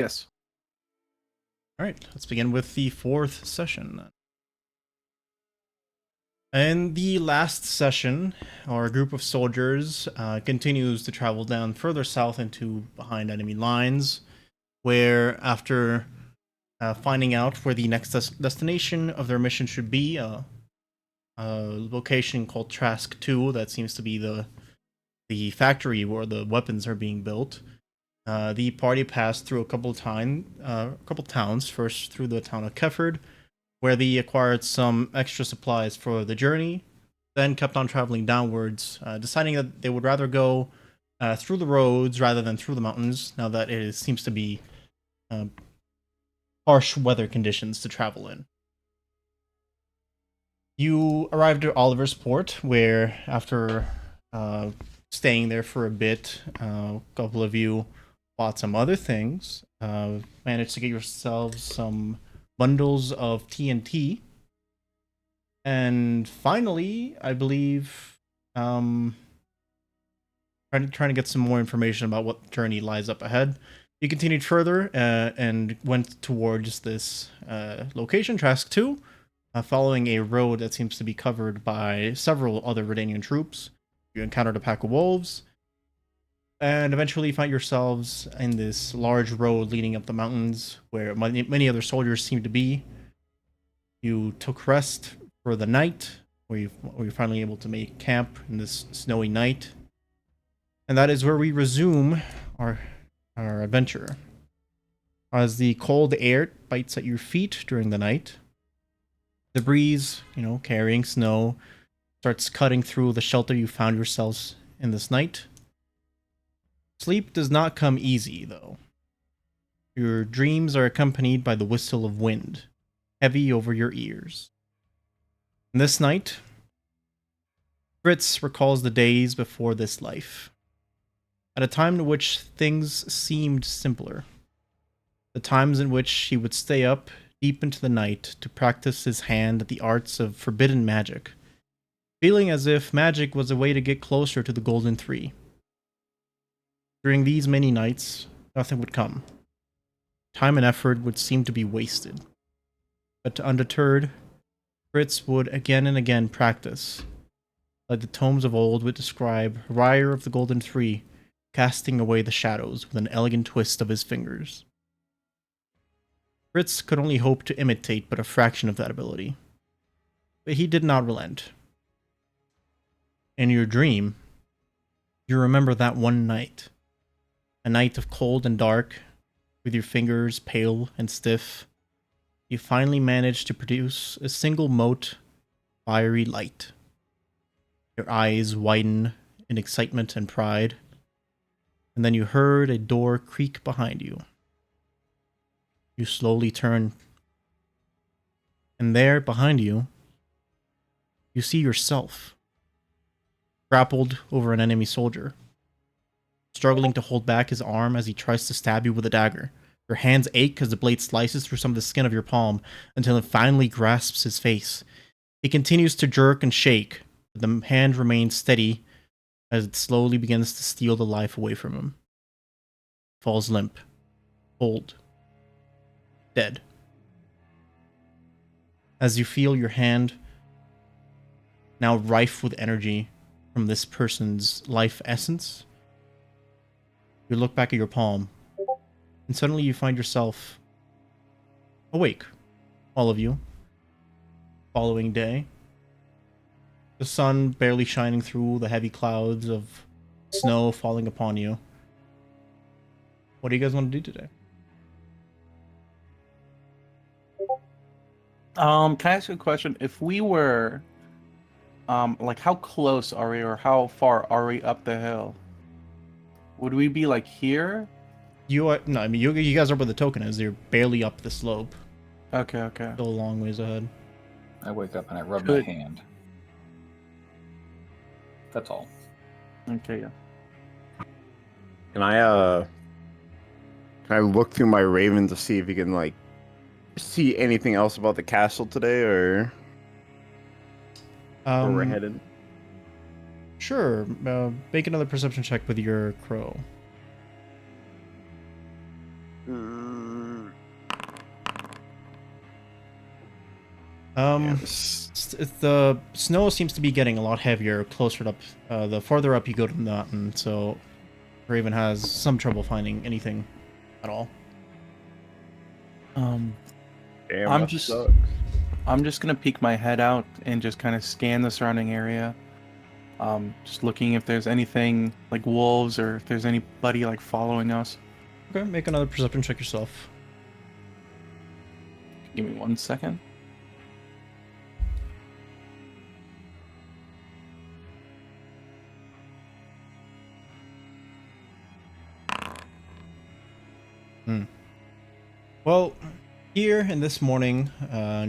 Yes. All right, let's begin with the fourth session. In the last session, our group of soldiers continues to travel down further south into behind enemy lines, where after finding out where the next destination of their mission should be, a location called Trask 2 that seems to be the factory where the weapons are being built. The party passed through a couple towns. First, through the town of Kefford, where they acquired some extra supplies for the journey. Then kept on traveling downwards, deciding that they would rather go through the roads rather than through the mountains. Now that it seems to be harsh weather conditions to travel in. You arrived at Oliver's Port, where after staying there for a bit, a couple of you bought some other things, managed to get yourselves some bundles of TNT, and finally, I believe, trying to get some more information about what journey lies up ahead. You continued further and went towards this location, Trask 2, following a road that seems to be covered by several other Redanian troops. You encountered a pack of wolves, and eventually find yourselves in this large road leading up the mountains where many other soldiers seem to be. You took rest for the night, where you're finally able to make camp in this snowy night. And that is where we resume our adventure. As the cold air bites at your feet during the night, the breeze, carrying snow, starts cutting through the shelter you found yourselves in this night. Sleep does not come easy, though. Your dreams are accompanied by the whistle of wind, heavy over your ears. And this night, Fritz recalls the days before this life, at a time in which things seemed simpler. The times in which he would stay up deep into the night to practice his hand at the arts of forbidden magic, feeling as if magic was a way to get closer to the Golden Three. During these many nights, nothing would come. Time and effort would seem to be wasted. But undeterred, Fritz would again and again practice, like the tomes of old would describe Ryer of the Golden Three casting away the shadows with an elegant twist of his fingers. Fritz could only hope to imitate but a fraction of that ability. But he did not relent. In your dream, you remember that one night. A night of cold and dark, with your fingers pale and stiff. You finally managed to produce a single mote, fiery light. Your eyes widen in excitement and pride, and then you heard a door creak behind you. You slowly turn, and there, behind you, you see yourself, grappled over an enemy soldier, struggling to hold back his arm as he tries to stab you with a dagger. Your hands ache as the blade slices through some of the skin of your palm until it finally grasps his face. He continues to jerk and shake, but the hand remains steady as it slowly begins to steal the life away from him. Falls limp, cold, dead. As you feel your hand, now rife with energy from this person's life essence, you look back at your palm, and suddenly you find yourself awake, all of you. Following day, the sun barely shining through the heavy clouds of snow falling upon you. What do you guys want to do today? Can I ask you a question? If we were, how close are we, or how far are we up the hill? Would we be like here? You are no, I mean you guys are where the token is. You're barely up the slope. Okay. Still a long ways ahead. I wake up and I rub my hand. That's all. Okay, yeah. Can I look through my Raven to see if you can see anything else about the castle today, or where we're headed? Sure. Make another perception check with your crow. The snow seems to be getting a lot heavier closer up. The farther up you go to the mountain, so Raven has some trouble finding anything at all. Damn, Damn, I'm just gonna peek my head out and just kind of scan the surrounding area. Just looking if there's anything like wolves or if there's anybody like following us. Okay, make another perception check yourself. Give me 1 second. Well, here in this morning,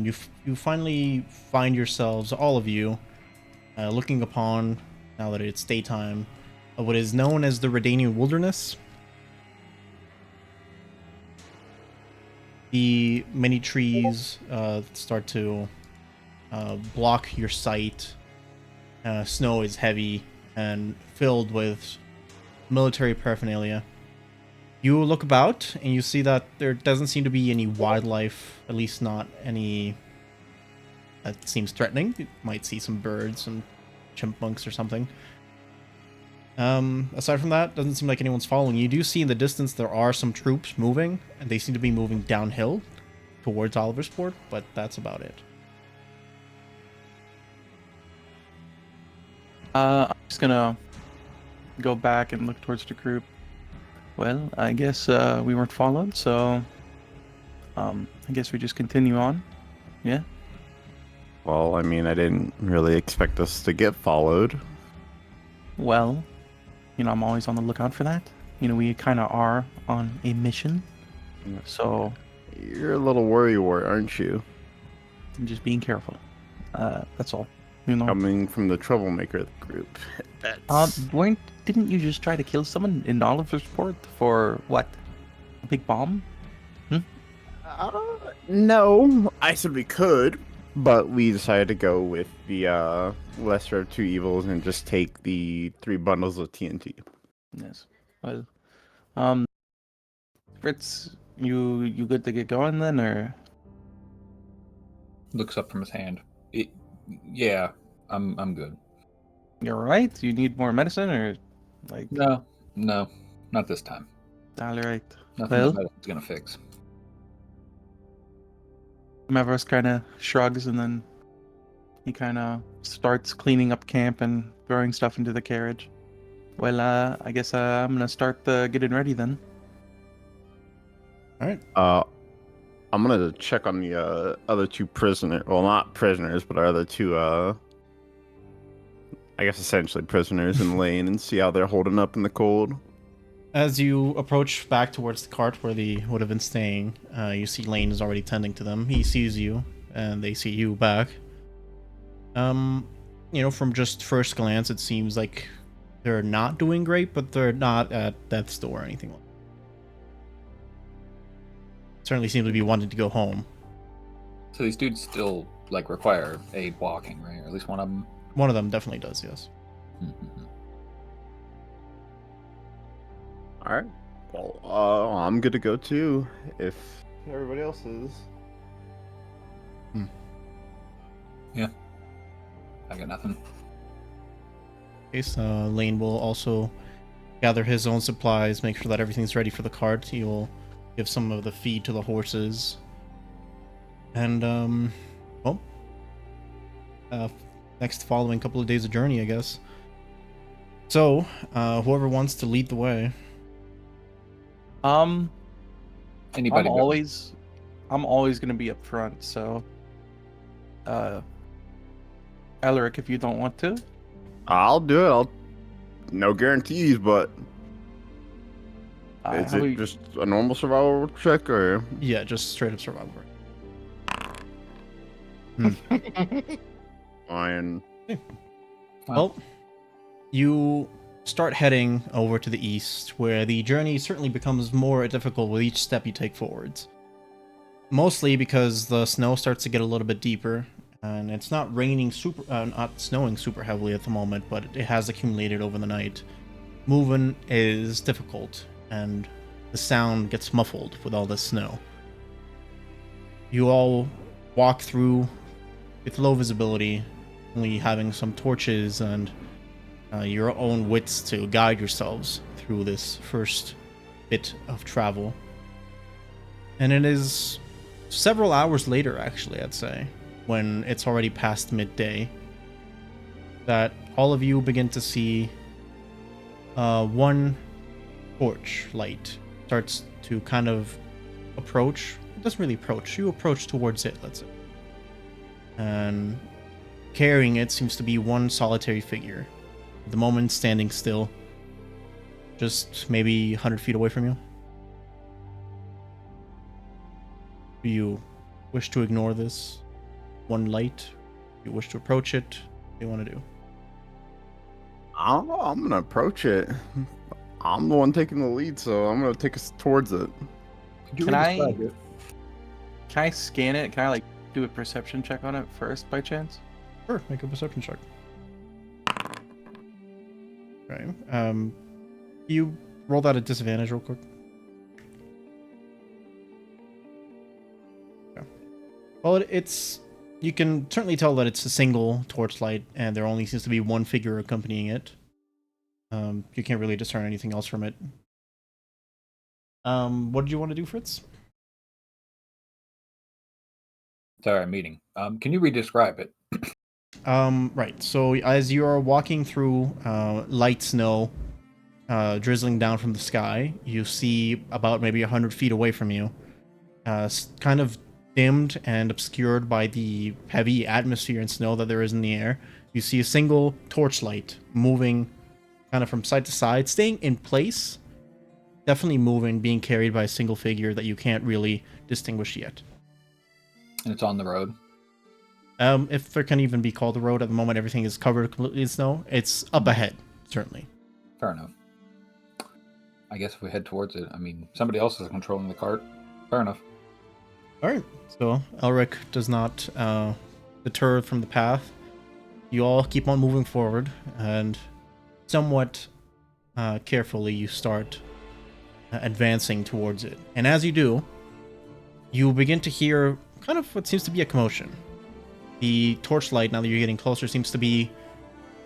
you finally find yourselves, all of you, looking upon, now that it's daytime, what is known as the Redanian Wilderness. The many trees start to block your sight. Snow is heavy and filled with military paraphernalia. You look about and you see that there doesn't seem to be any wildlife, at least not any that seems threatening. You might see some birds, some chipmunks or something. Aside from that, doesn't seem like anyone's following. You do see in the distance there are some troops moving, and they seem to be moving downhill towards Oliversport, but that's about it. I'm just gonna go back and look towards the group. Well, I guess we weren't followed, so I guess we just continue on. Yeah. Well, I mean, I didn't really expect us to get followed. Well, I'm always on the lookout for that. We kind of are on a mission, so You're a little worrywart, aren't you? I'm just being careful. That's all. Coming from the troublemaker of the group. Didn't you just try to kill someone in Oliversport for what? A big bomb? No, I said we could, but we decided to go with the lesser of two evils and just take the 3 bundles of TNT. Yes. Well, Fritz, you good to get going then, or? Looks up from his hand. Yeah, I'm good. You're right. You need more medicine, or like? No, not this time. All right. Nothing Well, that medicine's gonna fix. Mavros kind of shrugs, and then he kind of starts cleaning up camp and throwing stuff into the carriage. Well, I guess I'm gonna start getting ready then. All right. I'm gonna check on the other 2 prisoners. Well, not prisoners, but our other 2, I guess essentially prisoners in the lane, and see how they're holding up in the cold. As you approach back towards the cart where they would have been staying, you see Lane is already tending to them. He sees you, and they see you back. From just first glance, it seems like they're not doing great, but they're not at death's door or anything like that. Certainly seem to be wanting to go home. So these dudes still require aid walking, right? Or at least one of them. One of them definitely does, yes. Mm-hmm. All right. Well, I'm good to go too, if everybody else is. Yeah. I got nothing. Okay, so Lane will also gather his own supplies, make sure that everything's ready for the cart. He will give some of the feed to the horses. And, next following couple of days of journey, I guess. So, whoever wants to lead the way. Anybody? I'm always gonna be up front, so Elric, if you don't want to. I'll do it. No guarantees, but is how it we- just a normal survival check, or? Yeah, just straight up survival. Fine. Well, you start heading over to the east, where the journey certainly becomes more difficult with each step you take forwards. Mostly because the snow starts to get a little bit deeper, and it's not not snowing super heavily at the moment, but it has accumulated over the night. Moving is difficult, and the sound gets muffled with all this snow. You all walk through with low visibility, only having some torches and your own wits to guide yourselves through this first bit of travel. And it is several hours later, actually, I'd say, when it's already past midday, that all of you begin to see one torch light starts to kind of approach. It doesn't really approach. You approach towards it, let's say. And carrying it seems to be one solitary figure. At the moment, standing still. Just maybe 100 feet away from you. Do you wish to ignore this one light? Do you wish to approach it? What do you want to do? I'm gonna approach it. I'm the one taking the lead, so I'm gonna take us towards it. Could you Can I- describe it? Can I scan it? Can I like do a perception check on it first by chance? Sure, make a perception check. Okay. You roll that at disadvantage real quick. Okay. Well, it's you can certainly tell that it's a single torchlight, and there only seems to be one figure accompanying it. You can't really discern anything else from it. What did you want to do, Fritz? Sorry, I'm meeting. Can you re-describe it? Right. So as you are walking through light snow drizzling down from the sky, you see about maybe 100 feet away from you, kind of dimmed and obscured by the heavy atmosphere and snow that there is in the air, you see a single torchlight moving kind of from side to side, staying in place, definitely moving, being carried by a single figure that you can't really distinguish yet. And it's on the road. If there can even be called a road at the moment, everything is covered completely in snow. It's up ahead, certainly. Fair enough. I guess if we head towards it, I mean, somebody else is controlling the cart. Fair enough. All right. So Elric does not deter from the path. You all keep on moving forward, and somewhat carefully you start advancing towards it. And as you do, you begin to hear kind of what seems to be a commotion. The torchlight, now that you're getting closer, seems to be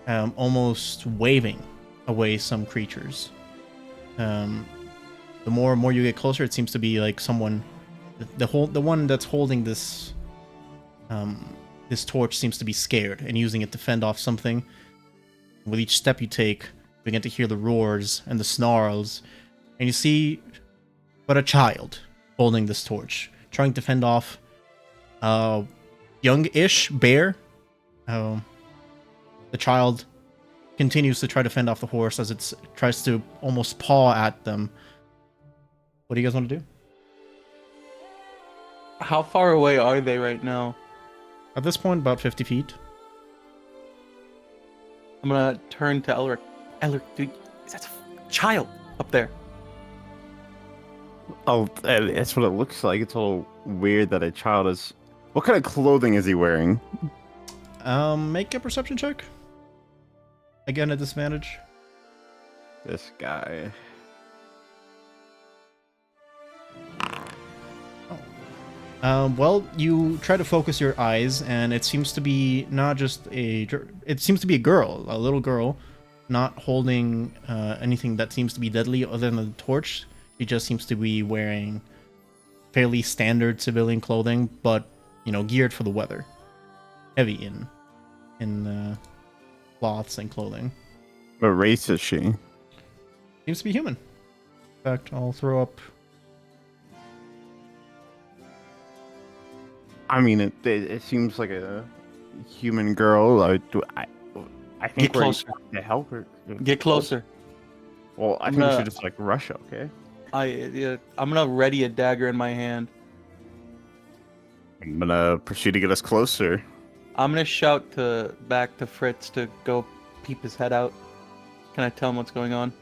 almost waving away some creatures. The more and more you get closer, it seems to be like someone, the one that's holding this this torch seems to be scared and using it to fend off something. With each step you take, you begin to hear the roars and the snarls, and you see but a child holding this torch, trying to fend off young-ish bear. The child continues to try to fend off the horse as it tries to almost paw at them. What do you guys want to do? How far away are they right now? At this point, about 50 feet. I'm gonna turn to Elric. Elric, dude, that's a child up there. Oh, that's what it looks like. It's a little weird that a child is. What kind of clothing is he wearing? Make a perception check. Again, at disadvantage. This guy. Well, you try to focus your eyes, and it seems to be not just it seems to be a girl, a little girl, not holding anything that seems to be deadly other than the torch. She just seems to be wearing fairly standard civilian clothing, but, you know, geared for the weather. Heavy in cloths and clothing. What race is she? Seems to be human. In fact, I'll throw up. I mean, it seems like a human girl. I think Get we're closer. to help her. Get closer. Well, I I'm think we gonna- should just like rush, okay? I'm gonna ready a dagger in my hand. I'm gonna proceed to get us closer. I'm gonna shout back to Fritz to go peep his head out. Can I tell him what's going on?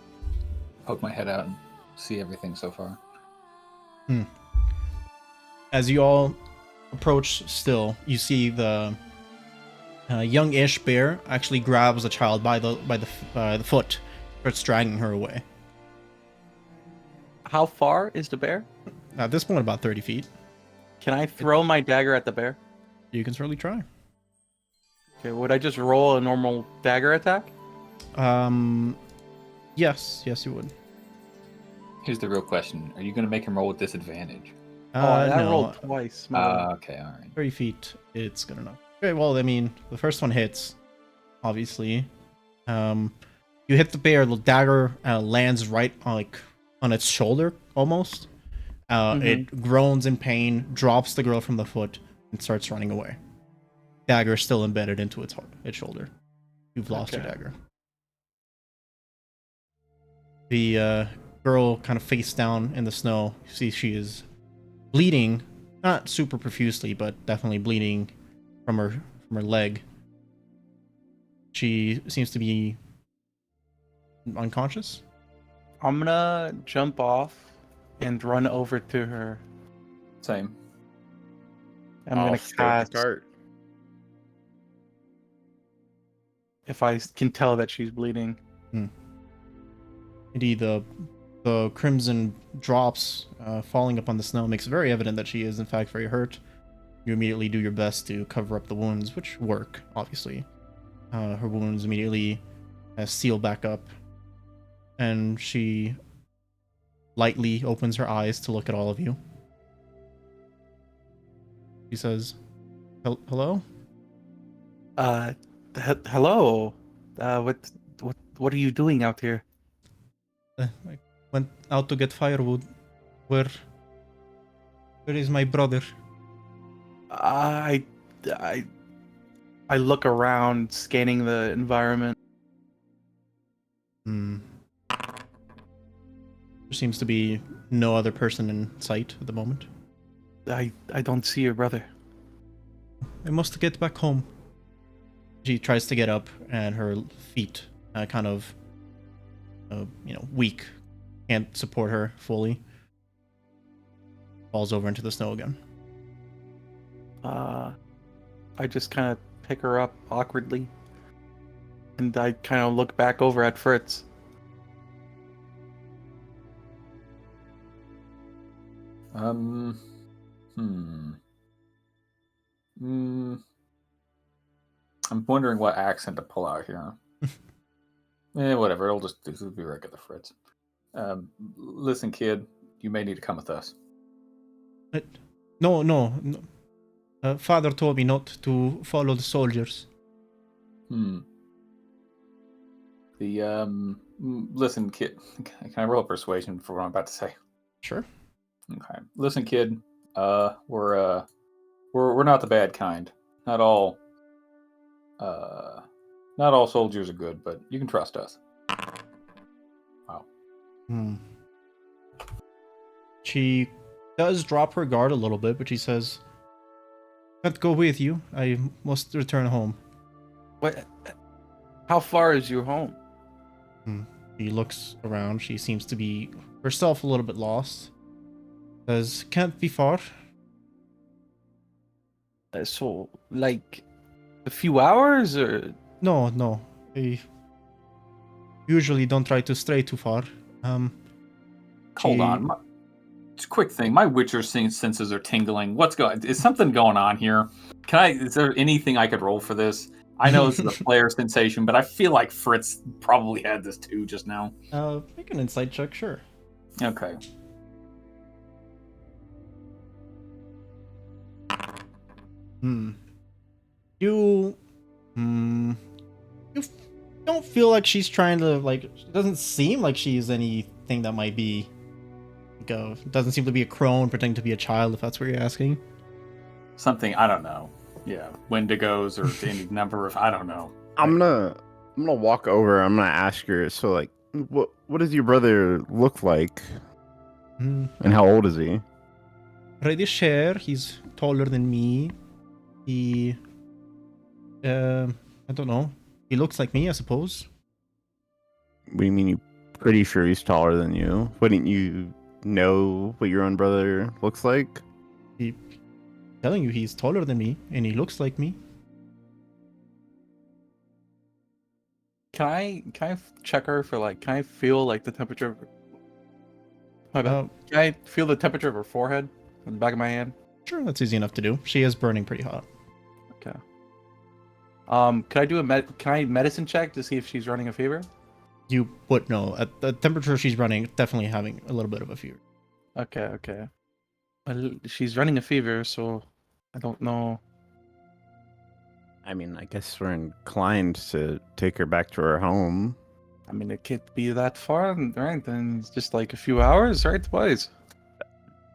Poke my head out and see everything so far. As you all approach still, you see the young-ish bear actually grabs a child by the foot, starts dragging her away. How far is the bear? At this point, about 30 feet. Can I throw my dagger at the bear? You can certainly try. Okay, would I just roll a normal dagger attack? Yes, you would. Here's the real question: are you going to make him roll with disadvantage? I No, rolled twice. My bad. Okay, all right. 30 feet, it's good enough. Okay, well, I mean, the first one hits, obviously. You hit the bear, the dagger lands right on its shoulder, almost. It groans in pain, drops the girl from the foot, and starts running away. Dagger still embedded into its shoulder. You've lost your dagger. The girl kind of face down in the snow. You see she is bleeding, not super profusely, but definitely bleeding from her leg. She seems to be unconscious. I'm gonna jump off and run over to her. Same. I'm gonna stay with cast. the cart. If I can tell that she's bleeding. Indeed, the crimson drops falling upon the snow makes it very evident that she is in fact very hurt. You immediately do your best to cover up the wounds, which work, obviously. Her wounds immediately seal back up, and she lightly opens her eyes to look at all of you. She says, "Hello? Hello. What are you doing out here? I went out to get firewood. Where is my brother?" I look around, scanning the environment. There seems to be no other person in sight at the moment. I don't see your brother. I must get back home. She tries to get up, and her feet kind of, weak. Can't support her fully. Falls over into the snow again. I just kind of pick her up awkwardly, and I kind of look back over at Fritz. I'm wondering what accent to pull out here. Whatever. It'll be regular Fritz. Listen, kid, you may need to come with us. No. Father told me not to follow the soldiers. Listen, kid. Can I roll a persuasion for what I'm about to say? Sure. Okay. Listen, kid. We're not the bad kind. Not all soldiers are good, but you can trust us. Wow. She does drop her guard a little bit, but she says, "Can't go with you. I must return home." What? How far is your home? She looks around. She seems to be herself a little bit lost. Says, "Can't be far." So, like, a few hours, or? No. I usually don't try to stray too far. Hold on. Just a quick thing. My Witcher senses are tingling. Is something going on here? Is there anything I could roll for this? I know this is a player sensation, but I feel like Fritz probably had this too just now. Make an insight check, sure. Okay. You don't feel like she's trying to, it doesn't seem like she's anything that might be, it doesn't seem to be a crone pretending to be a child, if that's what you're asking. Something, I don't know. Yeah, Wendigos or any number of, I don't know. I'm gonna walk over. I'm gonna ask her. So, like, what does your brother look like? And how old is he? Reddish hair. He's taller than me. He, I don't know. He looks like me, I suppose. What do you mean? You pretty sure he's taller than you? Wouldn't you know what your own brother looks like? Telling you, he's taller than me, and he looks like me. Can I check her for, can I feel, the temperature of her... My bad. Can I feel the temperature of her forehead on the back of my hand? Sure, that's easy enough to do. She is burning pretty hot. Okay. Can I do can I medicine check to see if she's running a fever? You would know. At the temperature she's running, definitely having a little bit of a fever. Okay, okay. Well, she's running a fever, so I don't know. I mean, I guess we're inclined to take her back to her home. I mean, it can't be that far, right? Then it's just like a few hours, right, boys?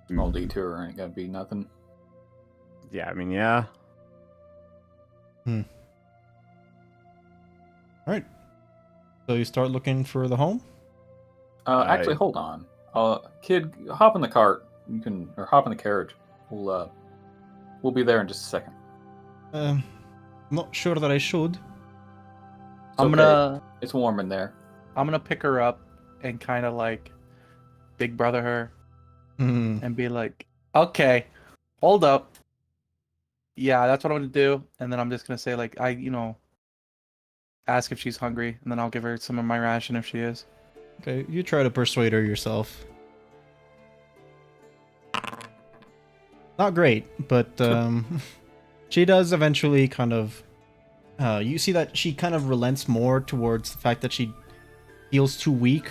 Small detour ain't gonna be nothing. Yeah, I mean, yeah. All right. So you start looking for the home. Actually, hold on. Kid, hop in the cart. You can, or hop in the carriage. We'll be there in just a second. Not sure that I should. It's warm in there. I'm gonna pick her up and kind of like big brother her and be like, okay, hold up. Yeah, that's what I'm gonna do. And then I'm just gonna say like, ask if she's hungry, and then I'll give her some of my ration if she is. Okay, you try to persuade her yourself. Not great, but she does eventually kind of... you see that she kind of relents more towards the fact that she feels too weak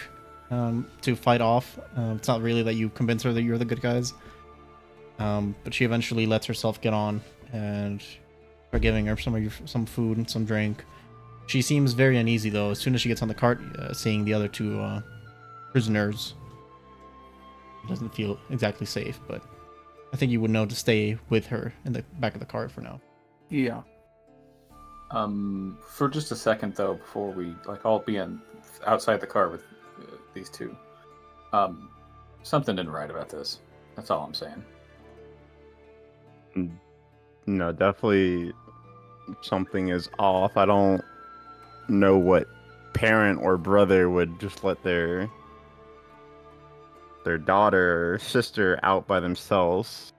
to fight off. It's not really that you convince her that you're the good guys. But she eventually lets herself get on, and are giving her some food and some drink. She seems very uneasy, though. As soon as she gets on the cart, seeing the other two prisoners, it doesn't feel exactly safe, but I think you would know to stay with her in the back of the cart for now. Yeah. For just a second, though, before we, I'll be outside the car with these two. Something didn't right about this. That's all I'm saying. No, definitely something is off. I don't know what parent or brother would just let their daughter or sister out by themselves,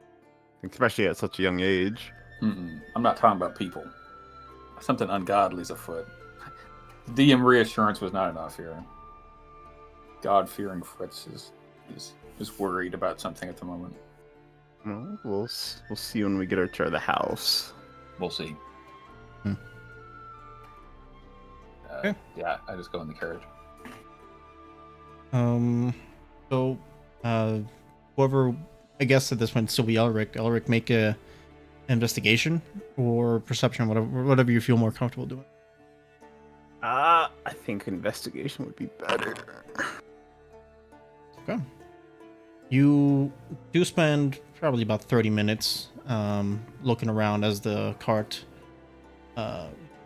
especially at such a young age. I'm not talking about people. Something ungodly's afoot. DM reassurance was not enough here. God-fearing Fritz is worried about something at the moment. Well, we'll see when we get her to the house. We'll see. Okay. Yeah, I just go in the carriage. So, whoever, I guess at this point, still be Elric. Elric, make a investigation or perception, whatever you feel more comfortable doing. I think investigation would be better. Okay. You do spend probably about 30 minutes looking around as the cart.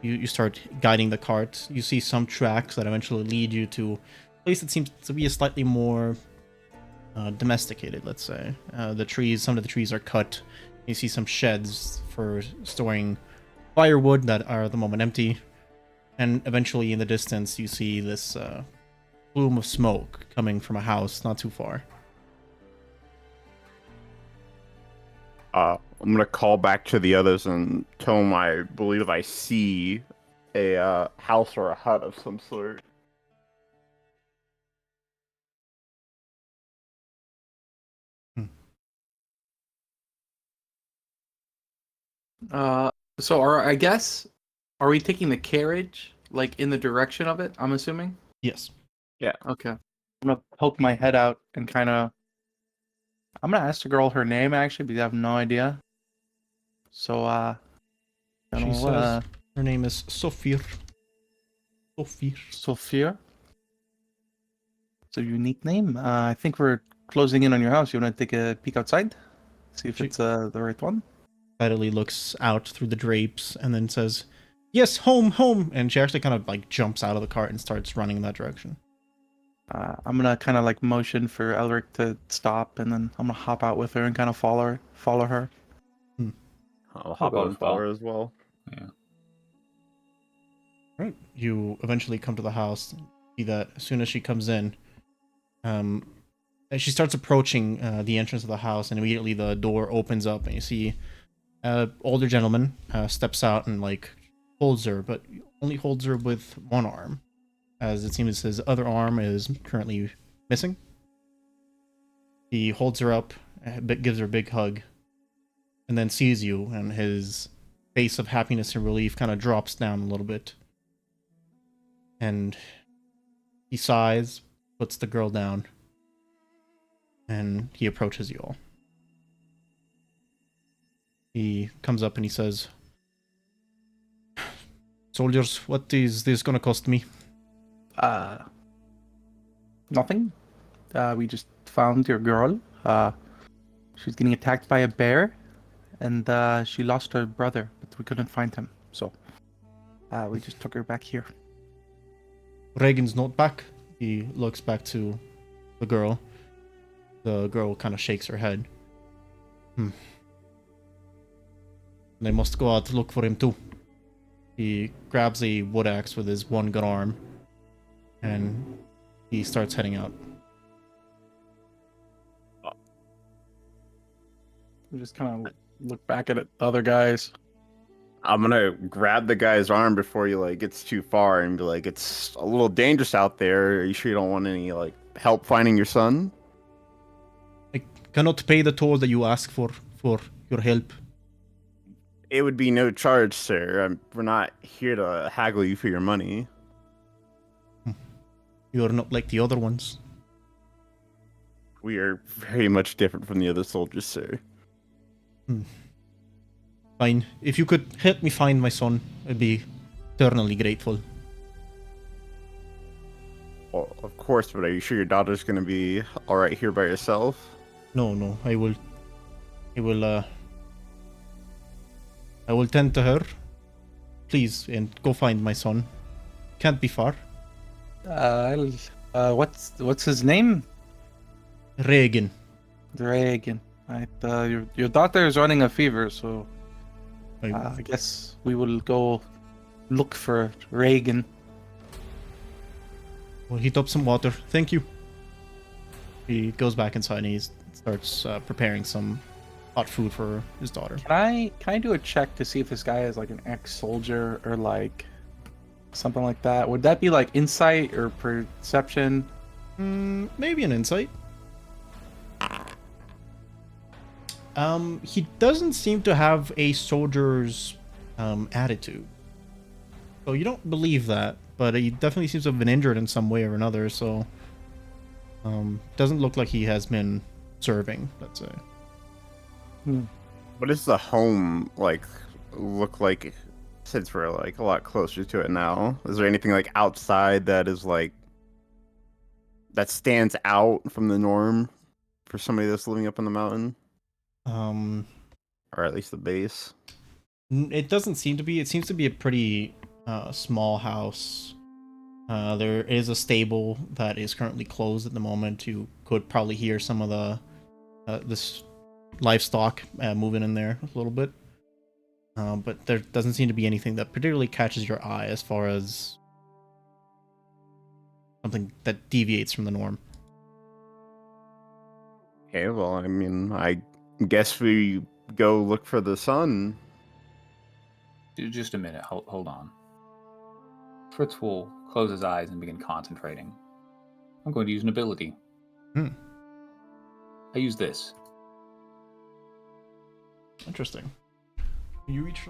You start guiding the cart. You see some tracks that eventually lead you to a place that seems to be a slightly more domesticated, let's say. Some of the trees are cut. You see some sheds for storing firewood that are at the moment empty. And eventually in the distance you see this plume of smoke coming from a house not too far. I'm gonna call back to the others and tell them I believe I see a house or a hut of some sort. So are we taking the carriage like in the direction of it? I'm assuming. Yes. Yeah. Okay. I'm gonna poke my head out and kind of. I'm gonna ask the girl her name actually, because I have no idea. So She says her name is Sophia. Sophia. It's a unique name. I think we're closing in on your house. You want to take a peek outside? See if it's the right one? Silently looks out through the drapes and then says, "Yes, home, home!" And she actually kind of like jumps out of the cart and starts running in that direction. I'm gonna kind of like motion for Elric to stop, and then I'm gonna hop out with her and kind of follow her. I'll hop on follow as well. Yeah. Right. You eventually come to the house. See that as soon as she comes in, and she starts approaching the entrance of the house, and immediately the door opens up, and you see an older gentleman steps out and like holds her, but only holds her with one arm, as it seems his other arm is currently missing. He holds her up, gives her a big hug, and then sees you, and his face of happiness and relief kind of drops down a little bit. And he sighs, puts the girl down, and he approaches you all. He comes up and he says, "Soldiers, what is this gonna cost me?" Nothing. We just found your girl. She was getting attacked by a bear, and she lost her brother, but we couldn't find him. So we just took her back here. Reagan's not back. He looks back to the girl. The girl kind of shakes her head. They must go out to look for him too. He grabs a wood axe with his one good arm, and he starts heading out. We just kind of look back at it, the other guys. I'm gonna grab the guy's arm before he like gets too far and be like, "It's a little dangerous out there. Are you sure you don't want any like help finding your son?" I cannot pay the toll that you ask for your help. It would be no charge, sir. We're not here to haggle you for your money. You are not like the other ones. We are very much different from the other soldiers, sir. Fine. If you could help me find my son, I'd be eternally grateful. Well, of course, but are you sure your daughter's gonna be all right here by herself? No, I will tend to her. Please, and go find my son. Can't be far. What's his name? Reagan. Dragon. Your daughter is running a fever, so I guess we will go look for Reagan. We'll heat up some water. Thank you. He goes back inside and he starts preparing some hot food for his daughter. Can I do a check to see if this guy is like an ex-soldier or like something like that? Would that be like insight or perception? Maybe an insight. He doesn't seem to have a soldier's attitude. So you don't believe that, but he definitely seems to have been injured in some way or another, so doesn't look like he has been serving, let's say. What does the home like look like since we're like a lot closer to it now? Is there anything like outside that is like that stands out from the norm for somebody that's living up in the mountain? Or at least the base? It doesn't seem to be. It seems to be a pretty small house. There is a stable that is currently closed at the moment. You could probably hear some of the this livestock moving in there a little bit. But there doesn't seem to be anything that particularly catches your eye as far as something that deviates from the norm. Okay, well, I mean, I guess we go look for the sun. Just a minute. Hold on. Fritz will close his eyes and begin concentrating. I'm going to use an ability. I use this. Interesting. You reach.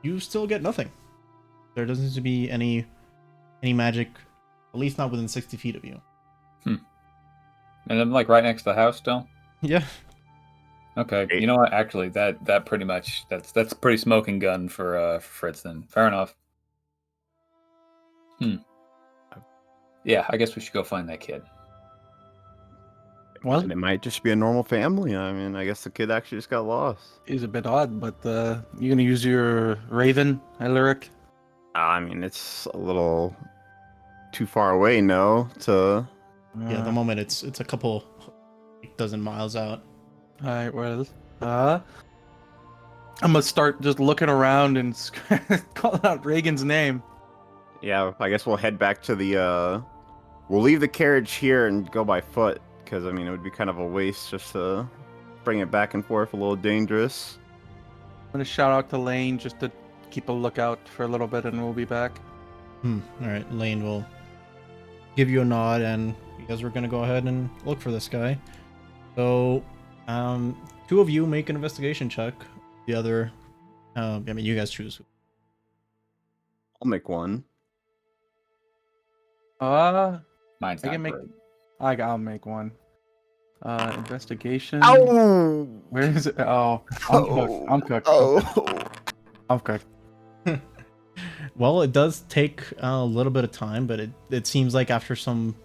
You still get nothing. There doesn't seem to be any magic, at least not within 60 feet of you. And I'm like right next to the house still? Yeah. Okay. You know what? Actually, that pretty much that's pretty smoking gun for Fritz then. Fair enough. Yeah, I guess we should go find that kid. Well, And it might just be a normal family. I mean, I guess the kid actually just got lost. it's a bit odd, but you gonna use your Raven, Elric? I mean, it's a little too far away, no? To Yeah, at the moment it's a couple dozen miles out. Alright, well, I'm gonna start just looking around and calling out Reagan's name. yeah, I guess we'll head back to the. We'll leave the carriage here and go by foot because I mean it would be kind of a waste just to bring it back and forth. A little dangerous. I'm gonna shout out to Lane just to keep a lookout for a little bit, and we'll be back. Alright, Lane will give you a nod, and you guys are gonna go ahead and look for this guy. So, two of you make an investigation check. The other, I mean, you guys choose. I'll make one. Mine's I not can make. great. I'll make one. Investigation. Ow! Where is it? Oh, I'm cooked. I'm cooked. Oh. I'm cooked. Well, it does take a little bit of time, but it seems like after some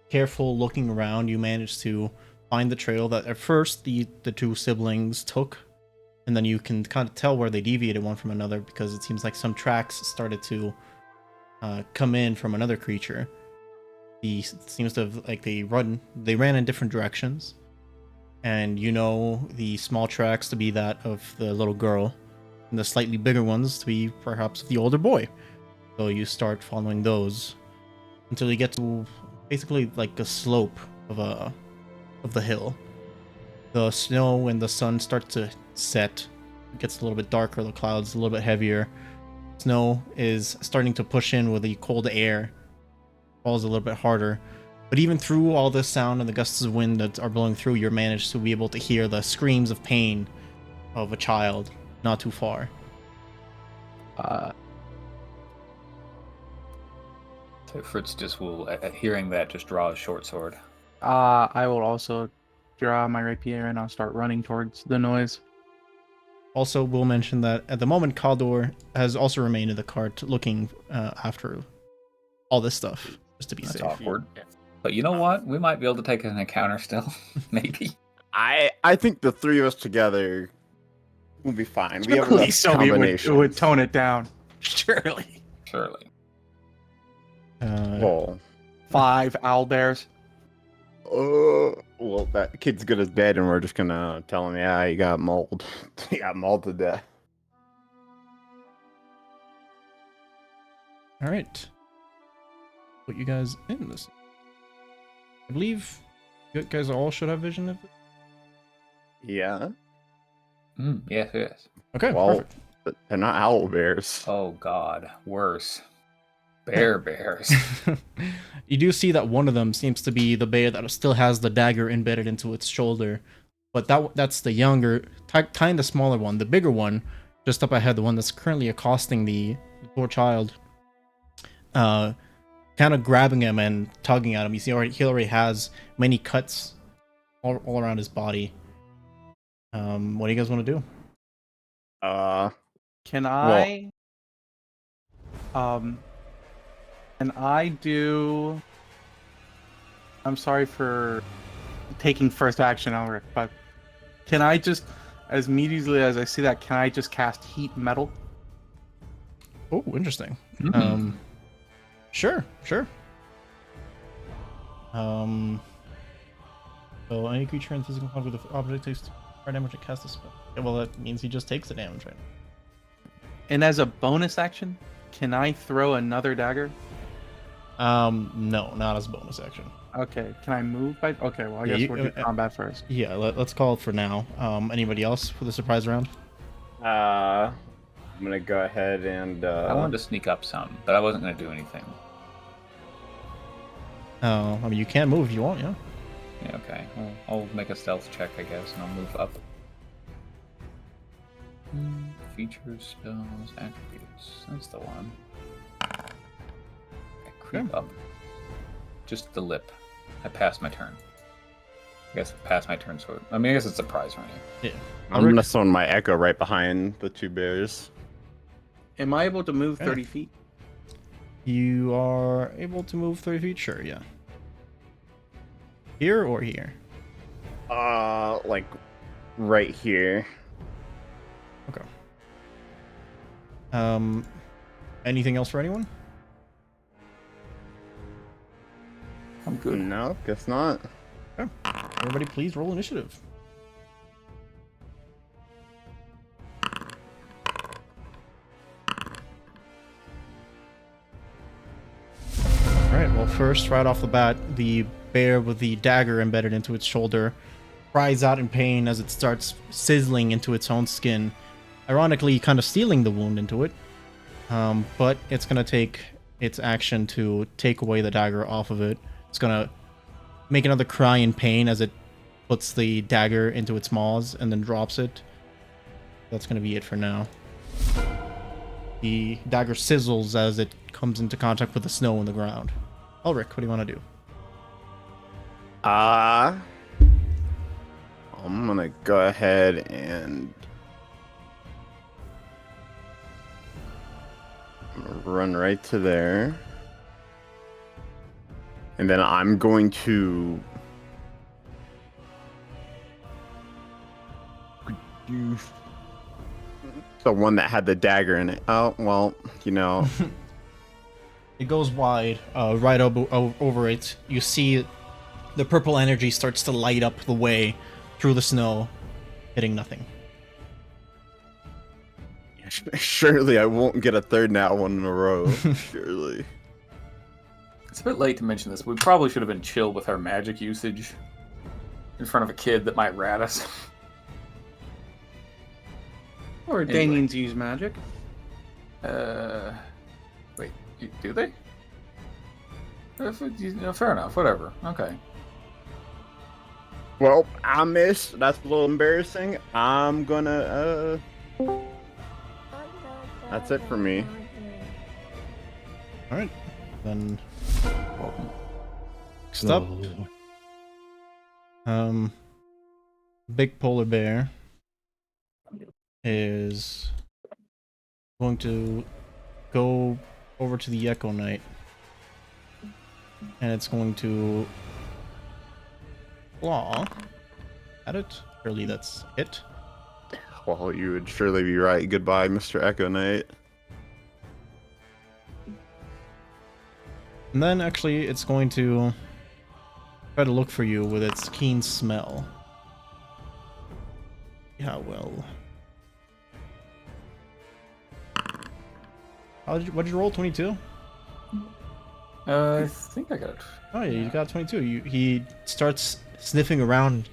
careful looking around, you manage to find the trail that at first the two siblings took, and then you can kind of tell where they deviated one from another, because it seems like some tracks started to come in from another creature. He seems to have, like, they ran in different directions, and you know the small tracks to be that of the little girl, and the slightly bigger ones to be perhaps the older boy. So you start following those until you get to basically like a slope of the hill. The snow and the sun start to set. It gets a little bit darker, the clouds a little bit heavier. Snow is starting to push in with the cold air. Falls a little bit harder. But even through all this sound and the gusts of wind that are blowing through, you're managed to be able to hear the screams of pain of a child not too far. So Fritz just will, at hearing that, just draw a short sword. I will also draw my rapier and I'll start running towards the noise. Also, we'll mention that at the moment, Kaldor has also remained in the cart looking after all this stuff, just to be That's safe. awkward. But you know what? We might be able to take an encounter still. Maybe. I think the three of us together will be fine. We have enough It would tone it down. Surely. Surely. Well, 5 owlbears. well, that kid's good as dead, and we're just gonna tell him, yeah, he got mauled. He got mauled to death. All right. Put you guys in this. I believe you guys all should have vision of it. Yeah. Yes. Okay, Well, perfect. but they're not owl bears. Oh God, worse. Bears. You do see that one of them seems to be the bear that still has the dagger embedded into its shoulder, but that's the younger, kind of smaller one. The bigger one, just up ahead, the one that's currently accosting the poor child, kind of grabbing him and tugging at him. You see, he already has many cuts all around his body. What do you guys want to do? Can I do... I'm sorry for taking first action, Elric, but can I just, as immediately as I see that, can I just cast heat metal? Oh, interesting. Mm-hmm. Sure. So any creature in physical contact with the object takes fire damage to cast a spell. Yeah, well, that means he just takes the damage, right? And as a bonus action, can I throw another dagger? No, not as a bonus action. Okay, can I move by... Okay, well, I guess we'll do combat first. Yeah, let's call it for now. Anybody else for the surprise round? I'm gonna go ahead and I wanted to sneak up some, but I wasn't going to do anything. I mean, you can move if you want, yeah. Yeah, okay. I'll make a stealth check, I guess, and I'll move up. Features, spells, attributes. That's the one. I creep up. Just the lip. I passed my turn. I guess I passed my turn, so... I mean, I guess it's a prize running. Yeah. I'm gonna summon my echo right behind the two bears. Am I able to move 30 feet? You are able to move 30 feet? Sure, yeah. Here or here? Like right here. Okay. Anything else for anyone? I'm good. No, guess not. Okay. Everybody please roll initiative. Alright, well first, right off the bat, the bear with the dagger embedded into its shoulder cries out in pain as it starts sizzling into its own skin. Ironically, kind of stealing the wound into it. But it's going to take its action to take away the dagger off of it. It's gonna make another cry in pain as it puts the dagger into its maws and then drops it. That's gonna be it for now. The dagger sizzles as it comes into contact with the snow on the ground. Elric, what do you want to do? I'm gonna go ahead and run right to there. And then I'm going to the one that had the dagger in it. Oh, well, you know. It goes wide, right over it. You see the purple energy starts to light up the way through the snow, hitting nothing. Surely I won't get a third nat one in a row. Surely. It's a bit late to mention this. We probably should have been chill with our magic usage in front of a kid that might rat us. Or Danians use magic. Wait, do they? Fair enough. Whatever. Okay. Well, I missed. That's a little embarrassing. I'm gonna, that's it for me. Alright, then... Next up... Big Polar Bear is going to go over to the Echo Knight. And it's going to claw at it. Surely that's it. Well, you would surely be right. Goodbye, Mr. Echo Knight. And then actually it's going to try to look for you with its keen smell. Yeah, well. What did you roll? 22? I think I got it. Oh yeah, you got 22. He starts sniffing around,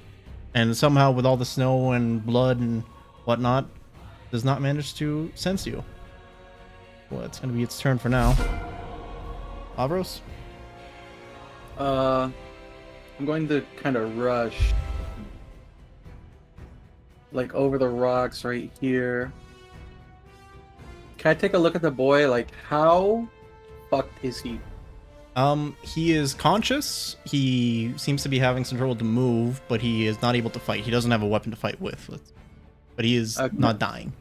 and somehow with all the snow and blood and whatnot, does not manage to sense you. Well, it's gonna be its turn for now. Mavros? I'm going to kind of rush, like, over the rocks right here. Can I take a look at the boy? Like, how fucked is he? He is conscious. He seems to be having some trouble to move, but he is not able to fight. He doesn't have a weapon to fight with. But he is not dying.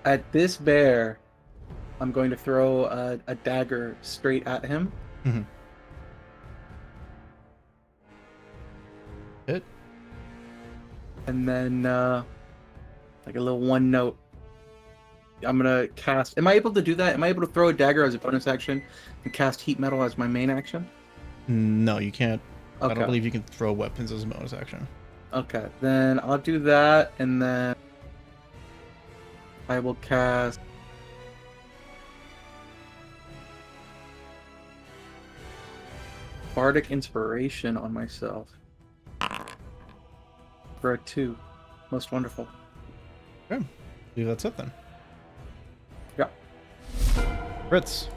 At this bear, I'm going to throw a dagger straight at him. Mm-hmm. Hit. And then, like a little one note. I'm gonna cast. Am I able to do that? Am I able to throw a dagger as a bonus action and cast heat metal as my main action? No, you can't. Okay. I don't believe you can throw weapons as a bonus action. Okay, then I'll do that, and then I will cast Bardic Inspiration on myself for a 2. Most wonderful. Okay, I believe that's it then. Yeah. Fritz.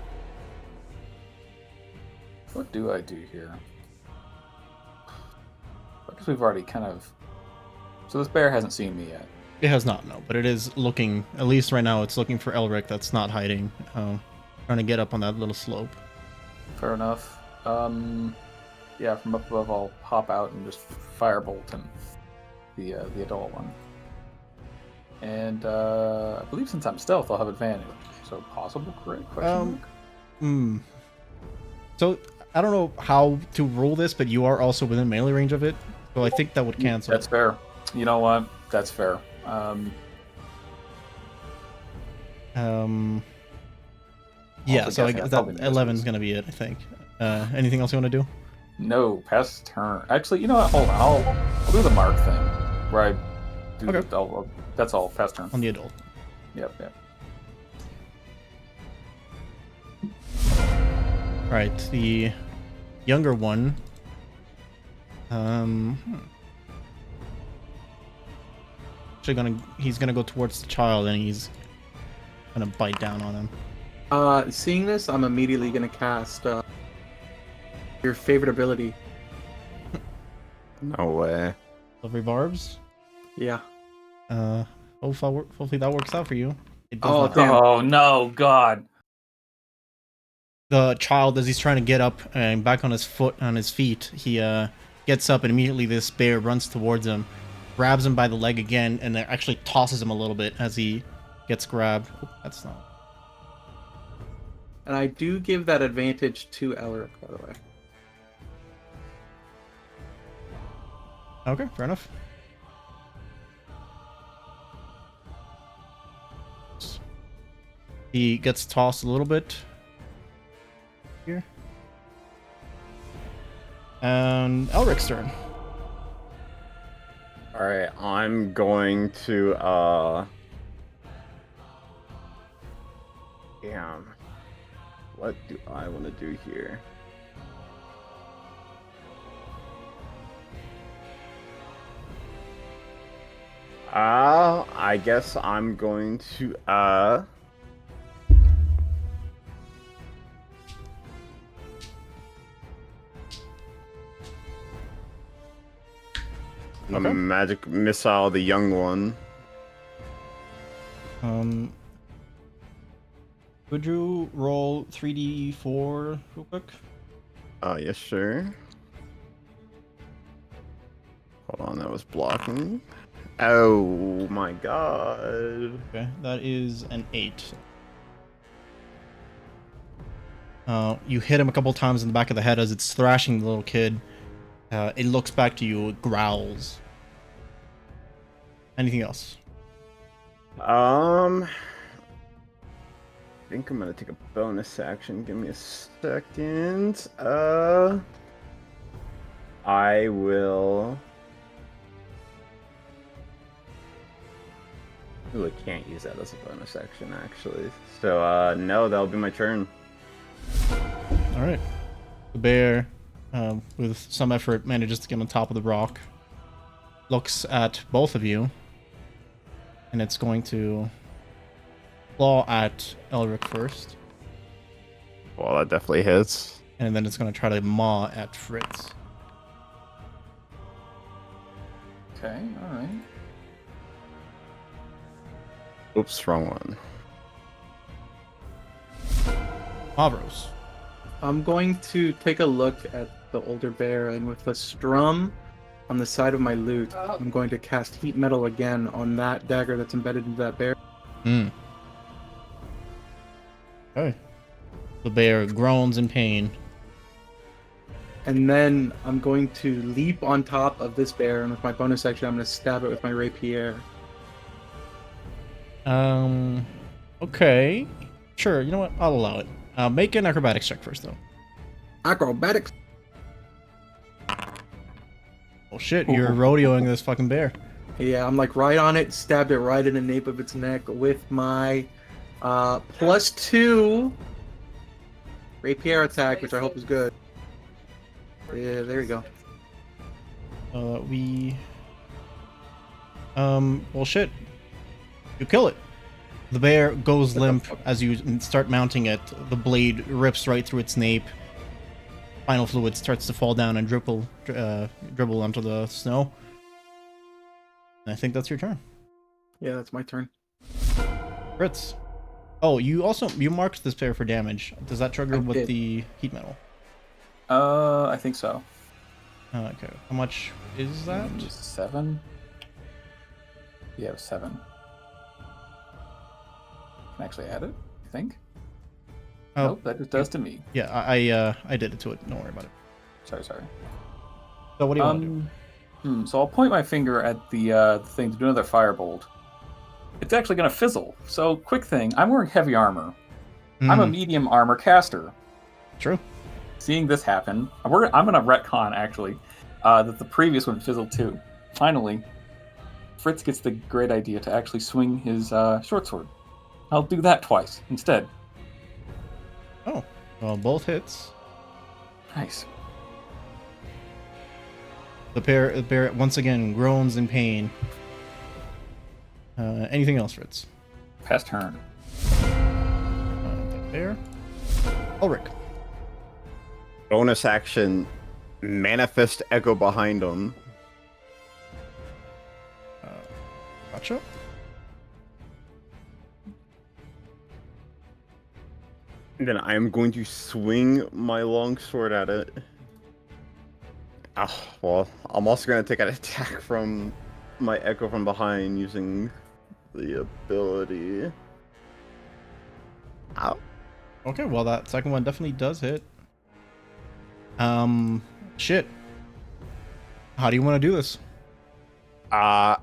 What do I do here? I guess we've already kind of... So this bear hasn't seen me yet. It has not, no, but it is looking, at least right now, it's looking for Elric that's not hiding. Trying to get up on that little slope. Fair enough. Yeah, from up above I'll hop out and just firebolt him. The adult one. And I believe since I'm stealth, I'll have advantage. So possible, correct? Question mark? So I don't know how to rule this, but you are also within melee range of it, so I think that would cancel. That's fair. You know what? That's fair. Yeah, so I guess that 11 is gonna be it, I think. Anything else you want to do? No, pass turn. Actually, you know what? Hold on. I'll do the mark thing where I do the. That's all. Pass turn. On the adult. Yep. Alright, the younger one He's gonna go towards the child and he's gonna bite down on him. Seeing this, I'm immediately gonna cast your favorite ability. No way. Silvery barbs. Yeah. Hopefully that works out for you. It does Oh, not. damn. Oh no, God! The child, as he's trying to get up and back on his feet, he gets up and immediately this bear runs towards him, grabs him by the leg again, and then actually tosses him a little bit as he gets grabbed. Oh, that's not. And I do give that advantage to Elric, by the way. Okay, fair enough. He gets tossed a little bit here. And Elric's turn. All right, I'm going to damn. What do I want to do here? I guess I'm going to Okay. magic missile the young one. Would you roll 3d4 real quick? Yes, sure. Hold on, that was blocking. Oh my god. Okay, that is an 8. You hit him a couple times in the back of the head as it's thrashing the little kid. It looks back to you, it growls. Anything else? I think I'm gonna take a bonus action. Give me a second. I will. Ooh, I can't use that as a bonus action, actually. So, no, that'll be my turn. Alright. The bear, with some effort, manages to get on top of the rock. Looks at both of you. And it's going to claw at Elric first. Well, that definitely hits. And then it's going to try to maw at Fritz. Okay, all right. Oops, wrong one. Mavros. I'm going to take a look at the older bear, and with a strum on the side of my lute, I'm going to cast heat metal again on that dagger that's embedded into that bear. Okay. The bear groans in pain. And then I'm going to leap on top of this bear, and with my bonus action, I'm going to stab it with my rapier. Okay. Sure, you know what? I'll allow it. Make an acrobatics check first, though. Acrobatics. Oh shit, you're rodeoing this fucking bear. Yeah, I'm like right on it, stabbed it right in the nape of its neck with my +2 rapier attack, which I hope is good. Yeah, there you go. Well shit. You kill it. The bear goes limp as you start mounting it. The blade rips right through its nape. Final fluid starts to fall down and dribble onto the snow. And I think that's your turn. Yeah, that's my turn. Fritz. Oh, you marked this bear for damage. Does that trigger with the heat metal? I think so. Okay. How much is that? 7. Yeah, 7. Can I actually add it? I think. Oh, Nope, that just does to me. Yeah, I did it to it. Don't worry about it. Sorry. So what do you want to do? So I'll point my finger at the thing to do another firebolt. It's actually going to fizzle. So quick thing, I'm wearing heavy armor. I'm a medium armor caster. True. Seeing this happen, I'm going to retcon actually that the previous one fizzled too. Finally, Fritz gets the great idea to actually swing his short sword. I'll do that twice instead. Oh, well, both hits. Nice. The bear once again groans in pain. Anything else, Fritz? Pass turn. The bear. Elric. Bonus action, manifest echo behind him. Gotcha. And then I am going to swing my longsword at it. Oh, well, I'm also going to take an attack from my echo from behind using the ability. Ow. Okay, well that second one definitely does hit. Shit. How do you want to do this? I'm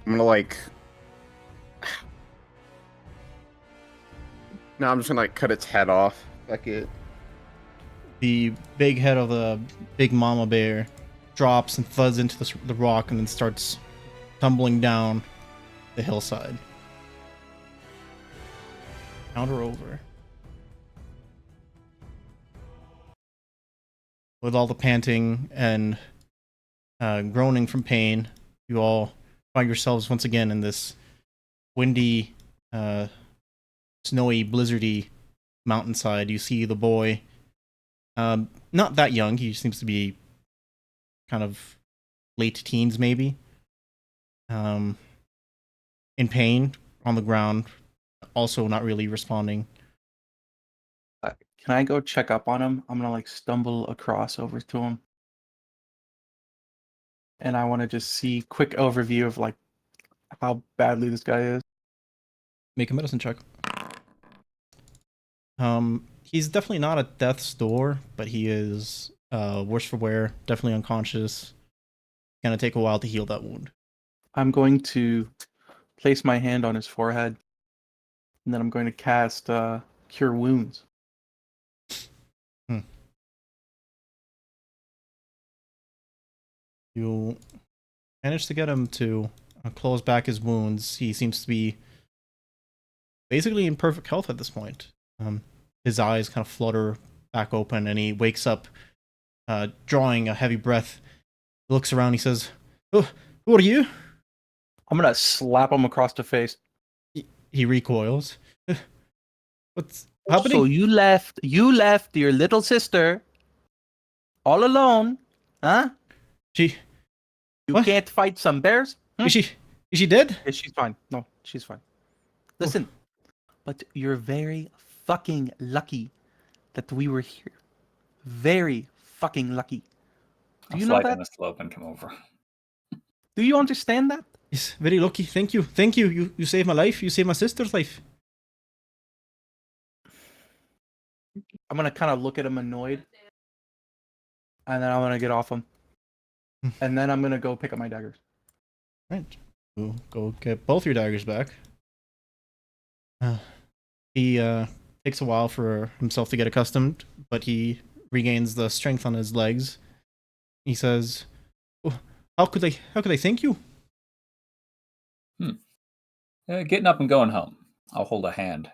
gonna like... No, I'm just gonna like cut its head off. Like it. The big head of the big mama bear drops and thuds into the rock and then starts tumbling down the hillside. Counter over. With all the panting and groaning from pain, you all find yourselves once again in this windy, snowy, blizzardy mountainside. You see the boy, not that young. He seems to be kind of late teens, maybe. In pain on the ground, also not really responding. Can I go check up on him? I'm gonna like stumble across over to him. And I want to just see quick overview of like how badly this guy is. Make a medicine check. He's definitely not at death's door, but he is worse for wear, definitely unconscious. Gonna take a while to heal that wound. I'm going to place my hand on his forehead, and then I'm going to cast Cure Wounds. You manage to get him to close back his wounds. He seems to be basically in perfect health at this point. His eyes kind of flutter back open, and he wakes up, drawing a heavy breath. He looks around. He says, "Oh, who are you?" I'm gonna slap him across the face. He recoils. What's happening? So you left your little sister all alone, huh? You What? Can't fight some bears? Is she dead? Yeah, she's fine. No, she's fine. Listen, but you're very fucking lucky that we were here. Very fucking lucky. Do you know that? On the slope and come over. Do you understand that? Yes, very lucky. Thank you. You saved my life. You saved my sister's life. I'm gonna kind of look at him annoyed, and then I'm gonna get off him, and then I'm gonna go pick up my daggers. Right. We'll go get both your daggers back. He takes a while for himself to get accustomed, but he regains the strength on his legs. He says, oh, how could I thank you? Getting up and going home. I'll hold a hand.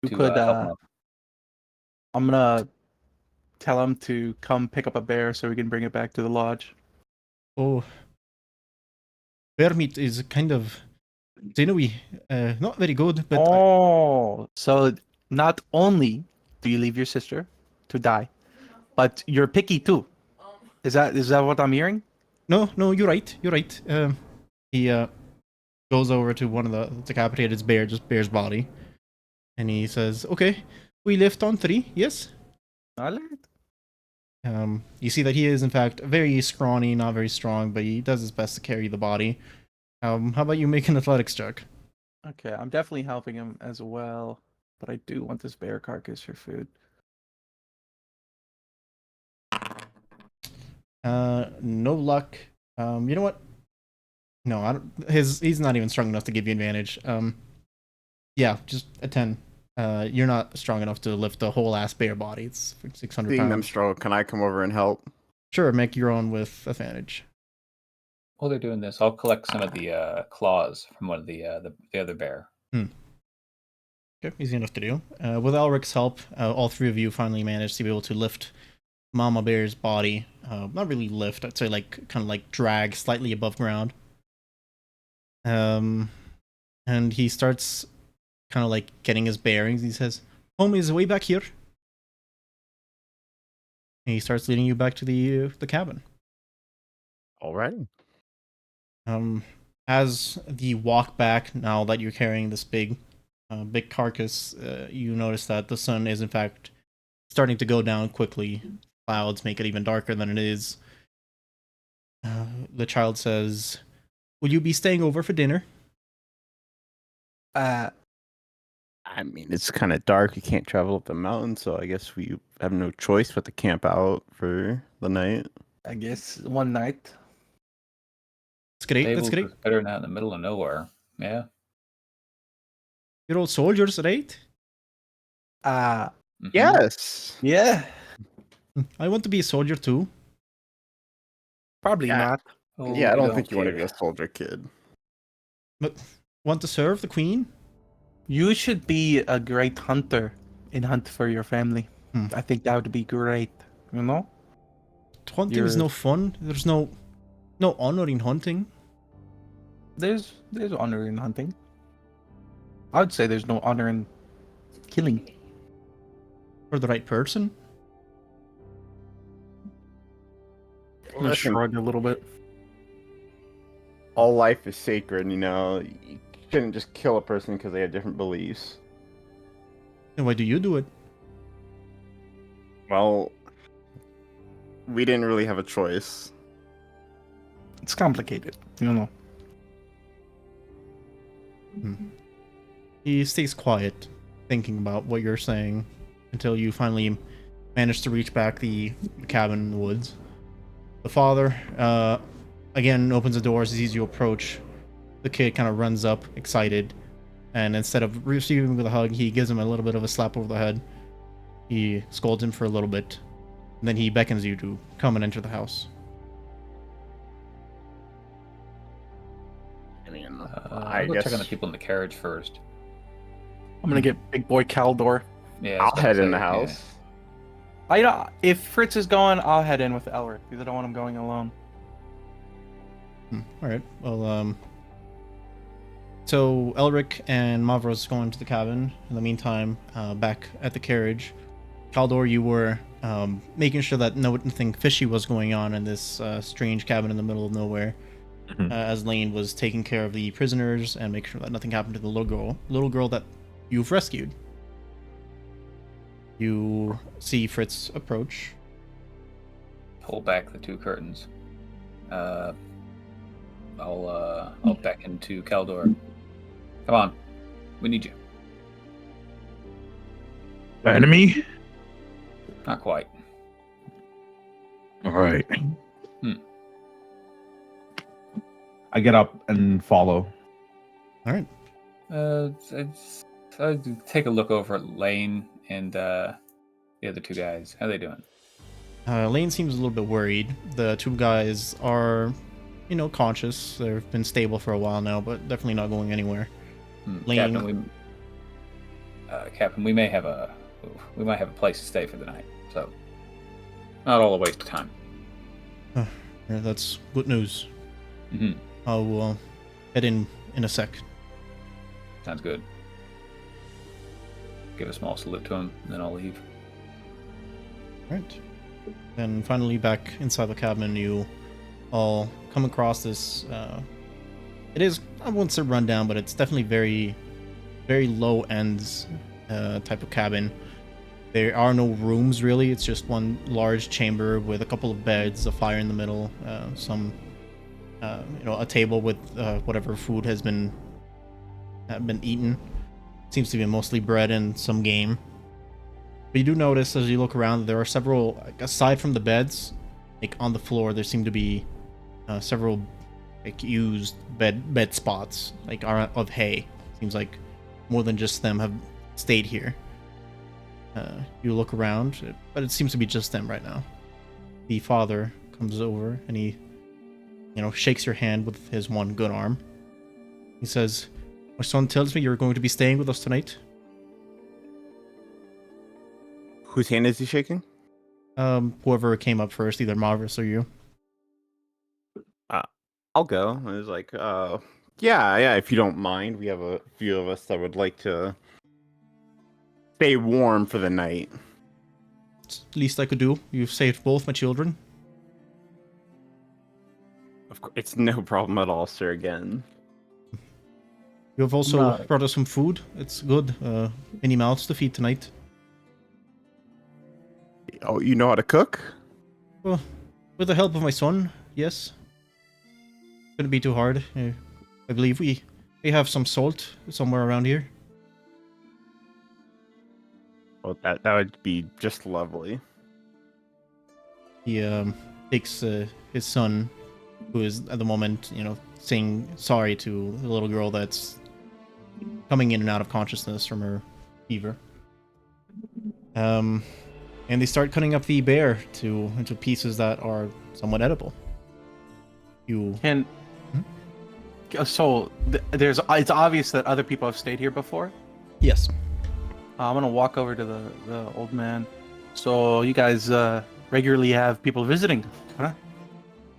You could. I'm gonna tell him to come pick up a bear so we can bring it back to the lodge. Oh, bear meat is kind of sinewy, not very good. But so not only do you leave your sister to die, but you're picky too. Is that what I'm hearing? No, you're right. You're right. He goes over to one of the decapitated bear's body, and he says, "Okay, we left on 3. Yes." All right. You see that he is in fact very scrawny, not very strong, but he does his best to carry the body. How about you make an athletics check? Okay, I'm definitely helping him as well, but I do want this bear carcass for food. No luck. You know what? No, I don't. He's not even strong enough to give you advantage. Yeah, just a 10. You're not strong enough to lift a whole ass bear body. It's 600 Being pounds. them strong, can I come over and help? Sure, make your own with advantage. While they're doing this, I'll collect some of the claws from one of the other bear. Okay, easy enough to do. With Elric's help, all 3 of you finally managed to be able to lift mama bear's body, not really lift, I'd say like kind of like drag slightly above ground. And he starts kind of like getting his bearings. He says, "Home is way back here." And he starts leading you back to the cabin. Alrighty. As the walk back, now that you're carrying this big carcass, you notice that the sun is in fact starting to go down quickly. Clouds make it even darker than it is. The child says, "Will you be staying over for dinner?" I mean, it's kind of dark. You can't travel up the mountain, so I guess we have no choice but to camp out for the night. I guess one night. That's great. That's Tables great. is better than out in the middle of nowhere. Yeah. You're all soldiers, right? Mhm. Yes. Yeah. I want to be a soldier too. Probably Yeah. not. Oh, Yeah, I we don't think you want to be care. a soldier kid. But want to serve the queen? You should be a great hunter and hunt for your family. I think that would be great. You know? Hunting is You're- no fun. There's no honor in hunting. There's honor in hunting. I would say there's no honor in killing. For the right person. I'm gonna shrug a little bit. All life is sacred, you know. You shouldn't just kill a person because they have different beliefs. And why do you do it? Well, we didn't really have a choice. It's complicated, you know. He stays quiet, thinking about what you're saying, until you finally manage to reach back the cabin in the woods. The father, again, opens the door as he sees you approach. The kid kind of runs up, excited, and instead of receiving him with a hug, he gives him a little bit of a slap over the head. He scolds him for a little bit, and then he beckons you to come and enter the house. I mean, I'll go check on the people in the carriage first. I'm gonna get big boy Kaldor. Yeah, I'll that's what head I'm in the saying, house. If Fritz is going, I'll head in with Elric because I don't want him going alone. Alright, well, so Elric and Mavros go into the cabin. In the meantime, back at the carriage, Kaldor, you were making sure that nothing fishy was going on in this strange cabin in the middle of nowhere. As Lane was taking care of the prisoners and making sure that nothing happened to the little girl that you've rescued. You see Fritz approach. Pull back the two curtains. I'll beckon to Kaldor. Come on, we need you. Enemy? Not quite. All right. I get up and follow. All right. I take a look over at Lane and the other two guys. How they doing? Lane seems a little bit worried. The two guys are, conscious. They've been stable for a while now, but definitely not going anywhere. Lane, Captain, we might have a place to stay for the night. So, not all a waste of time. yeah, that's good news. Mm-hmm. I'll head in a sec. Sounds good. Give a small salute to him, and then I'll leave. Right. Then finally back inside the cabin, you all come across this, it is, I won't say rundown, but it's definitely very, very low ends type of cabin. There are no rooms really, it's just one large chamber with a couple of beds, a fire in the middle, a table with whatever food has been eaten. Seems to be mostly bread and some game. But you do notice as you look around, there are several, aside from the beds, like on the floor, there seem to be several used bed spots, like of hay. Seems like more than just them have stayed here. You look around, but it seems to be just them right now. The father comes over and he, shakes your hand with his one good arm. He says, "My son tells me you're going to be staying with us tonight." Whose hand is he shaking? Whoever came up first, either Mavros or you. I'll go. I was like, yeah, if you don't mind, we have a few of us that would like to stay warm for the night. It's the least I could do. You've saved both my children. Of course, it's no problem at all, sir. Again, You have also Right. brought us some food. It's good. Many mouths to feed tonight. oh, you know how to cook? Well, with the help of my son, yes. Couldn't be too hard. I believe we have some salt somewhere around here. Well, that would be just lovely. He takes his son, who is at the moment, saying sorry to the little girl that's coming in and out of consciousness from her fever. And they start cutting up the bear into pieces that are somewhat edible. You Can so there's it's obvious that other people have stayed here before. yes. I'm gonna walk over to the old man. So you guys regularly have people visiting, huh?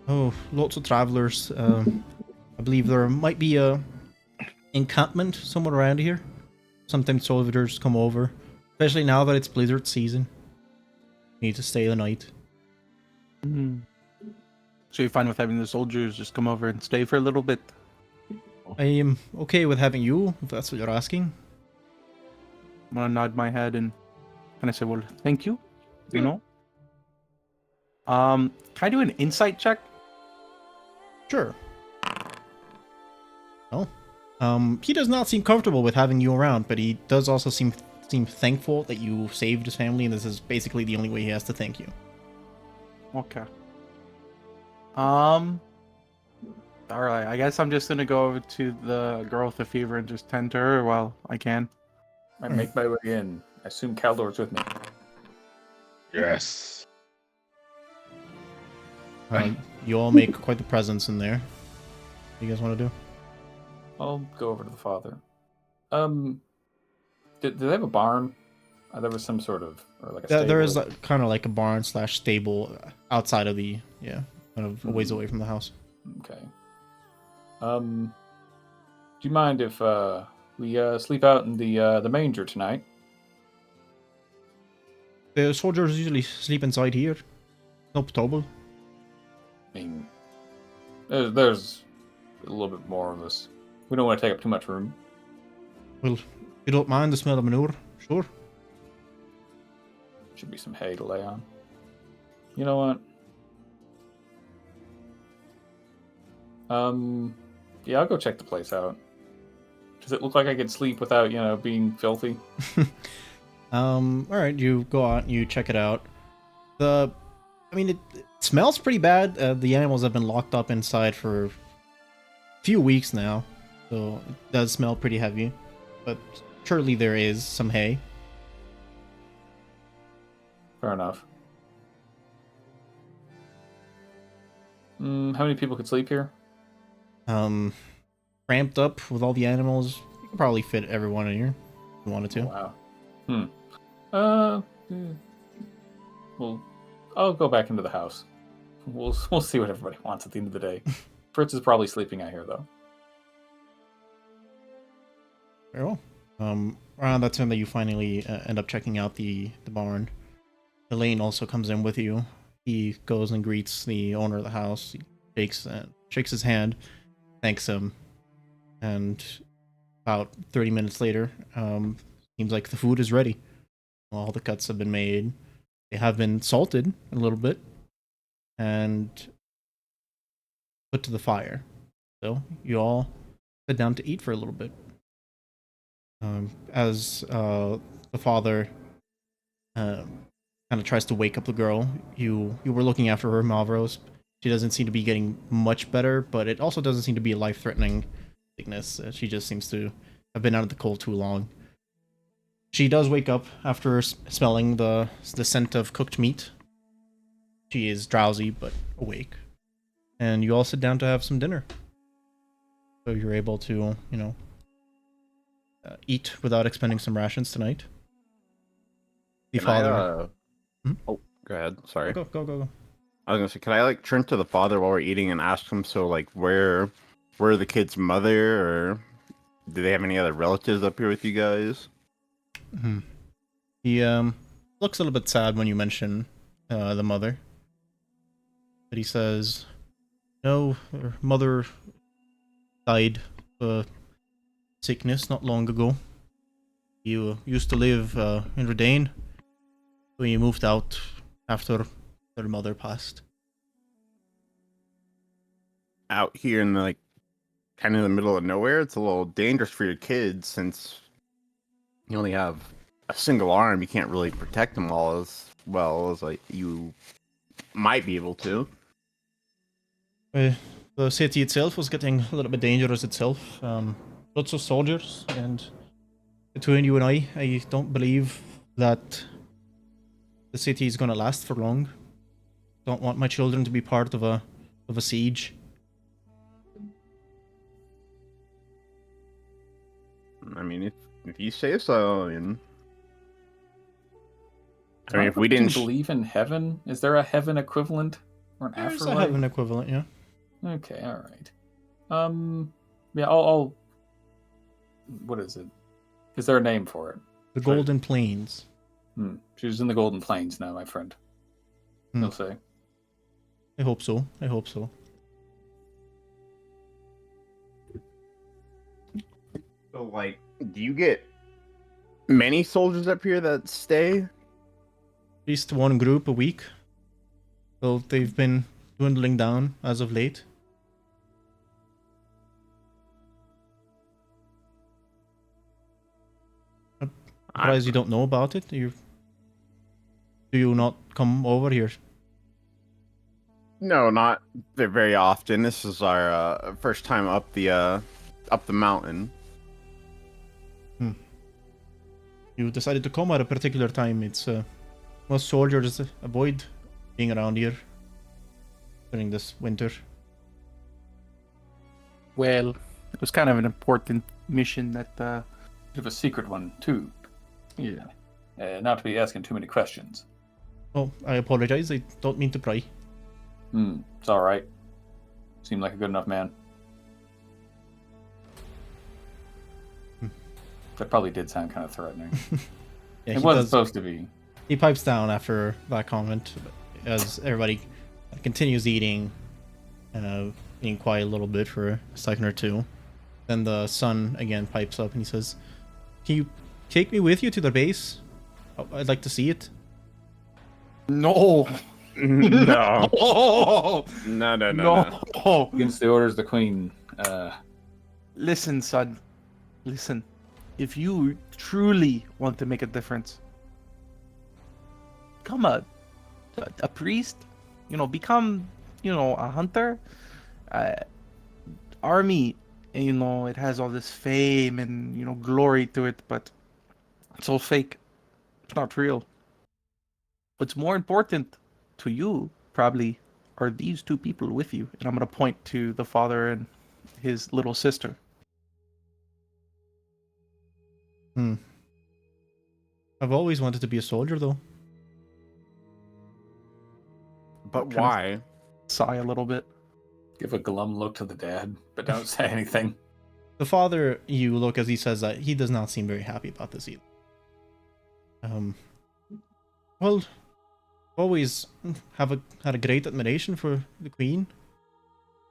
Oh, lots of travelers. I believe there might be a encampment somewhere around here. Sometimes soldiers come over, especially now that it's blizzard season. Need to stay the night. So you're fine with having the soldiers just come over and stay for a little bit? I am okay with having you, if that's what you're asking. I'm gonna nod my head and kind of say, "Well, thank you." You know. Can I do an insight check? Sure. Oh. He does not seem comfortable with having you around, but he does also seem thankful that you saved his family, and this is basically the only way he has to thank you. Okay. All right. I guess I'm just gonna go over to the girl with the fever and just tend to her while I can. I make my way in. I assume Kaldor's with me. Yes. You all make quite the presence in there. What do you guys want to do? I'll go over to the father. Do they have a barn? There was some sort of, or like a stable. There is kind of like a barn / stable outside of the kind of a ways away from the house. Okay. Do you mind if we sleep out in the manger tonight? The soldiers usually sleep inside here. No trouble. I mean, there's a little bit more of us. We don't want to take up too much room. Well, you don't mind the smell of manure? Sure. Should be some hay to lay on. You know what? Yeah, I'll go check the place out. Does it look like I could sleep without, being filthy? Alright, you go out and you check it out. It smells pretty bad. The animals have been locked up inside for a few weeks now, so it does smell pretty heavy. But surely there is some hay. Fair enough. How many people could sleep here? Ramped up with all the animals, you could probably fit everyone in here if you wanted to. Wow. Well, I'll go back into the house. We'll see what everybody wants at the end of the day. Fritz is probably sleeping out here, though. Very well. Around that time that you finally end up checking out the barn, Elaine also comes in with you. He goes and greets the owner of the house. He shakes his hand, thanks him, and about 30 minutes later, seems like the food is ready. All the cuts have been made. They have been salted a little bit and put to the fire. So you all sit down to eat for a little bit. As the father kind of tries to wake up the girl, you were looking after her, Mavros. She doesn't seem to be getting much better, but it also doesn't seem to be a life-threatening sickness. She just seems to have been out of the cold too long. She does wake up after smelling the scent of cooked meat. She is drowsy but awake, and you all sit down to have some dinner. So you're able to, eat without expending some rations tonight. The father. Go ahead. Sorry. Go. I was gonna say, can I like turn to the father while we're eating and ask him? So like, where the kid's mother, or do they have any other relatives up here with you guys? He looks a little bit sad when you mention the mother, but he says, "No, her mother died of sickness not long ago. You used to live in Redane, when you moved out after her mother passed." Out here in the, like, kind of in the middle of nowhere, it's a little dangerous for your kids since you only have a single arm. You can't really protect them all as well as like you might be able to. The city itself was getting a little bit dangerous itself. Lots of soldiers, and between you and I don't believe that the city is gonna last for long. Don't want my children to be part of a siege. I mean, if you say so, I mean, if we Do didn't you believe in heaven? Is there a heaven equivalent or an There's afterlife? a heaven equivalent, yeah. Okay, all right. Yeah, I'll. What is it? Is there a name for it? The Golden Plains. She's in the Golden Plains now, my friend. You'll say. I hope so. So, like, do you get many soldiers up here that stay? At least one group a week. Though they've been dwindling down as of late. I'm surprised you don't know about it. Do you not come over here? No, not very often. This is our first time up the mountain. You decided to come at a particular time. It's most soldiers avoid being around here during this winter. Well, it was kind of an important mission that You have a secret one too. Yeah. Not to be asking too many questions. Oh, I apologize. I don't mean to pry. It's all right. Seemed like a good enough man. That probably did sound kind of threatening. Yeah, it wasn't supposed to be. He pipes down after that comment as everybody continues eating, being quiet a little bit for a second or two. Then the son again pipes up and he says, "Can you take me with you to the base? I'd like to see it." no, No. no, No. Against the orders of the queen. Listen, son. Listen. If you truly want to make a difference, become a priest. Become a hunter. Army. It has all this fame and glory to it, but it's all fake. It's not real. What's more important to you probably are these two people with you, and I'm gonna point to the father and his little sister. I've always wanted to be a soldier, though. But Kinda- why? Sigh a little bit. Give a glum look to the dad, but don't say anything. The father, you look as he says that, he does not seem very happy about this either. Well, always had a great admiration for the queen.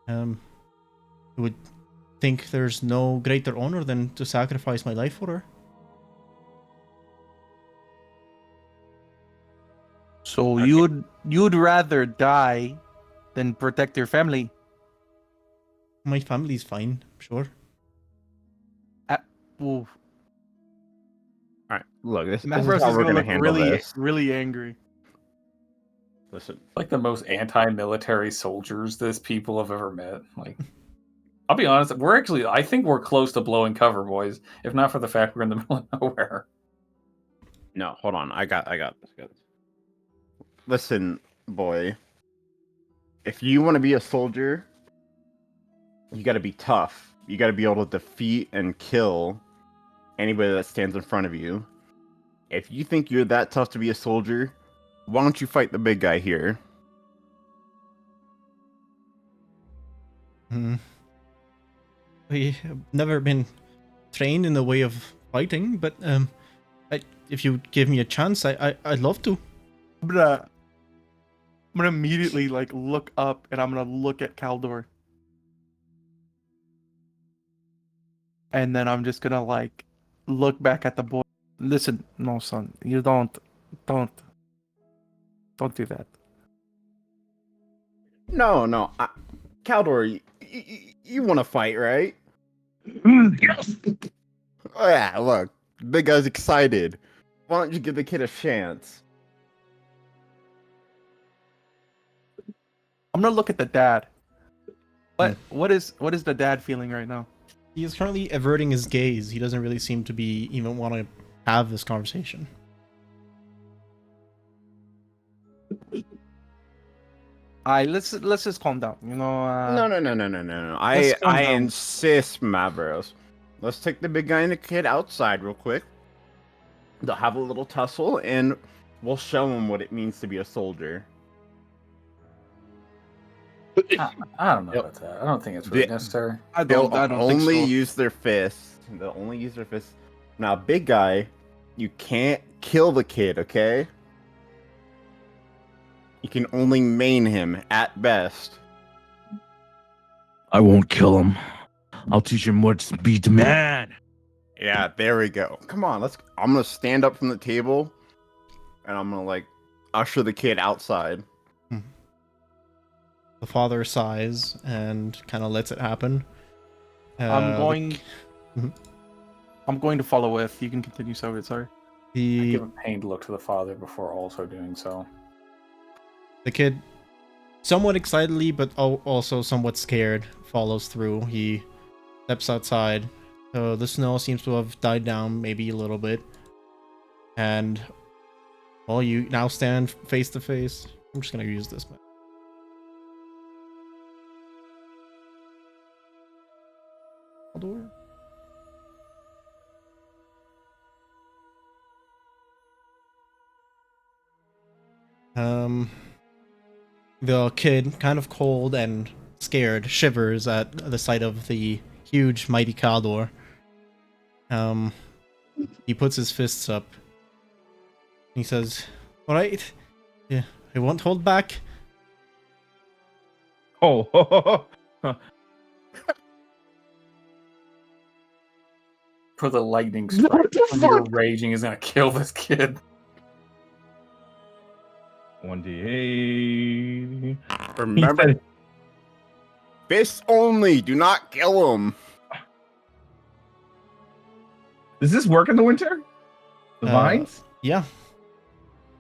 You would think there's no greater honor than to sacrifice my life for her. So you'd rather die than protect your family? My family's fine, sure. Ooh, All right, look, this is Mavros how is we're gonna gonna look handle really, this. really angry. Listen, Like the most anti-military soldiers this people have ever met. Like, I'll be honest, I think we're close to blowing cover, boys. If not for the fact we're in the middle of nowhere. no, hold on. I got this. Listen, boy. If you want to be a soldier, you got to be tough. You got to be able to defeat and kill anybody that stands in front of you. If you think you're that tough to be a soldier, Why don't you fight the big guy here? We have never been trained in the way of fighting, but if you give me a chance, I'd love to. I'm gonna immediately like look up and I'm gonna look at Kaldor. And then I'm just gonna like look back at the boy. Listen, no son, you don't do that. No. Kaldor, you want to fight, right? Yes. Oh, yeah, look. The big guy's excited. Why don't you give the kid a chance? I'm gonna look at the dad. What is the dad feeling right now? He is currently averting his gaze. He doesn't really seem to be even want to have this conversation. Let's just calm down. You know. No. let's calm I down. insist, Mavros. Let's take the big guy and the kid outside real quick. They'll have a little tussle, and we'll show them what it means to be a soldier. I don't know about that. I don't think it's really necessary. They'll I don't only think so. use their fists. They'll only use their fists. Now, big guy, you can't kill the kid, okay? You can only maim him at best. I won't kill him. I'll teach him what to be the man. Yeah, there we go. Come on, I'm gonna stand up from the table, and I'm gonna like usher the kid outside. The father sighs and kind of lets it happen. I'm going to follow with. You can continue, Sorry. I The give a pained look to the father before also doing so. The kid, somewhat excitedly, but also somewhat scared, follows through. He steps outside. So the snow seems to have died down maybe a little bit. And, well, you now stand face to face. I'm just going to use this map. Kaldor? The kid, kind of cold and scared, shivers at the sight of the huge, mighty Kaldor. He puts his fists up. He says, "All right, yeah, I won't hold back." Oh. For the lightning strike, when you're raging is gonna kill this kid. 1d8. Remember, fists only. Do not kill him. Does this work in the winter? The vines? Yeah.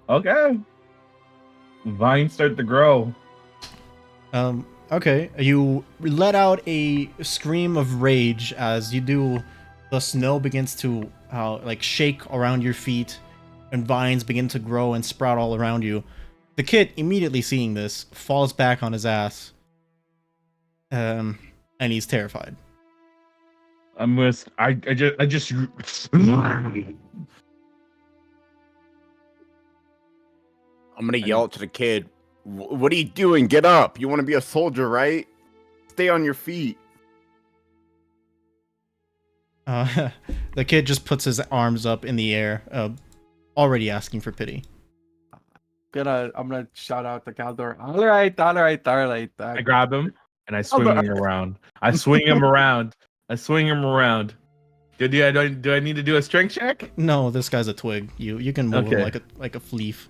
Okay. Vines start to grow. Okay. You let out a scream of rage as you do. The snow begins to like shake around your feet, and vines begin to grow and sprout all around you. The kid, immediately seeing this, falls back on his ass. And he's terrified. I just I'm gonna yell to the kid. What are you doing? Get up. You want to be a soldier, right? Stay on your feet. The kid just puts his arms up in the air, already asking for pity. I'm gonna shout out to Kaldor. All right. I grab him and I swing him around. I swing him around. Do I need to do a strength check? No, this guy's a twig. You can move him like a leaf.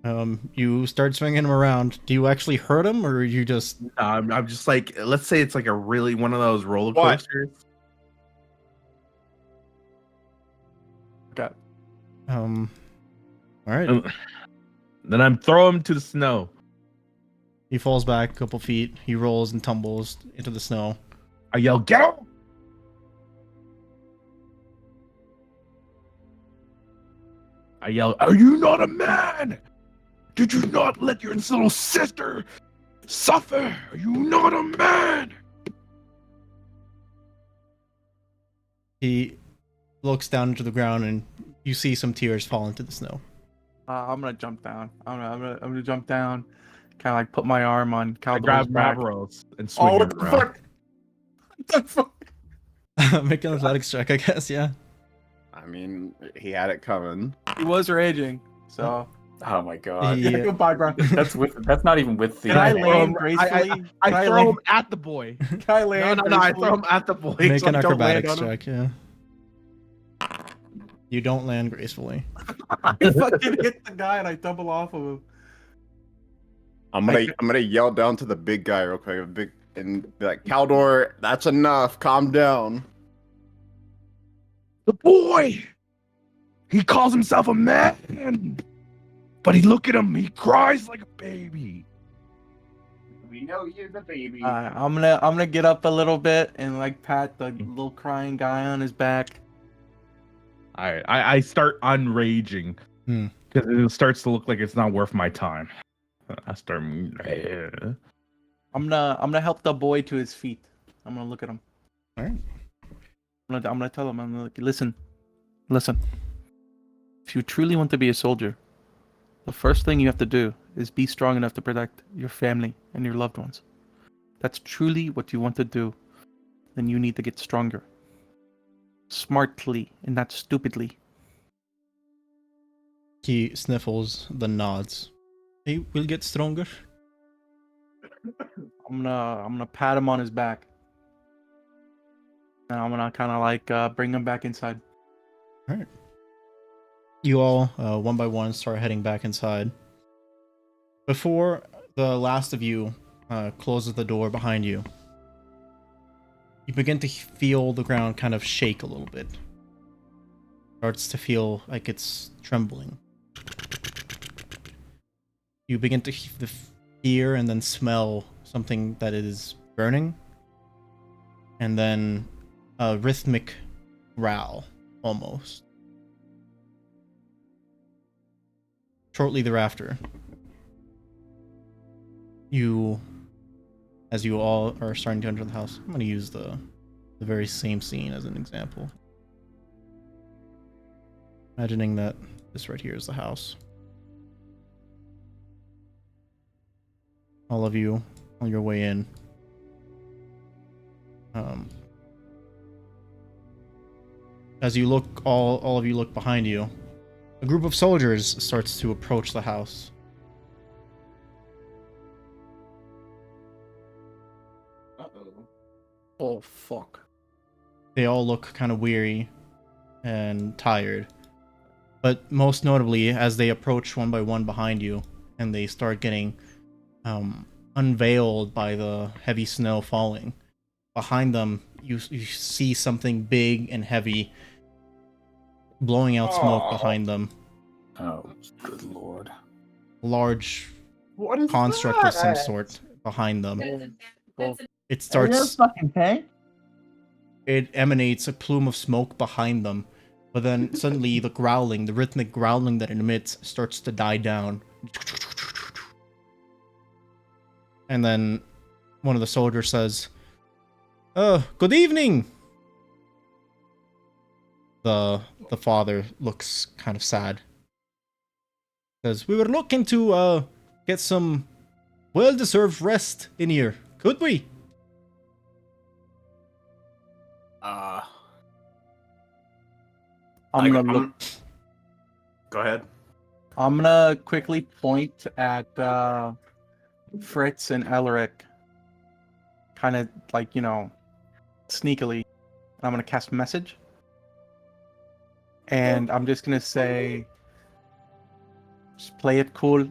You start swinging him around. Do you actually hurt him, or you just? I'm just like, let's say it's like a really one of those roller What? coasters. Okay. All right. Then I'm throwing him to the snow. He falls back a couple feet. He rolls and tumbles into the snow. I yell, "Get him!" I yell, "Are you not a man? Did you not let your little sister suffer? Are you not a man?" He looks down into the ground, and you see some tears fall into the snow. I'm gonna jump down. I'm gonna jump down, kind of like put my arm on I Kaldor's grab back. Mavros and swing Oh, him what the around. fuck? What the fuck? Make an athletics check, I guess. Yeah. I mean, he had it coming. He was raging, so Oh my god. Yeah. goodbye, bro. That's not even with the Can I throw land him- gracefully? I Can throw land- him at the boy. Can I land No, I gracefully? throw him at the boy. Make so an I don't land acrobatics on him. check. Yeah. You don't land gracefully. I fucking hit the guy and I double off of him. I'm gonna yell down to the big guy real quick, and be like, Kaldor, that's enough. Calm down. The boy! He calls himself a man! But he look at him, he cries like a baby. We know you're the baby. I'm gonna get up a little bit and like pat the little crying guy on his back. Alright, I start unraging. Hmm. Because it starts to look like it's not worth my time. I start. I'm gonna help the boy to his feet. I'm gonna look at him. All right. I'm gonna tell him. I'm gonna listen. If you truly want to be a soldier, the first thing you have to do is be strong enough to protect your family and your loved ones. That's truly what you want to do. Then you need to get stronger. Smartly and not stupidly. He sniffles, then nods. He will get stronger. I'm gonna pat him on his back. And I'm gonna kind of like bring him back inside. All right. You all, one by one, start heading back inside. Before the last of you closes the door behind you, you begin to feel the ground kind of shake a little bit. Starts to feel like it's trembling. You begin to hear and then smell something that is burning. And then a rhythmic growl, almost. Shortly thereafter, as you all are starting to enter the house, I'm going to use the very same scene as an example. Imagining that this right here is the house. All of you on your way in. As you look, all of you look behind you. A group of soldiers starts to approach the house. Oh fuck. They all look kind of weary and tired. But most notably, as they approach one by one behind you, and they start getting unveiled by the heavy snow falling, behind them, you see something big and heavy blowing out smoke behind them. Oh, good lord. Large What is construct of some sort behind them. It starts. fucking tank. It emanates a plume of smoke behind them, but then suddenly the growling, the rhythmic growling that it emits, starts to die down. And then one of the soldiers says, good evening! The father looks kind of sad. Says, we were looking to get some well-deserved rest in here. Could we? I'm gonna look. Go ahead. I'm gonna quickly point at Fritz and Elric, kind of like, sneakily. And I'm gonna cast message, and I'm just gonna say, just play it cool.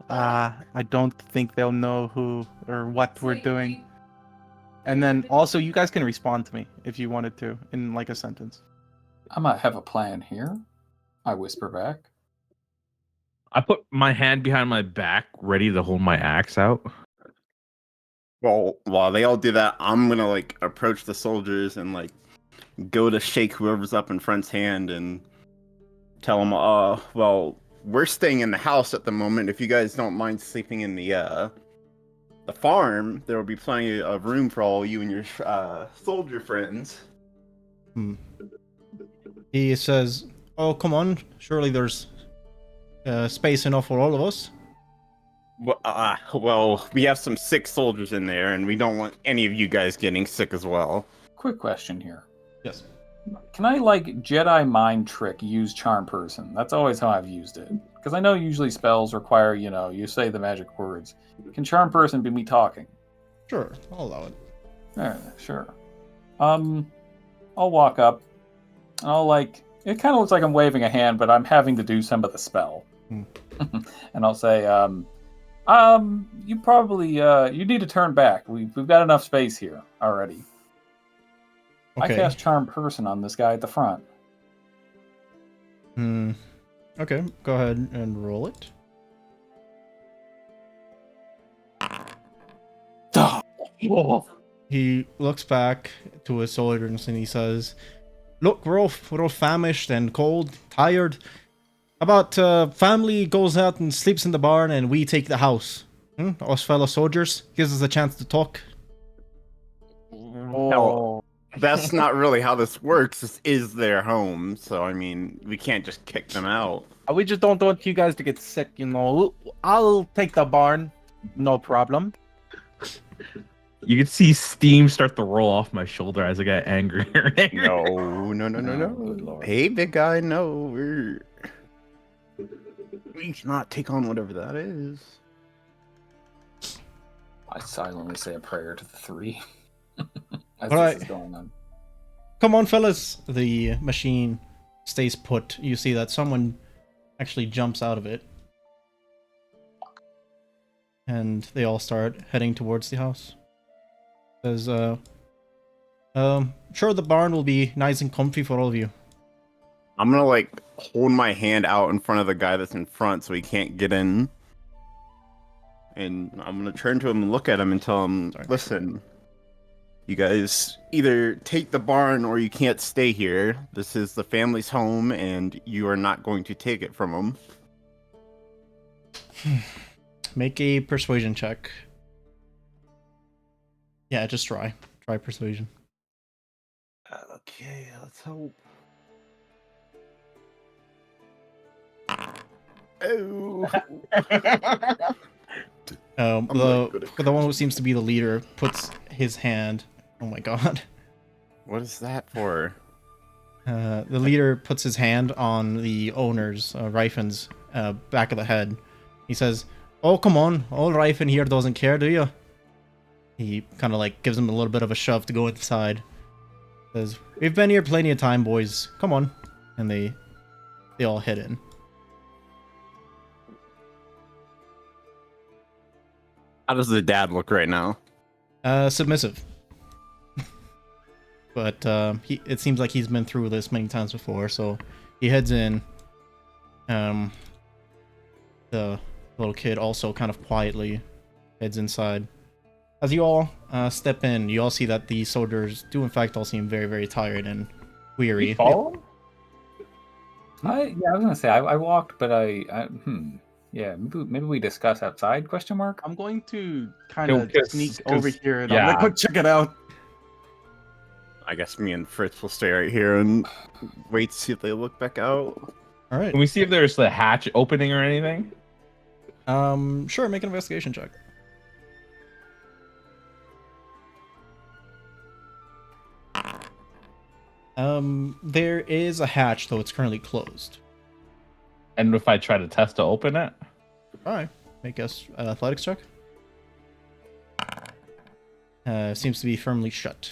I don't think they'll know who or what we're doing. And then also, you guys can respond to me if you wanted to in like a sentence. I might have a plan here. I whisper back. I put my hand behind my back, ready to hold my axe out. Well, while they all do that, I'm gonna like approach the soldiers and like go to shake whoever's up in front's hand and tell them, well, we're staying in the house at the moment. If you guys don't mind sleeping in the farm, there will be plenty of room for all you and your soldier friends. He says, oh, come on. Surely there's space enough for all of us? Well, we have some sick soldiers in there, and we don't want any of you guys getting sick as well. Quick question here. Yes. Can I, like, Jedi mind trick use charm person? That's always how I've used it. Because I know usually spells require, you say the magic words. Can charm person be me talking? Sure, I'll allow it. Yeah, sure. I'll walk up, and I'll, like, it kind of looks like I'm waving a hand, but I'm having to do some of the spell. And I'll say, you probably, you need to turn back. We've got enough space here already. Okay. I cast charm person on this guy at the front. Okay, go ahead and roll it. He looks back to his soldiers and he says, "Look, we're all famished and cold, tired. How about family goes out and sleeps in the barn and we take the house? Us fellow soldiers, gives us a chance to talk." Oh, That's not really how this works. This is their home, so I mean, we can't just kick them out. we just don't want you guys to get sick, I'll take the barn, no problem. You can see steam start to roll off my shoulder as I get angrier and angrier. No. Good lord. Hey, big guy, no, we cannot take on whatever that is. I silently say a prayer to the three. As All right. this is going on. Come on, fellas. The machine stays put. You see that someone actually jumps out of it. And they all start heading towards the house. Says, sure, the barn will be nice and comfy for all of you. I'm gonna like hold my hand out in front of the guy that's in front so he can't get in. And I'm gonna turn to him and look at him and tell him, listen, you guys either take the barn or you can't stay here. This is the family's home and you are not going to take it from them. Make a persuasion check. Yeah, just try. Try persuasion. Okay, let's hope. Oh. The one who seems to be the leader puts his hand. Oh my god. What is that for? The leader puts his hand on the owner's, Ryfan's, back of the head. He says, "Oh, come on. Old Ryfan here doesn't care, do you?" He kind of like gives him a little bit of a shove to go inside. Says, "We've been here plenty of time, boys. Come on." And they all head in. How does the dad look right now? Submissive. But it seems like he's been through this many times before, so he heads in. The little kid also kind of quietly heads inside. As you all step in, you all see that the soldiers do in fact all seem very, very tired and weary. I was gonna say I walked, but yeah, maybe we discuss outside? Question mark. I'm going to kind of sneak 'cause- over here and yeah. I'm gonna go check it out. I guess me and Fritz will stay right here and wait to see if they look back out. All right. Can we see if there's the hatch opening or anything? Sure, make an investigation check. There is a hatch, though it's currently closed. And if I try to test to open it? All right, make us athletics check. Seems to be firmly shut.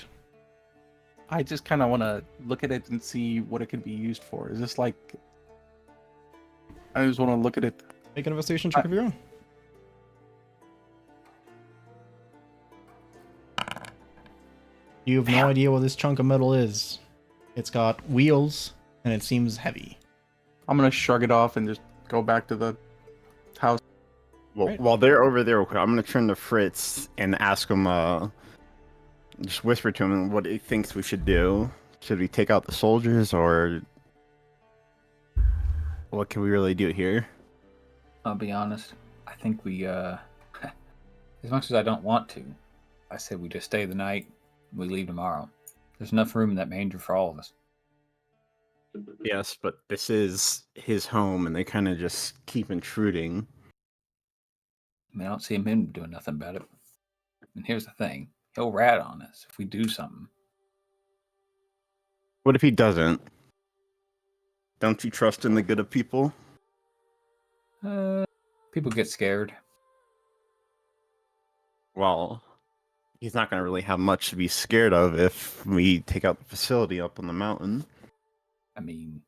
I just kind of want to look at it and see what it could be used for. Is this like... I just want to look at it. Make an investigation check of your own. You have no idea what this chunk of metal is. It's got wheels, and it seems heavy. I'm going to shrug it off and just go back to the house. Well, Right. while they're over there, I'm gonna turn to Fritz and ask him, just whisper to him what he thinks we should do. Should we take out the soldiers, or what can we really do here? I'll be honest. I think we, as much as I don't want to, I say we just stay the night. We leave tomorrow. There's enough room in that manger for all of us. Yes, but this is his home, and they kind of just keep intruding. I mean, I don't see him doing nothing about it. And here's the thing: he'll rat on us if we do something. What if he doesn't? Don't you trust in the good of people? People get scared. Well, he's not going to really have much to be scared of if we take out the facility up on the mountain. I mean,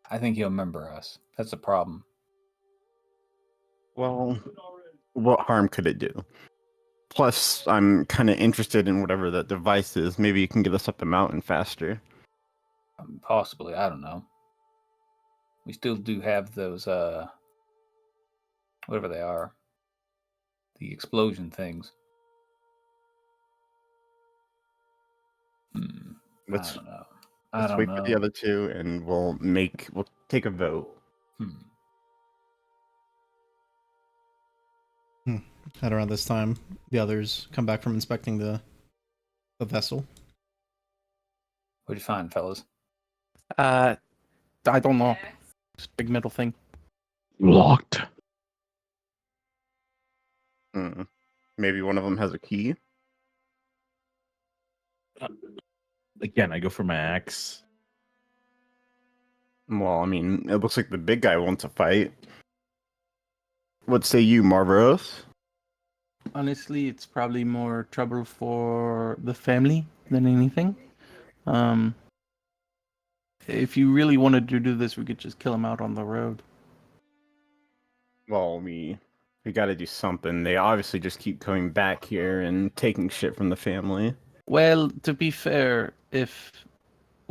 I think he'll remember us. That's the problem. Well, what harm could it do? Plus, I'm kind of interested in whatever that device is. Maybe you can get us up the mountain faster. Possibly, I don't know. We still do have those, whatever they are, the explosion things. I Let's don't know. let's wait for the other two, and we'll take a vote. At around this time, the others come back from inspecting the vessel. What'd you find, fellas? I don't know. Just big metal thing. Locked. Maybe one of them has a key. Again, I go for my axe. Well, I mean, it looks like the big guy wants to fight. What say you, Mavros? Honestly, it's probably more trouble for the family than anything. If you really wanted to do this, we could just kill him out on the road. Well, we got to do something. They obviously just keep coming back here and taking shit from the family. Well, to be fair, if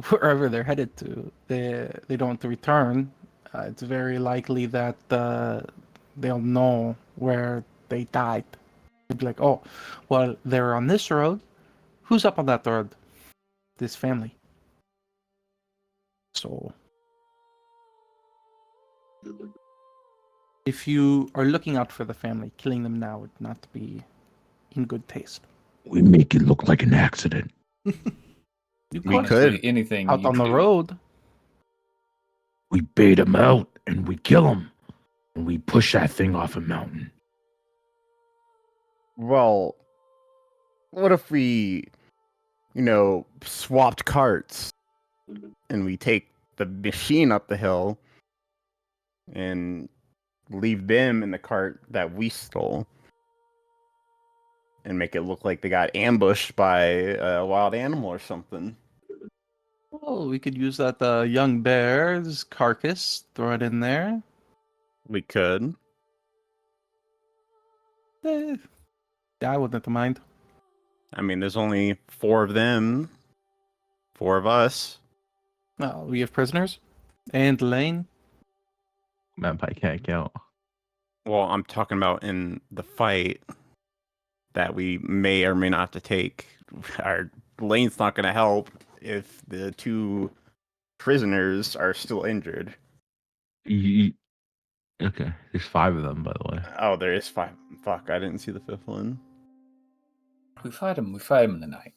wherever they're headed to, they don't return, it's very likely that they'll know where they died. They'd be like, oh, well, they're on this road. Who's up on that road? This family. So, if you are looking out for the family, killing them now would not be in good taste. We make it look like an accident. We could. Anything Out you on the do. road. We bait him out and we kill him. And we push that thing off a mountain. Well, what if we, swapped carts and we take the machine up the hill and leave them in the cart that we stole and make it look like they got ambushed by a wild animal or something? Oh, we could use that young bear's carcass, throw it in there. We could. Yeah, I wouldn't mind. I mean, there's only 4 of them, 4 of us. Oh, we have prisoners? And Lane? Manpai can't count. Well, I'm talking about in the fight that we may or may not have to take. Our Lane's not going to help if the 2 prisoners are still injured. Okay, there's 5 of them, by the way. Oh, there is 5. Fuck, I didn't see the 5th one. We fight him in the night.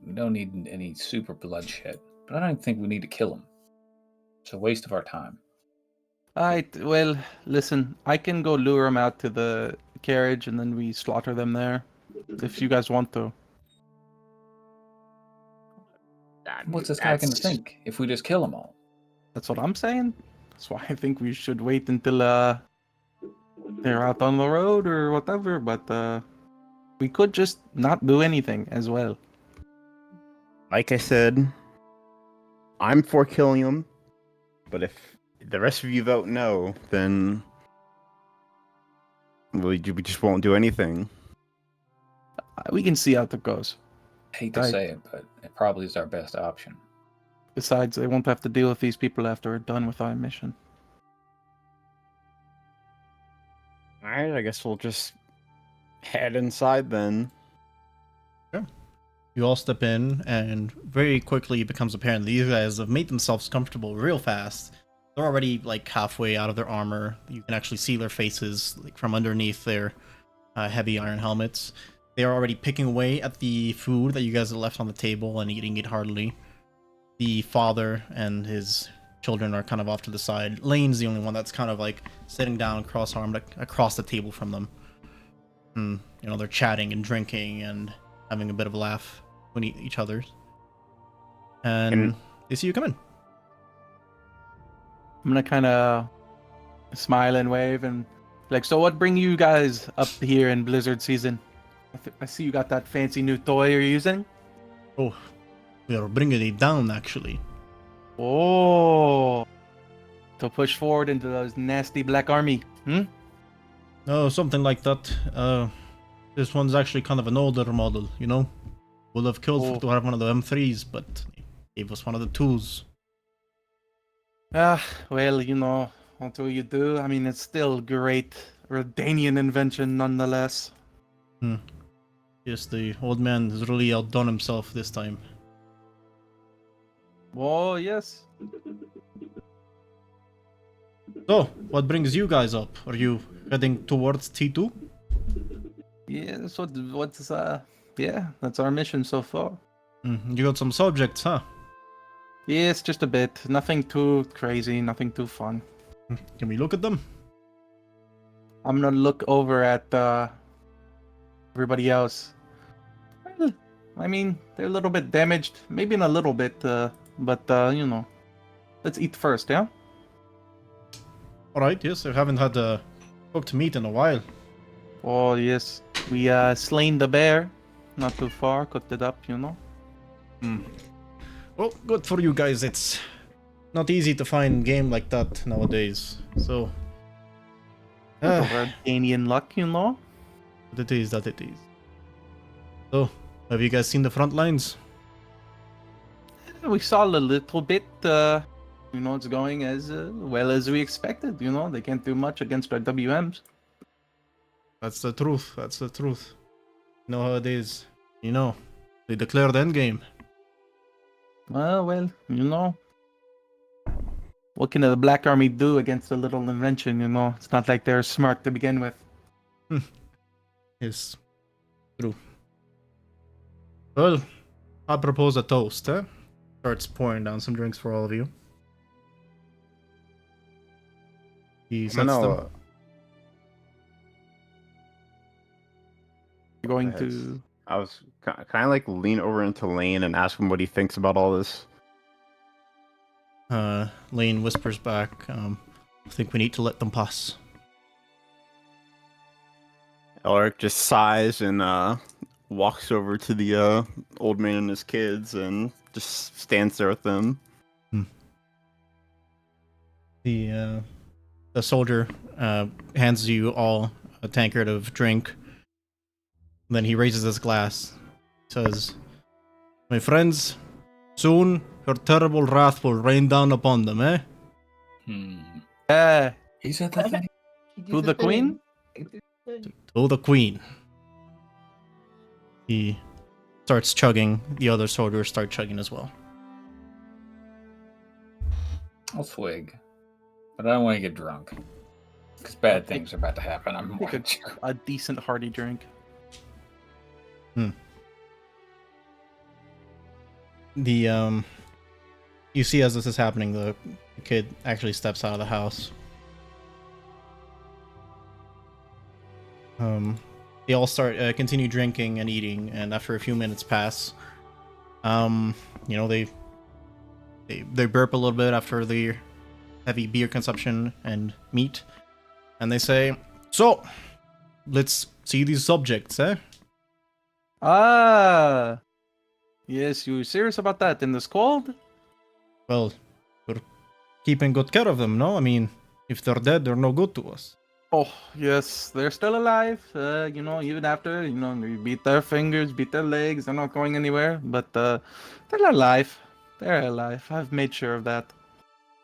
We don't need any super bloodshed. But I don't think we need to kill him. It's a waste of our time. Well, listen, I can go lure them out to the carriage and then we slaughter them there. If you guys want to. What's this guy going to think if we just kill them all? That's what I'm saying. That's why I think we should wait until they're out on the road or whatever, but we could just not do anything as well. Like I said, I'm for killing them, but if the rest of you vote no, then we just won't do anything. We can see how it goes. I hate to say it, but it probably is our best option. Besides, they won't have to deal with these people after we're done with our mission. Alright, I guess we'll just head inside then. Sure. You all step in, and very quickly it becomes apparent these guys have made themselves comfortable real fast. They're already like halfway out of their armor. You can actually see their faces like from underneath their heavy iron helmets. They are already picking away at the food that you guys have left on the table and eating it heartily. The father and his children are kind of off to the side. Lane's the only one that's kind of like sitting down cross-armed across the table from them. And, you know, they're chatting and drinking and having a bit of a laugh with each other's. And they see you come in. I'm gonna kind of smile and wave and like, so what bring you guys up here in Blizzard season? I see you got that fancy new toy you're using. Oh, we are bringing it down, actually. Oh, to push forward into those nasty black army. Oh, something like that. This one's actually kind of an older model, you know? Would have killed Oh. to have one of the M3s, but they gave us one of the 2s. Well, you know, until you do, I mean, it's still great Redanian invention nonetheless. Yes, the old man has really outdone himself this time. Oh, yes. So, what brings you guys up? Are you heading towards T2? Yeah, that's yeah, that's our mission so far. You got some subjects, huh? Yes, just a bit. Nothing too crazy, nothing too fun. Can we look at them? I'm gonna look over at everybody else. Well, I mean, they're a little bit damaged, maybe in a little bit, but you know, let's eat first, yeah? Alright, yes, I haven't had cooked meat in a while. Oh, yes. We slain the bear, not too far, cooked it up, you know? Well, good for you guys. It's not easy to find game like that nowadays. So, Redanian luck, you know? that it is. So, have you guys seen the front lines? We saw a little bit, you know, it's going as well as we expected, you know? They can't do much against our WMs. That's the truth. You know how it is. You know, they declared endgame. Well, you know. What can the Black Army do against a little invention, you know? It's not like they're smart to begin with. Yes, true. Well, I propose a toast, eh? Starts pouring down some drinks for all of you. He sets them. You're going to... I was kind of like lean over into Lane and ask him what he thinks about all this. Lane whispers back, I think we need to let them pass. Elric just sighs and walks over to the old man and his kids and just stands there with them. The soldier hands you all a tankard of drink. Then he raises his glass. Says, "My friends, soon her terrible wrath will rain down upon them, eh?" He said that thing? To the Queen? To the Queen. He starts chugging. The other soldiers start chugging as well. I'll swig. But I don't want to get drunk. Because bad things are about to happen. I'm more sure. A decent hearty drink. The you see as this is happening, the kid actually steps out of the house. They all start continue drinking and eating, and after a few minutes pass, you know, they burp a little bit after the heavy beer consumption and meat, and they say, "So, let's see these subjects, eh?" Yes, you serious about that in this cold? Well, we're keeping good care of them, no? I mean, if they're dead, they're no good to us. Oh, yes, they're still alive. You know, even after, you know, we beat their fingers, beat their legs, they're not going anywhere. But they're alive. They're alive. I've made sure of that.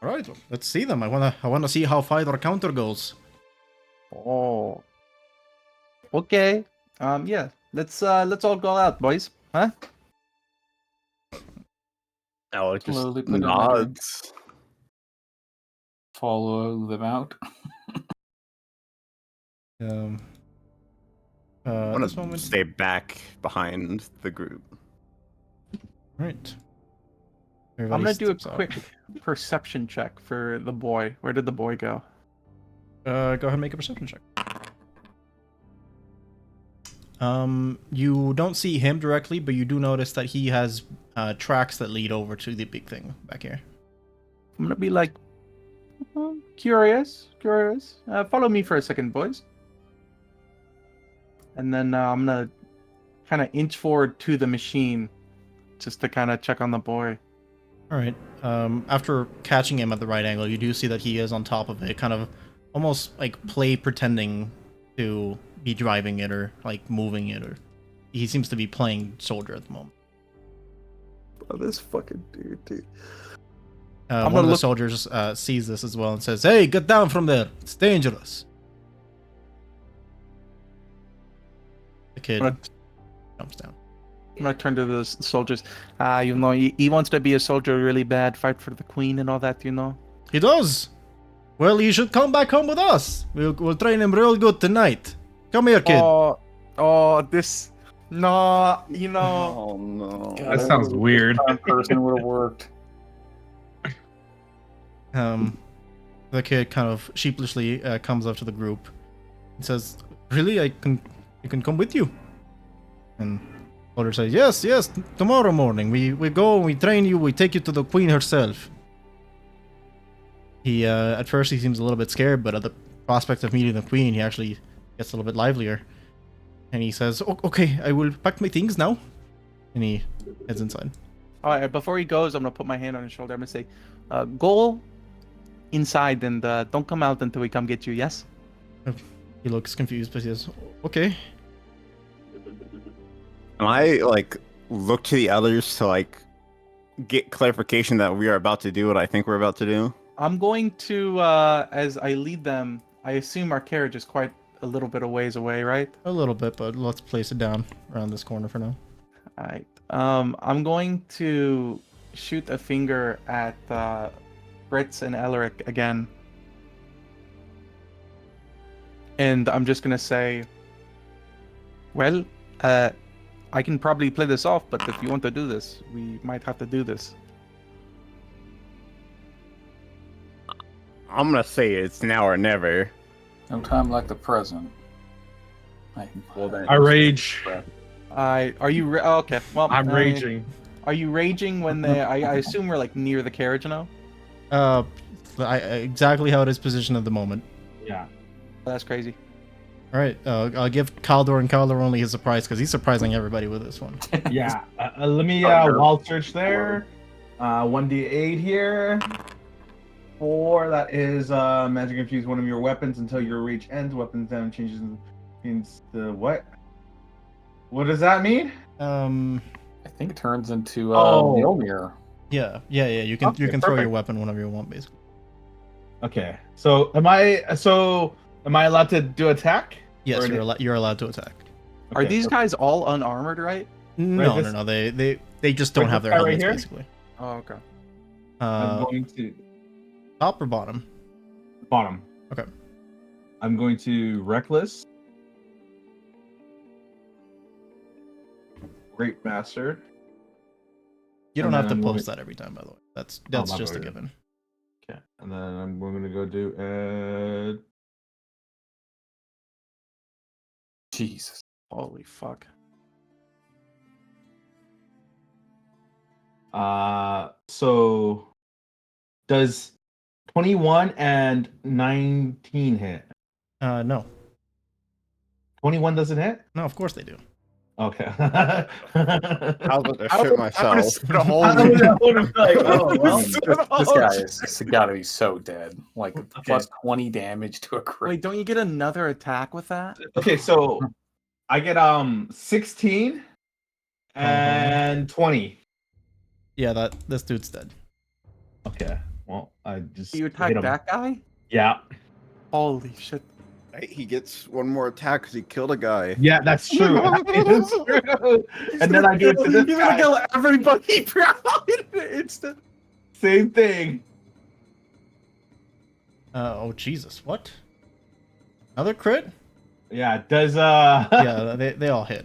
All right, let's see them. I wanna see how fight or counter goes. Oh. Okay. Yeah. Let's all go out, boys. Huh? Elric just Slowly put down my drink. nods. Follow them out. I At want this to moment, stay back behind the group. right. I'm gonna do a steps out. quick perception check for the boy. Where did the boy go? Go ahead and make a perception check. You don't see him directly, but you do notice that he has tracks that lead over to the big thing back here. I'm gonna be like, curious. Follow me for a second, boys. And then I'm gonna kind of inch forward to the machine, just to kind of check on the boy. All right. After catching him at the right angle, you do see that he is on top of it, kind of almost like pretending to be driving it or like moving it, or he seems to be playing soldier at the moment. Oh, this fucking dude. One of the soldiers sees this as well and says, "Hey, get down from there! It's dangerous." The kid jumps down. I'm gonna turn to the soldiers. He wants to be a soldier really bad, fight for the queen and all that, He does. Well, he should come back home with us. We'll train him real good tonight. Come here, kid. This. No, Oh no. God, That sounds weird. Person would have worked. The kid kind of sheepishly comes up to the group and says, "Really, I can come with you." And Kaldor says, "Yes, tomorrow morning we go, we train you, we take you to the queen herself." He at first he seems a little bit scared, but at the prospect of meeting the queen, he actually gets a little bit livelier. And he says, "Okay, I will pack my things now." And he heads inside. All right, before he goes, I'm gonna put my hand on his shoulder. I'm gonna say, "Go inside and don't come out until we come get you." Yes. He looks confused, but he says, "Okay." Am I like look to the others to like get clarification that we are about to do what I think we're about to do? I'm going to, as I lead them, I assume our carriage is quite a little bit of ways away, right? A little bit, but let's place it down around this corner for now. All right. I'm going to shoot a finger at Fritz and Elric again. And I'm just going to say, well, I can probably play this off, but if you want to do this, we might have to do this. I'm gonna say it's now or never. No time like the present. I rage. Are you okay? Well, I'm raging. Are you raging when they? I assume we're like near the carriage now. Exactly how it is positioned at the moment. Yeah. That's crazy. All right, I'll give Kaldor and Kaldor only his surprise because he's surprising everybody with this one. Yeah. Let me wall search there. 1d8 here. 4. That is magic infuse one of your weapons until your reach ends. Weapons down changes means the what? What does that mean? I think it turns into Oh. Mjolnir. Yeah. You can Okay, throw your perfect. weapon whenever you want, basically. Okay. So am I allowed to do attack? Yes, Or you're allowed to attack. Are Okay, these so- guys all unarmored, right? No, this- no. They just don't Right, have their this guy right helmets, here? basically. Oh, okay. I'm going to Top or bottom? bottom. Okay. I'm going to reckless. Great master. You don't And have then to I'm post going- that every time, by the way. That's my just a bad. given. Okay. And then we're gonna go do Jesus. Holy fuck. so does 21 and 19 hit? No, 21 doesn't hit? no. Of course they do. Okay. I was about to shit myself. This guy is got to be so dead. Like plus 20 damage to a crit. Wait, don't you get another attack with that? Okay, so I get 16 and 20. Yeah, this dude's dead. Okay. Well, I just You hit attack him. that guy? Yeah. Holy shit. Hey, he gets one more attack because he killed a guy. Yeah, that's true. It's true. And then I give it to this You're gonna guy. kill everybody, bro. It's the Same thing. Oh Jesus! What? Another crit? Yeah, does Yeah, they all hit.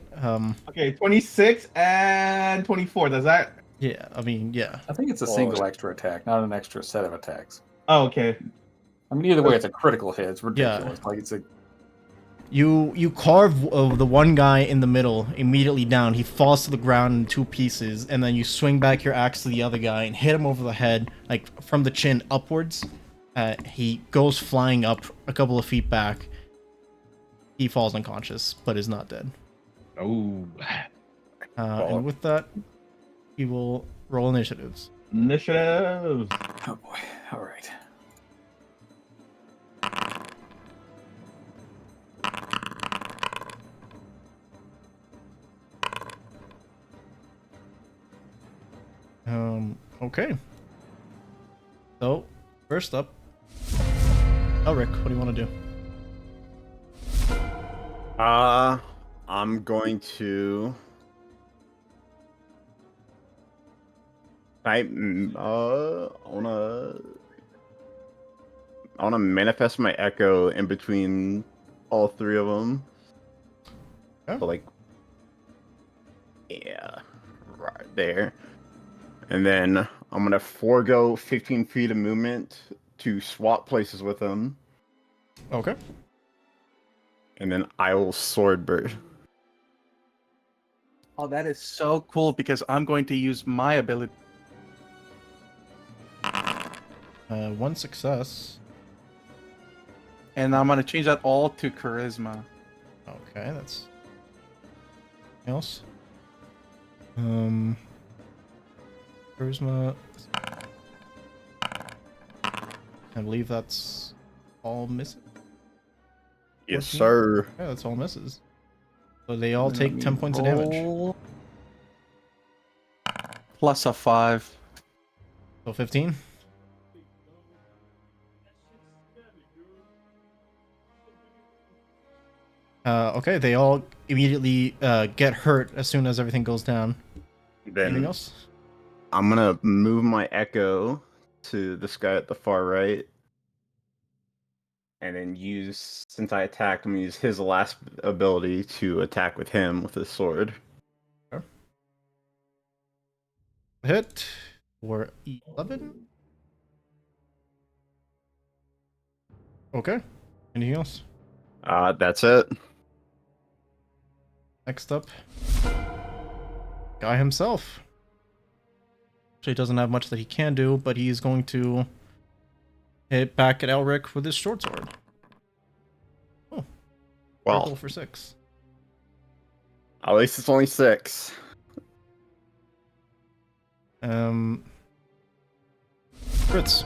Okay, 26 and 24. Does that Yeah, I mean, yeah. I think it's a single extra attack, not an extra set of attacks. Oh, okay. I mean, either way, it's a critical hit. It's ridiculous. Yeah. Like it's a. You carve the one guy in the middle immediately down. He falls to the ground in 2 pieces, and then you swing back your axe to the other guy and hit him over the head, like from the chin upwards. He goes flying up a couple of feet back. He falls unconscious, but is not dead. Oh. And with that, we will roll initiatives. Initiative. Oh boy! All right. Okay. So, first up, Elric, what do you want to do? I'm going to. I wanna manifest my echo in between all 3 of them. Okay. So like, yeah, right there. And then I'm gonna forego 15 feet of movement to swap places with them. Okay. And then I will sword bird. Oh, that is so cool because I'm going to use my ability. 1 success. And I'm going to change that all to charisma. Okay, that's... else? Charisma... I believe that's all misses. Yes, 14? sir. Yeah, that's all misses. So they all take 10 points of damage. Roll. Plus a 5. So 15? Okay, they all immediately get hurt as soon as everything goes down. Anything Then else? I'm gonna move my echo to this guy at the far right. And then use, since I attacked, I'm gonna use his last ability to attack with him with his sword. Okay. Hit for 11. Okay. Anything else? That's it. Next up, guy himself. Actually, doesn't have much that he can do, but he's going to hit back at Elric with his short sword. Oh, Well, critical for 6. at least it's only 6. Fritz.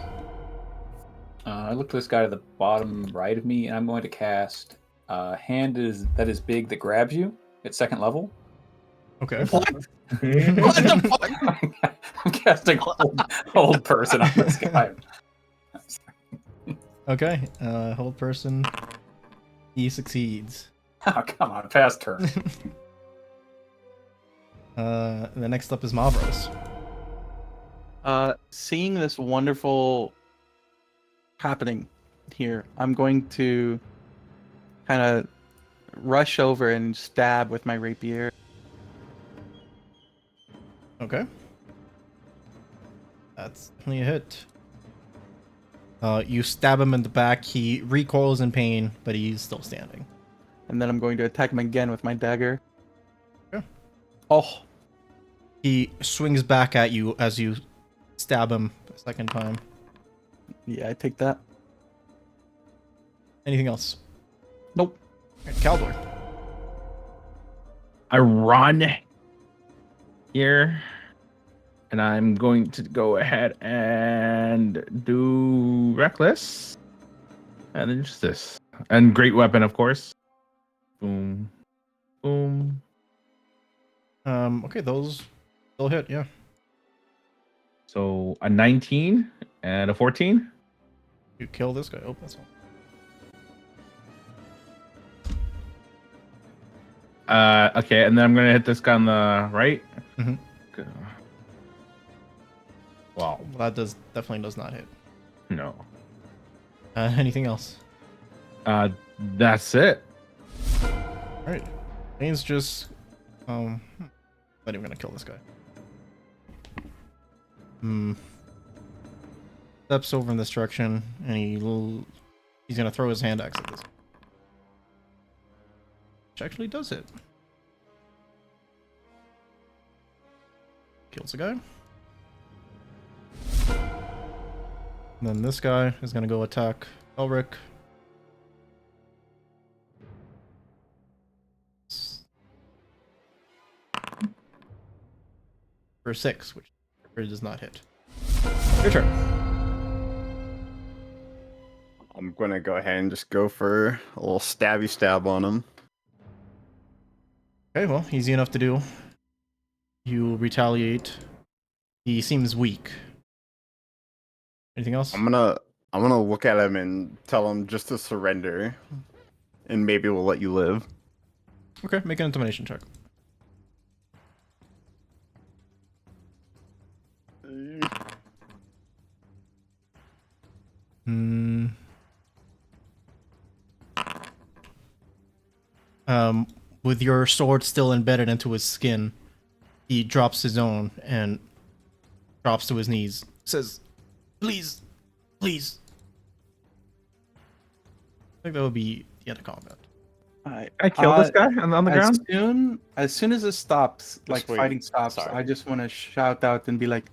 I look to this guy to the bottom right of me, and I'm going to cast Hand that is big that grabs you at 2nd level. Okay. What? What the fuck? I'm casting hold person on this guy. Okay. Hold person. He succeeds. Oh, come on, fast turn. The next up is Mavros. Seeing this wonderful happening here, I'm going to kind of rush over and stab with my rapier. Okay. That's definitely a hit. You stab him in the back. He recoils in pain, but he's still standing. And then I'm going to attack him again with my dagger. Okay. Oh, He swings back at you as you stab him a 2nd time. yeah, I take that. Anything else? Nope. Alright, Kaldor. I run here, and I'm going to go ahead and do reckless, and then just this, and great weapon, of course. Boom, boom. Okay, those still hit, yeah. So a 19 and a 14. You kill this guy. Oh, that's all. Okay, and then I'm gonna hit this guy on the right. Mhm. Okay. Wow. Well, that definitely does not hit. No. Anything else? That's it. Alright. Bane's just not even gonna kill this guy. Steps over in this direction, and he's gonna throw his hand axe at this. Which actually does it. Kills the guy. And then this guy is gonna go attack Elric. For 6, which does not hit. Your turn. I'm gonna go ahead and just go for a little stabby stab on him. Okay, well, easy enough to do. You retaliate. He seems weak. Anything else? I'm gonna look at him and tell him just to surrender, and maybe we'll let you live. Okay, make an intimidation check. With your sword still embedded into his skin, he drops his own and drops to his knees. Says, "Please, please." I think that would be the end of combat. I killed this guy on the ground. As soon as it stops, like wait. fighting stops, Sorry. I just want to shout out and be like,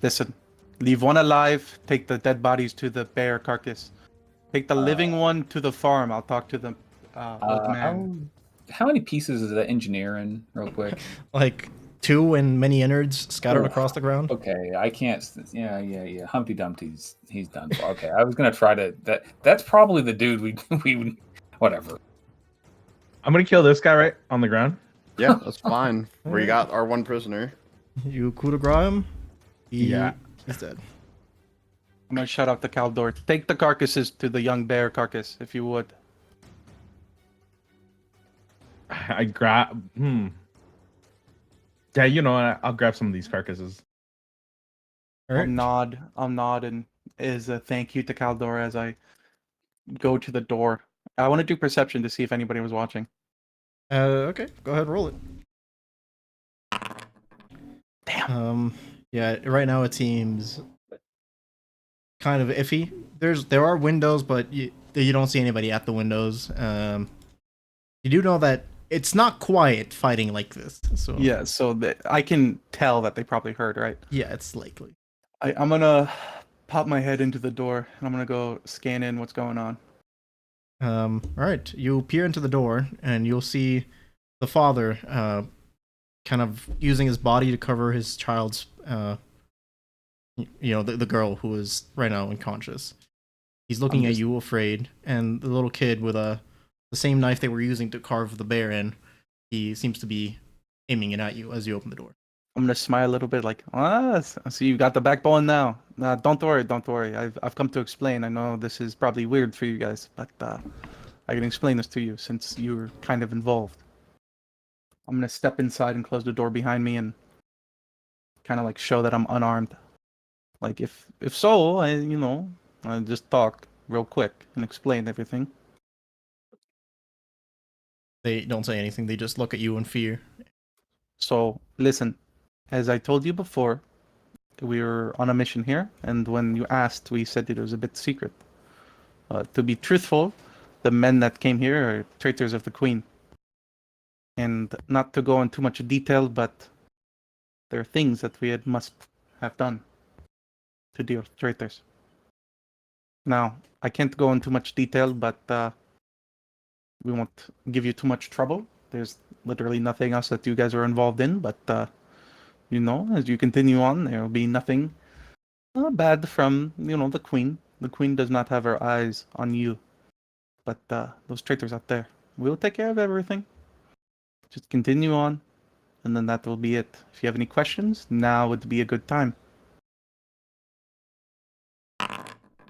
"Listen, leave one alive. Take the dead bodies to the bear carcass. Take the living one to the farm. I'll talk to the old man." How many pieces is that engineer in, real quick? Like 2 and many innards scattered across the ground. Okay, I can't. Yeah. Humpty Dumpty's he's done. Okay, I was gonna try to. That's probably the dude we whatever. I'm gonna kill this guy right on the ground. Yeah, that's fine. We got our one prisoner. You coup de grace him. Yeah. He's dead. I'm gonna shout out to Kaldor. Take the carcasses to the young bear carcass, if you would. I grab. Yeah, you know, I'll grab some of these carcasses. All right. I'll nod and as a thank you to Kaldor as I go to the door. I want to do perception to see if anybody was watching. Okay, go ahead, roll it. Damn. Yeah, right now it seems kind of iffy. There are windows, but you don't see anybody at the windows. You do know that it's not quiet fighting like this. So Yeah, so I can tell that they probably heard, right? yeah, it's likely. I'm gonna pop my head into the door and I'm gonna go scan in what's going on. All right, you peer into the door and you'll see the father kind of using his body to cover his child's, the girl who is right now unconscious. He's looking at you, afraid, and the little kid with the same knife they were using to carve the bear in. He seems to be aiming it at you as you open the door. I'm gonna smile a little bit, like, I see you got the backbone now. Don't worry. I've come to explain. I know this is probably weird for you guys, but I can explain this to you since you're kind of involved. I'm gonna step inside and close the door behind me and kind of like show that I'm unarmed. Like if so, I just talk real quick and explain everything. They don't say anything. They just look at you in fear. So listen, as I told you before, we were on a mission here, and when you asked, we said it was a bit secret. To be truthful, the men that came here are traitors of the Queen. And not to go into too much detail, but there are things that we must have done to deal with traitors. Now, I can't go into much detail, but we won't give you too much trouble. There's literally nothing else that you guys are involved in, but as you continue on, there will be nothing bad from, the Queen. The Queen does not have her eyes on you, but those traitors out there. We'll take care of everything. Just continue on, and then that will be it. If you have any questions, now would be a good time.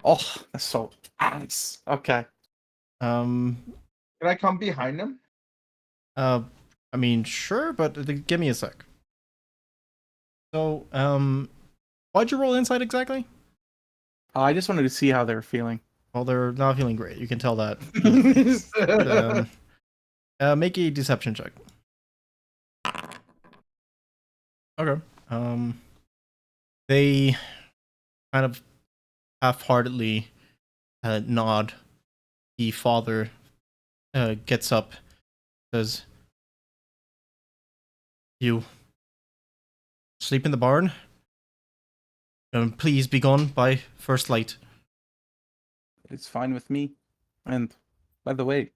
Oh, that's so nice. Okay. Can I come behind him? I mean, sure, but give me a sec. So, why'd you roll insight exactly? I just wanted to see how they were feeling. Well, they're not feeling great. You can tell that. Make a deception check. Okay. They kind of half-heartedly nod. The father gets up, says, "You sleep in the barn? Please be gone by first light." It's fine with me. And by the way,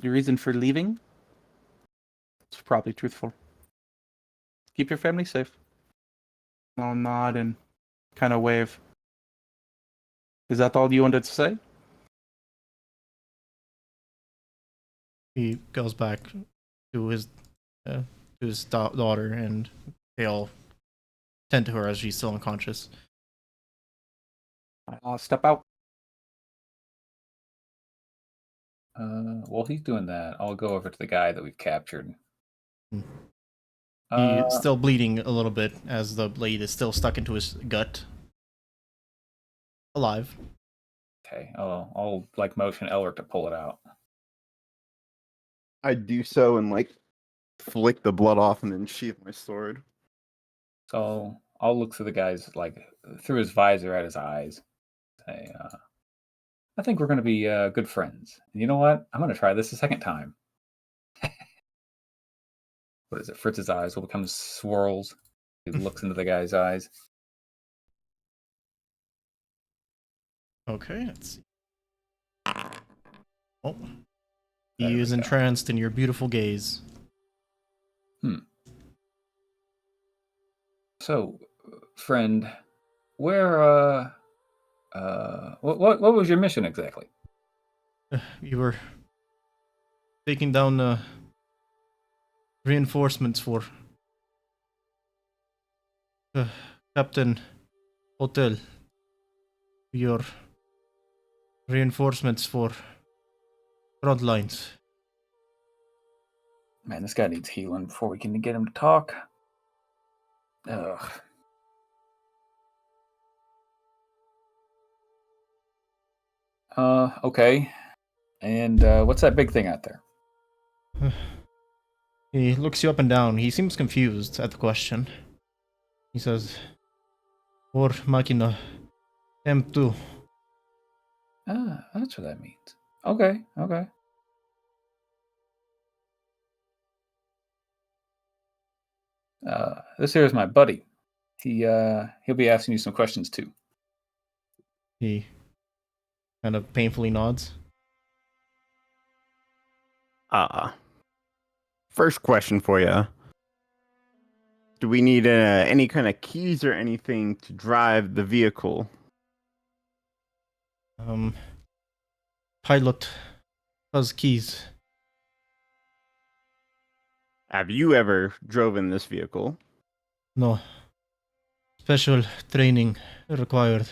your reason for leaving? It's probably truthful. Keep your family safe. I'll nod and kind of wave. Is that all you wanted to say? He goes back to his daughter, and they all tend to her as she's still unconscious. I'll step out. While he's doing that, I'll go over to the guy that we've captured. He's still bleeding a little bit as the blade is still stuck into his gut. Alive. Okay, I'll like motion Elric to pull it out. I do so and like flick the blood off and then sheath my sword. So I'll look through the guy's like through his visor at his eyes. Say, I think we're going to be good friends. And you know what? I'm going to try this a second time. What is it? Fritz's eyes will become swirls. He looks into the guy's eyes. Okay, let's see. Oh. He is entranced in your beautiful gaze. So, friend, where what was your mission exactly? You were taking down reinforcements for Captain Hotel. Your reinforcements for front lines. Man, this guy needs healing before we can get him to talk. Ugh. Okay. And what's that big thing out there? He looks you up and down. He seems confused at the question. He says, "Or Machina M2." Ah, that's what that means. Okay. This here is my buddy. He'll be asking you some questions too. He kind of painfully nods. First question for you. Do we need any kind of keys or anything to drive the vehicle? Pilot has keys. Have you ever driven this vehicle? No. Special training required.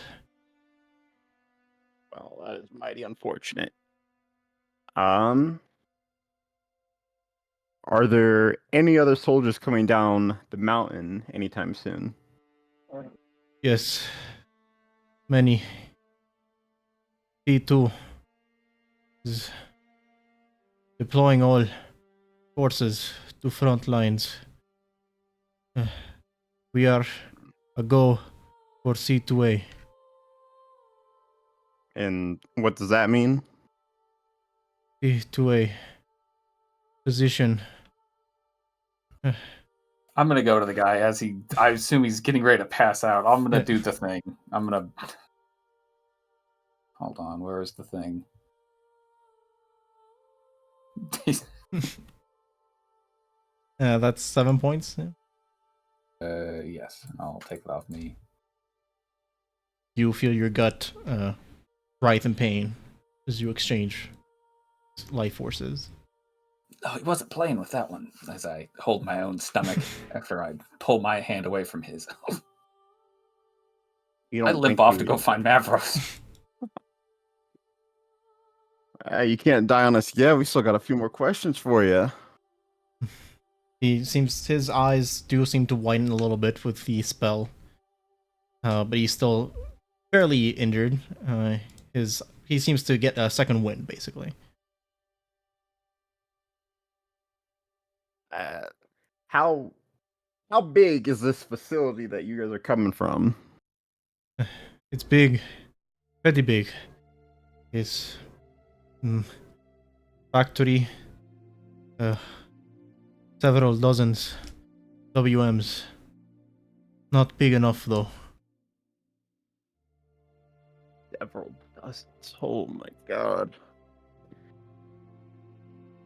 Well, that is mighty unfortunate. Are there any other soldiers coming down the mountain anytime soon? Yes. Many. P2 is deploying all forces to front lines. We are a go for C2A. And what does that mean? C2A position. I'm gonna go to the guy as I assume he's getting ready to pass out. I'm gonna do the thing. Hold on, where is the thing? That's 7 points. Yes, I'll take it off me. You feel your gut writhe in pain as you exchange life forces. Oh, he wasn't playing with that one. As I hold my own stomach after I pull my hand away from his. I limp off to go find Mavros. You can't die on us yet. We still got a few more questions for you. His eyes do seem to widen a little bit with the spell, but he's still fairly injured. He seems to get a second wind, basically. How How big is this facility that you guys are coming from? It's big. Pretty big. It's factory. Several dozens WMs. Not big enough though. Several dozens. Oh my god.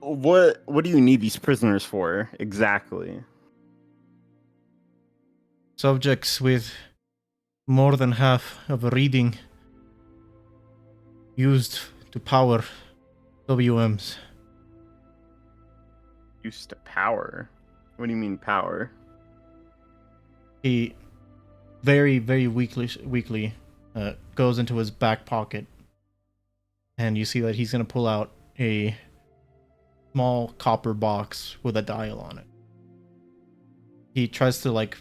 What do you need these prisoners for exactly? Subjects with more than half of a reading used to power WMs. Used to power? What do you mean power? He very, very weakly goes into his back pocket, and you see that he's going to pull out a small copper box with a dial on it. He tries to like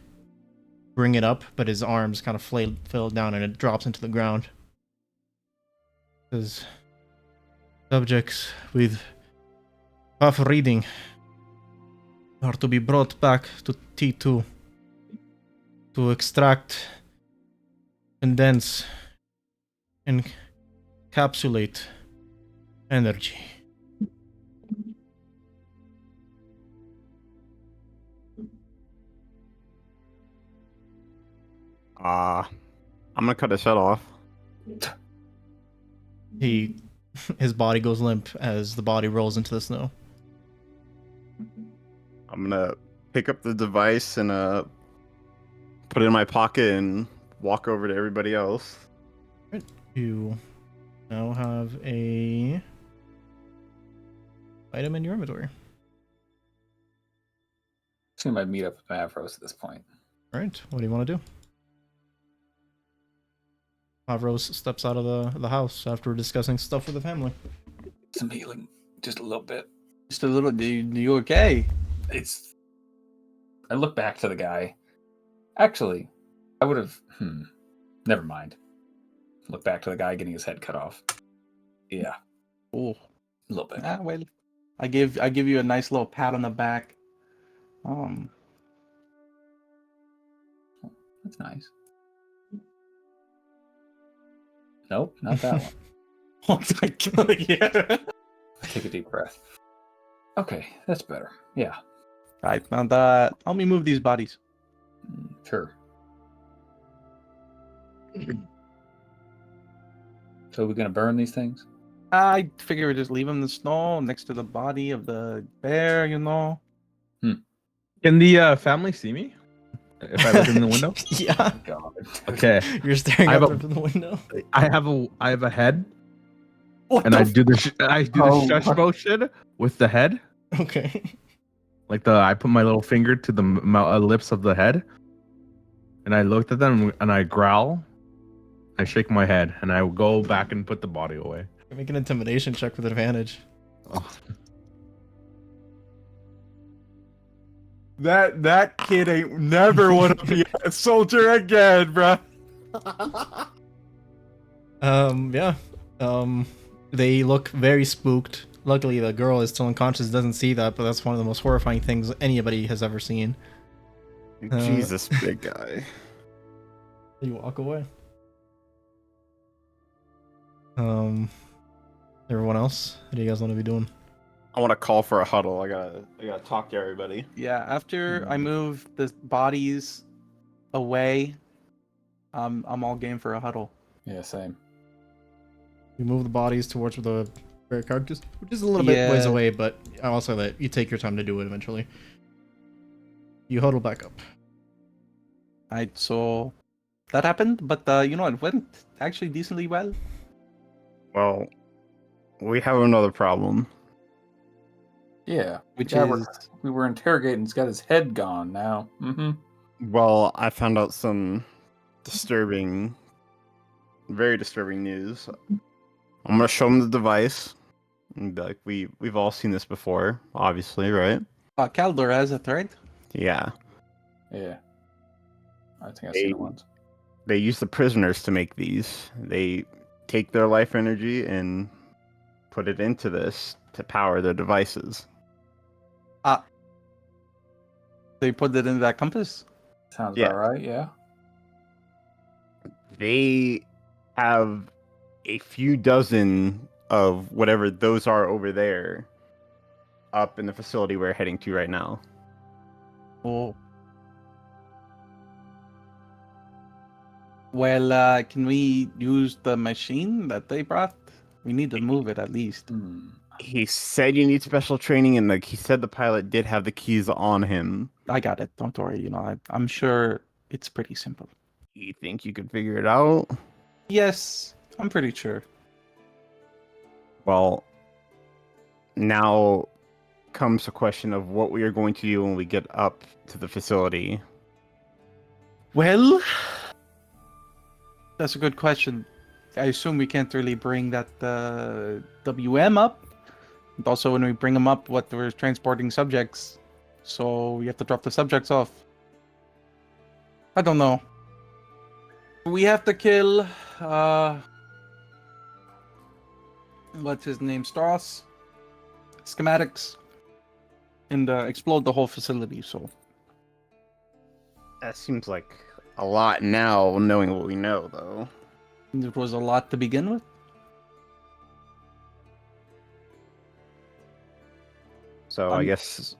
bring it up, but his arms kind of fell down and it drops into the ground. Says, subjects with half reading are to be brought back to T2 to extract, condense, and encapsulate energy. I'm gonna cut his head off. His body goes limp as the body rolls into the snow. I'm gonna pick up the device and put it in my pocket and walk over to everybody else. You now have a item in your inventory. I might meet up with Mavros at this point. All right, what do you want to do? Mavros steps out of the house after discussing stuff with the family. Some healing, just a little bit. Just a little. You okay? I look back to the guy. Actually, I would have. Never mind. Look back to the guy getting his head cut off. Yeah. Oh, A little bit. well, I give you a nice little pat on the back. That's nice. Nope, not that one. Oh my god! Yeah. Take a deep breath. Okay, that's better. Yeah. Right, now help me move these bodies. Sure. So we're gonna burn these things? I figure we just leave them in the snow next to the body of the bear. You know. Can the family see me if I look in the window? Yeah. God. Okay. You're staring I have out from the window. I have a head, What and the I do the shush motion with the head. Okay. Like I put my little finger to the lips of the head, and I looked at them and I growl. I shake my head and I go back and put the body away. Make an intimidation check with advantage. Oh. That kid ain't never want to be a soldier again, bruh. Yeah. They look very spooked. Luckily, the girl is still unconscious, doesn't see that, but that's one of the most horrifying things anybody has ever seen. Jesus, big guy. You walk away. Everyone else, what do you guys want to be doing? I want to call for a huddle. I gotta talk to everybody. Yeah, after I move the bodies away, I'm all game for a huddle. Yeah, same. You move the bodies towards the bear carcass, which is a little bit ways Yeah. away, but also that you take your time to do it eventually. You huddle back up. Alright, so that happened, but you know, it went actually decently well. Well, we have another problem. Yeah. Which Yeah, is we were interrogating. He's got his head gone now. Mm-hmm. Well, I found out some disturbing, very disturbing news. I'm gonna show him the device. And be like, we've all seen this before, obviously, right? Kaldor has it, right? Yeah. Yeah. I think I've seen it once. They use the prisoners to make these. They take their life energy and put it into this to power their devices. They put it in that compass. Sounds Yeah. about right. Yeah. They have a few dozen of whatever those are over there up in the facility we're heading to right now. Oh. Well, can we use the machine that they brought? We need to move it at least. Hmm. He said you need special training, and he said the pilot did have the keys on him. I got it. Don't worry. I'm sure it's pretty simple. You think you could figure it out? Yes, I'm pretty sure. Well, now comes the question of what we are going to do when we get up to the facility. Well, that's a good question. I assume we can't really bring that WM up. And also, when we bring them up, we're transporting subjects. So we have to drop the subjects off. I don't know. We have to kill, what's his name? Strauss? Schematics. And explode the whole facility, so. That seems like a lot now, knowing what we know, though. It was a lot to begin with. So I guess...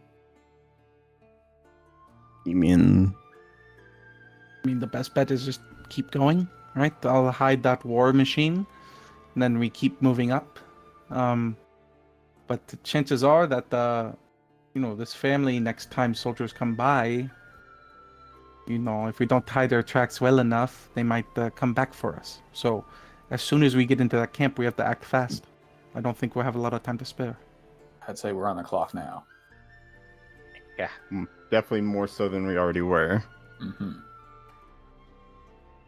You mean... I mean, the best bet is just keep going, right? I'll hide that war machine, and then we keep moving up. But the chances are that, this family, next time soldiers come by, if we don't tie their tracks well enough, they might come back for us. So, as soon as we get into that camp, we have to act fast. I don't think we'll have a lot of time to spare. I'd say we're on the clock now. Yeah, definitely more so than we already were. Mm-hmm.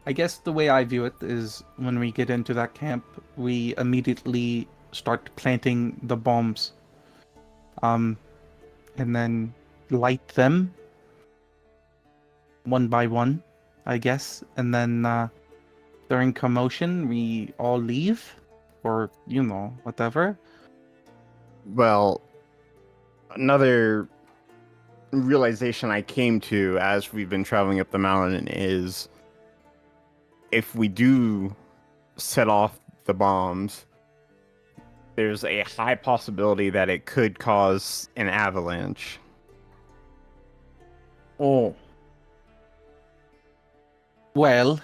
I guess the way I view it is when we get into that camp, we immediately start planting the bombs. And then light them one by one, I guess. And then during commotion, we all leave. Or, whatever. Well, another realization I came to as we've been traveling up the mountain is if we do set off the bombs, there's a high possibility that it could cause an avalanche. Oh. Well.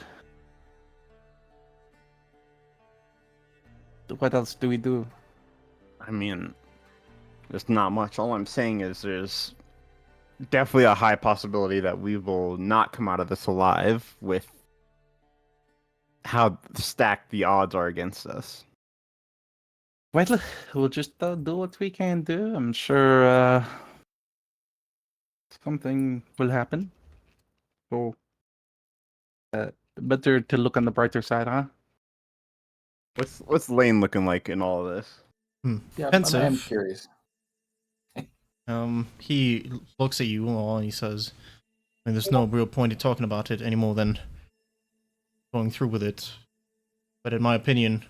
What else do we do? I mean, there's not much. All I'm saying is there's definitely a high possibility that we will not come out of this alive with how stacked the odds are against us. Well, we'll just do what we can do. I'm sure something will happen. So, better to look on the brighter side, huh? What's Lane looking like in all of this? Yeah, Pensive. I'm curious. He looks at you all and he says, there's no real point in talking about it any more than going through with it. But in my opinion,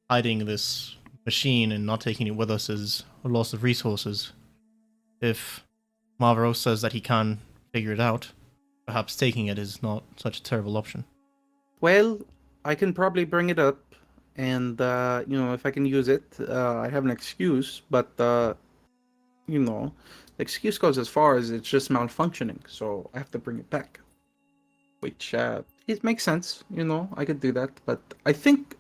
hiding this machine and not taking it with us is a loss of resources. If Mavros says that he can figure it out, perhaps taking it is not such a terrible option. Well, I can probably bring it up, and if I can use it, I have an excuse. But the excuse goes as far as it's just malfunctioning, so I have to bring it back. Which it makes sense, I could do that. But I think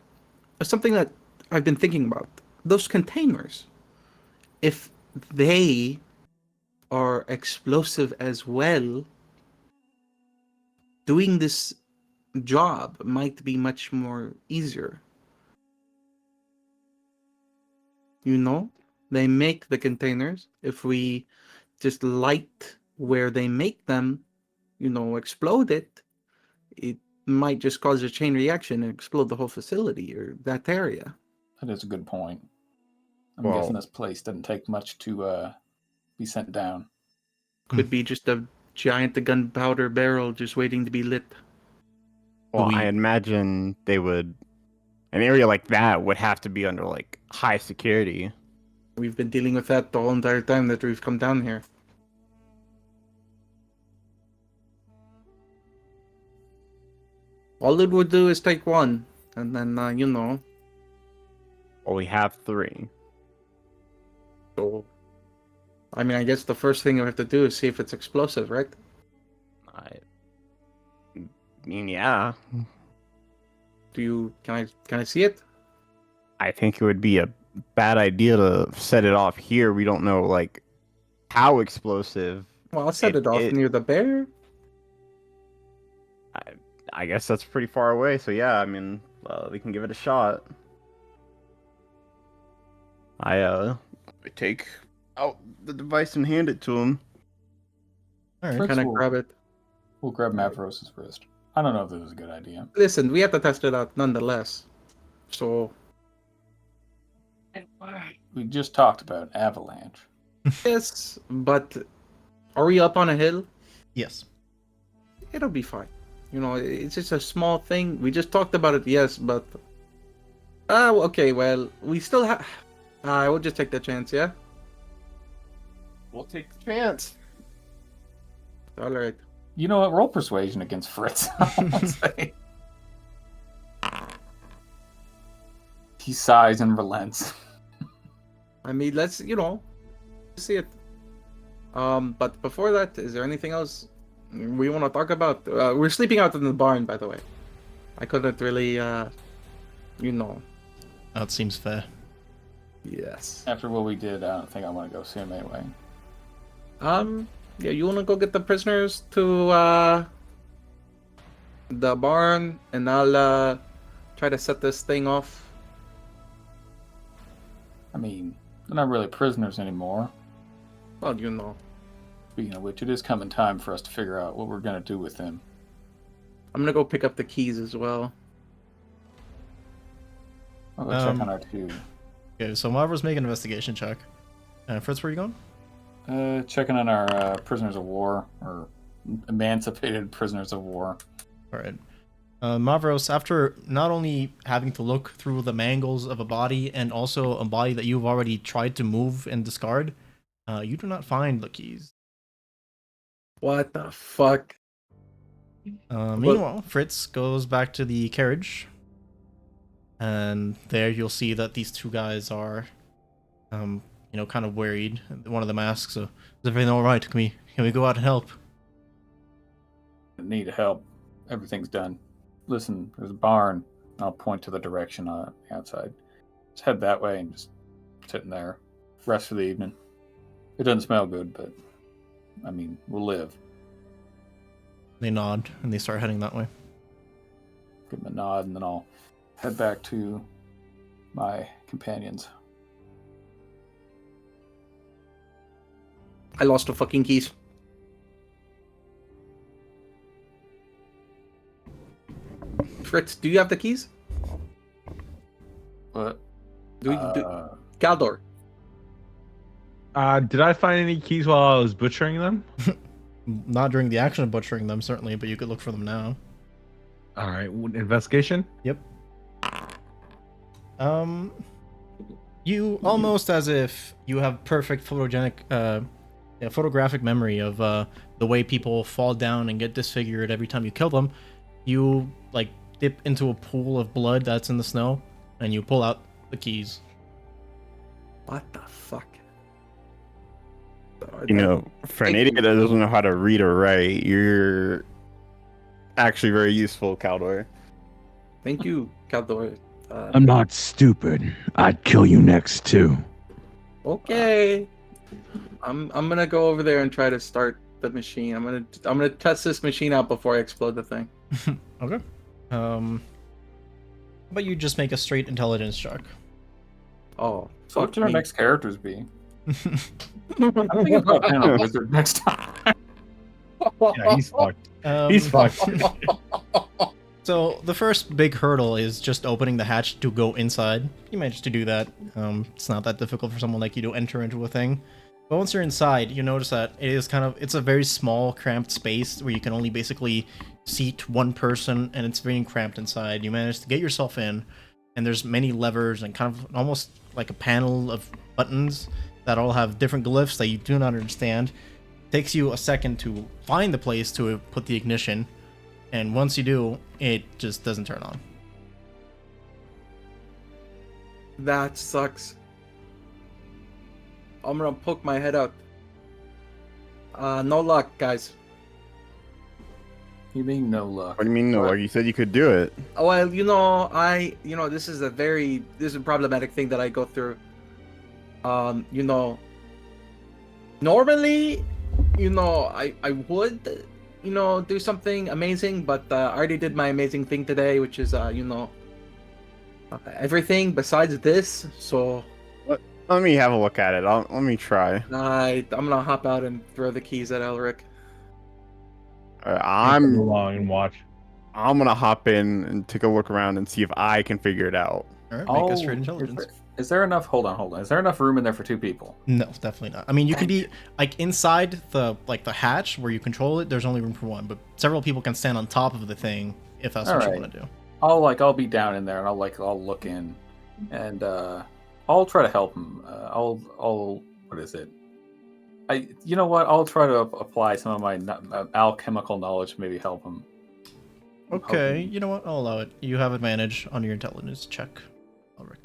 something that I've been thinking about, those containers, if they are explosive as well, doing this job might be much more easier. They make the containers. If we just light where they make them, explode it, it might just cause a chain reaction and explode the whole facility or that area. That is a good point. I'm Well- guessing this place doesn't take much to be sent down. Could be just a giant gunpowder barrel just waiting to be lit. Well, We- I imagine an area like that would have to be under like high security. We've been dealing with that the whole entire time that we've come down here. All it would do is take one, and then you know. Well, we have 3. So, I mean, I guess the first thing we have to do is see if it's explosive, right? I mean, yeah. Can I see it? I think it would be a bad idea to set it off here. We don't know, like, how explosive. Well, I'll set it off near the bear. I guess that's pretty far away. So yeah, I mean, we can give it a shot. I take out the device and hand it to him. All right. Fritz Kind of will- grab it. We'll grab Mavros' wrist. I don't know if this is a good idea. Listen, we have to test it out nonetheless. So, We just talked about avalanche. yes, but are we up on a hill? Yes. It'll be fine. You know, it's just a small thing. We just talked about it, yes, but... okay, well, we still have... I will just take the chance, yeah? We'll take the chance. Alright. You know what? Roll persuasion against Fritz. I'll say. He sighs and relents. I mean, let's, see it. But before that, is there anything else we want to talk about? We're sleeping out in the barn, by the way. I couldn't really, That seems fair. Yes. After what we did, I don't think I want to go see him anyway. Yeah, you want to go get the prisoners to, the barn, and I'll, try to set this thing off. I mean, they're not really prisoners anymore. Well, you know. Speaking of which, it is coming time for us to figure out what we're going to do with them. I'm gonna go pick up the keys as well. I'll go check on our 2. Okay, so Mavros, make an investigation check. Fritz, where are you going? Checking on our prisoners of war, or emancipated prisoners of war. All right. Mavros, after not only having to look through the mangles of a body and also a body that you've already tried to move and discard, you do not find the keys. What the fuck? Meanwhile, Fritz goes back to the carriage, and there you'll see that these 2 guys are, kind of worried. One of them asks, "Is everything all right? Can we go out and help?" Need help. Everything's done. Listen, there's a barn. I'll point to the direction on the outside. Just head that way and just sit in there. Rest for the evening. It doesn't smell good, but I mean, we'll live. They nod and they start heading that way. Give them a nod, and then I'll head back to my companions. I lost the fucking keys. Fritz, do you have the keys? What? Kaldor. Did I find any keys while I was butchering them? Not during the action of butchering them, certainly, but you could look for them now. All right, investigation. Yep. You almost as if you have perfect photographic memory of the way people fall down and get disfigured every time you kill them. You dip into a pool of blood that's in the snow, and you pull out the keys. What the fuck? For an idiot that doesn't know how to read or write, you're actually very useful, Kaldor. Thank you, Kaldor. I'm not stupid. I'd kill you next too. Okay. I'm gonna go over there and try to start the machine. I'm gonna test this machine out before I explode the thing. Okay. But you just make a straight intelligence check. Oh, So what should our me. next characters be? I'm thinking about playing a wizard next time. Yeah, he's fucked. He's fucked. So the first big hurdle is just opening the hatch to go inside. You managed to do that. It's not that difficult for someone like you to enter into a thing. But once you're inside, you notice that it's a very small, cramped space where you can only basically seat one person, and it's very cramped inside. You manage to get yourself in, and there's many levers and kind of almost like a panel of buttons that all have different glyphs that you do not understand. It takes you a second to find the place to put the ignition, and once you do, it just doesn't turn on. That sucks. I'm gonna poke my head out. No luck, guys. You mean no luck? What do you mean no? What? Like you said, you could do it. Well, this is a problematic thing that I go through. Normally, I would, do something amazing, but I already did my amazing thing today, which is, everything besides this. So Let me have a look at it. Let me try. I'm gonna hop out and throw the keys at Elric. Come I'm along and watch. gonna hop in and take a look around and see if I can figure it out. All right, make a straight intelligence. Is there enough? Hold on. Is there enough room in there for 2 people? No, definitely not. I mean, you can be like inside the hatch where you control it. There's only room for 1, but several people can stand on top of the thing if that's what you want to do. I'll be down in there and I'll look in, and I'll try to help him. What is it? You know what? I'll try to apply some of my alchemical knowledge, maybe help him. Okay, you know what? I'll allow it. You have advantage on your intelligence check, Elric.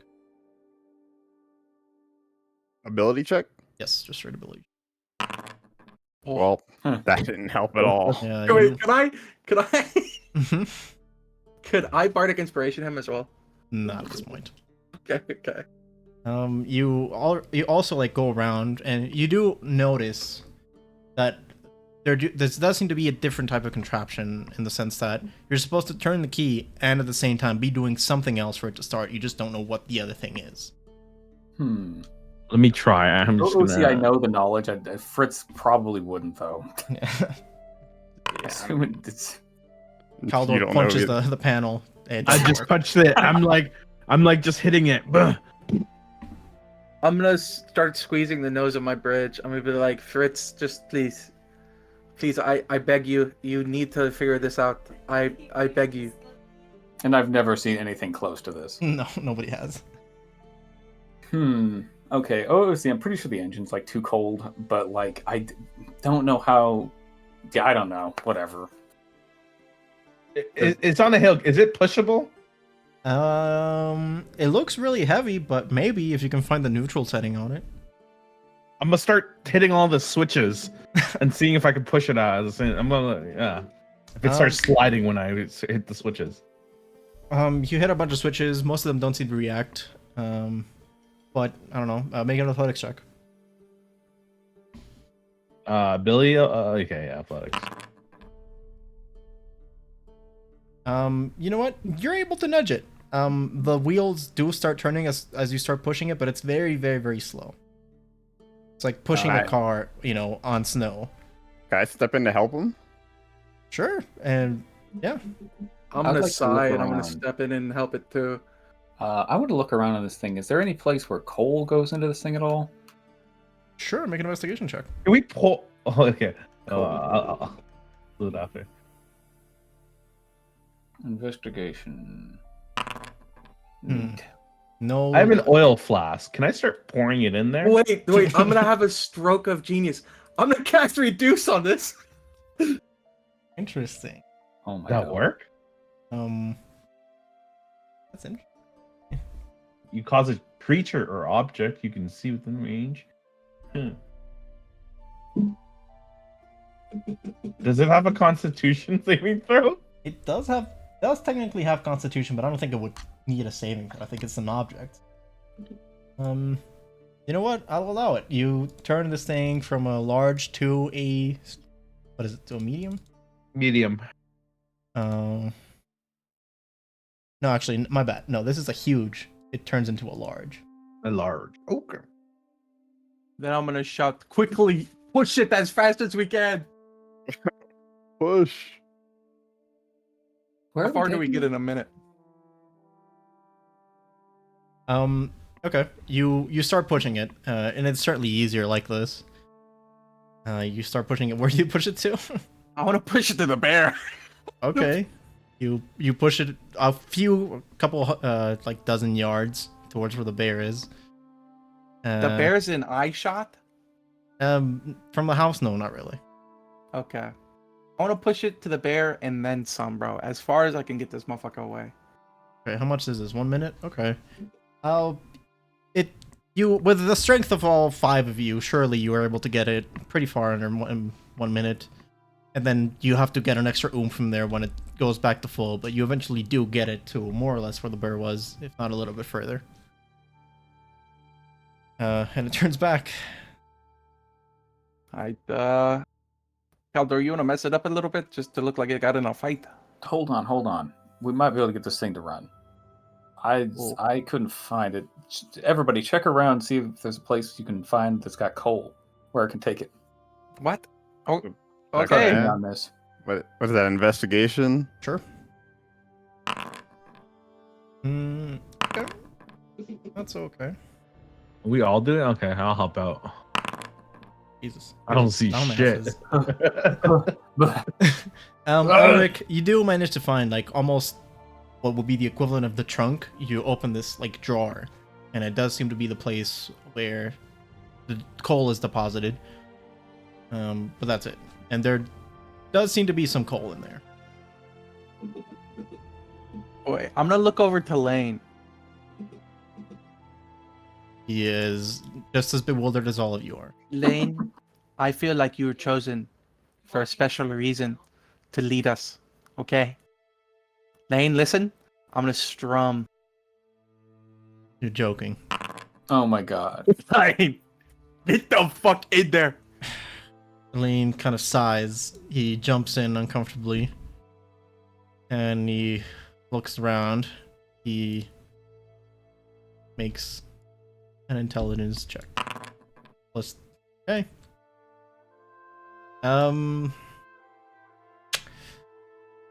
Ability check? Yes, just straight ability. Well, that didn't help at all. Yeah, Wait, could I Mhm. could I bardic inspiration him as well? Not at this point. Okay. You also like go around and you do notice that there does seem to be a different type of contraption in the sense that you're supposed to turn the key and at the same time be doing something else for it to start. You just don't know what the other thing is. Let me try. I'm just gonna... See, I know the knowledge. Fritz probably wouldn't, though. Assuming it's... Kaldor punches the panel. I just punched it. I'm like just hitting it. I'm gonna start squeezing the nose of my bridge. I'm gonna be like, Fritz, just please, I beg you. You need to figure this out. I beg you. And I've never seen anything close to this. No, nobody has. Okay. Oh, see, I'm pretty sure the engine's like too cold, but like I don't know how. Yeah, I don't know. Whatever. It's on a hill. Is it pushable? It looks really heavy, but maybe if you can find the neutral setting on it. I'm gonna start hitting all the switches and seeing if I can push it out. I'm gonna, if it starts sliding when I hit the switches. You hit a bunch of switches. Most of them don't seem to react. But I don't know. Make an athletics check. Billy. Okay, athletics. You know what? You're able to nudge it. The wheels do start turning as you start pushing it, but it's very, very, very slow. It's like pushing a car, on snow. Can I step in to help him? Sure, and yeah. I'm gonna sigh and I'm gonna step in and help it too. I want to look around on this thing. Is there any place where coal goes into this thing at all? Sure, make an investigation check. Can we pull? Oh, okay. I'll do it after. Investigation. No. I have an oil flask. Can I start pouring it in there? Wait! I'm gonna have a stroke of genius. I'm gonna cast Reduce on this. Interesting. Oh my Does that god. work? That's interesting. You cause a creature or object you can see within range. Does it have a Constitution saving throw? It does technically have Constitution, but I don't think it would need a saving throw. I think it's an object. You know what? I'll allow it. You turn this thing from a large to a to a medium? Medium. No, actually, my bad. No, this is a huge. It turns into a large. A large. Okay. Then I'm gonna shout, quickly push it as fast as we can. Push. How far do we get in a minute? Okay. You start pushing it, and it's certainly easier like this. You start pushing it. Where do you push it to? I want to push it to the bear. Okay. You push it a couple like dozen yards towards where the bear is. The bear's in eye shot? From the house, no, not really. Okay. I want to push it to the bear and then some, bro. As far as I can get this motherfucker away. Okay, how much is this? 1 minute? Okay. You with the strength of all 5 of you, surely you are able to get it pretty far under 1 minute. And then you have to get an extra oomph from there when it goes back to full, but you eventually do get it to more or less where the bear was, if not a little bit further. And it turns back. Kaldor, you want to mess it up a little bit just to look like it got in a fight? Hold on. We might be able to get this thing to run. I couldn't find it. Everybody, check around, see if there's a place you can find that's got coal where I can take it. What? Oh, Like, okay. yeah. On this. What is that, investigation? Sure. Okay. That's okay. We all do it? Okay, I'll help out. Jesus. I don't see shit. Elric, you do manage to find like almost what would be the equivalent of the trunk. You open this like drawer, and it does seem to be the place where the coal is deposited. But that's it. And there does seem to be some coal in there. Wait, I'm gonna look over to Lane. He is just as bewildered as all of you are. Lane, I feel like you were chosen for a special reason to lead us. Okay? Lane, listen. I'm gonna strum. You're joking. Oh my god. Lane, get the fuck in there. Lane kind of sighs. He jumps in uncomfortably. And he looks around. He makes an intelligence check. Plus, okay.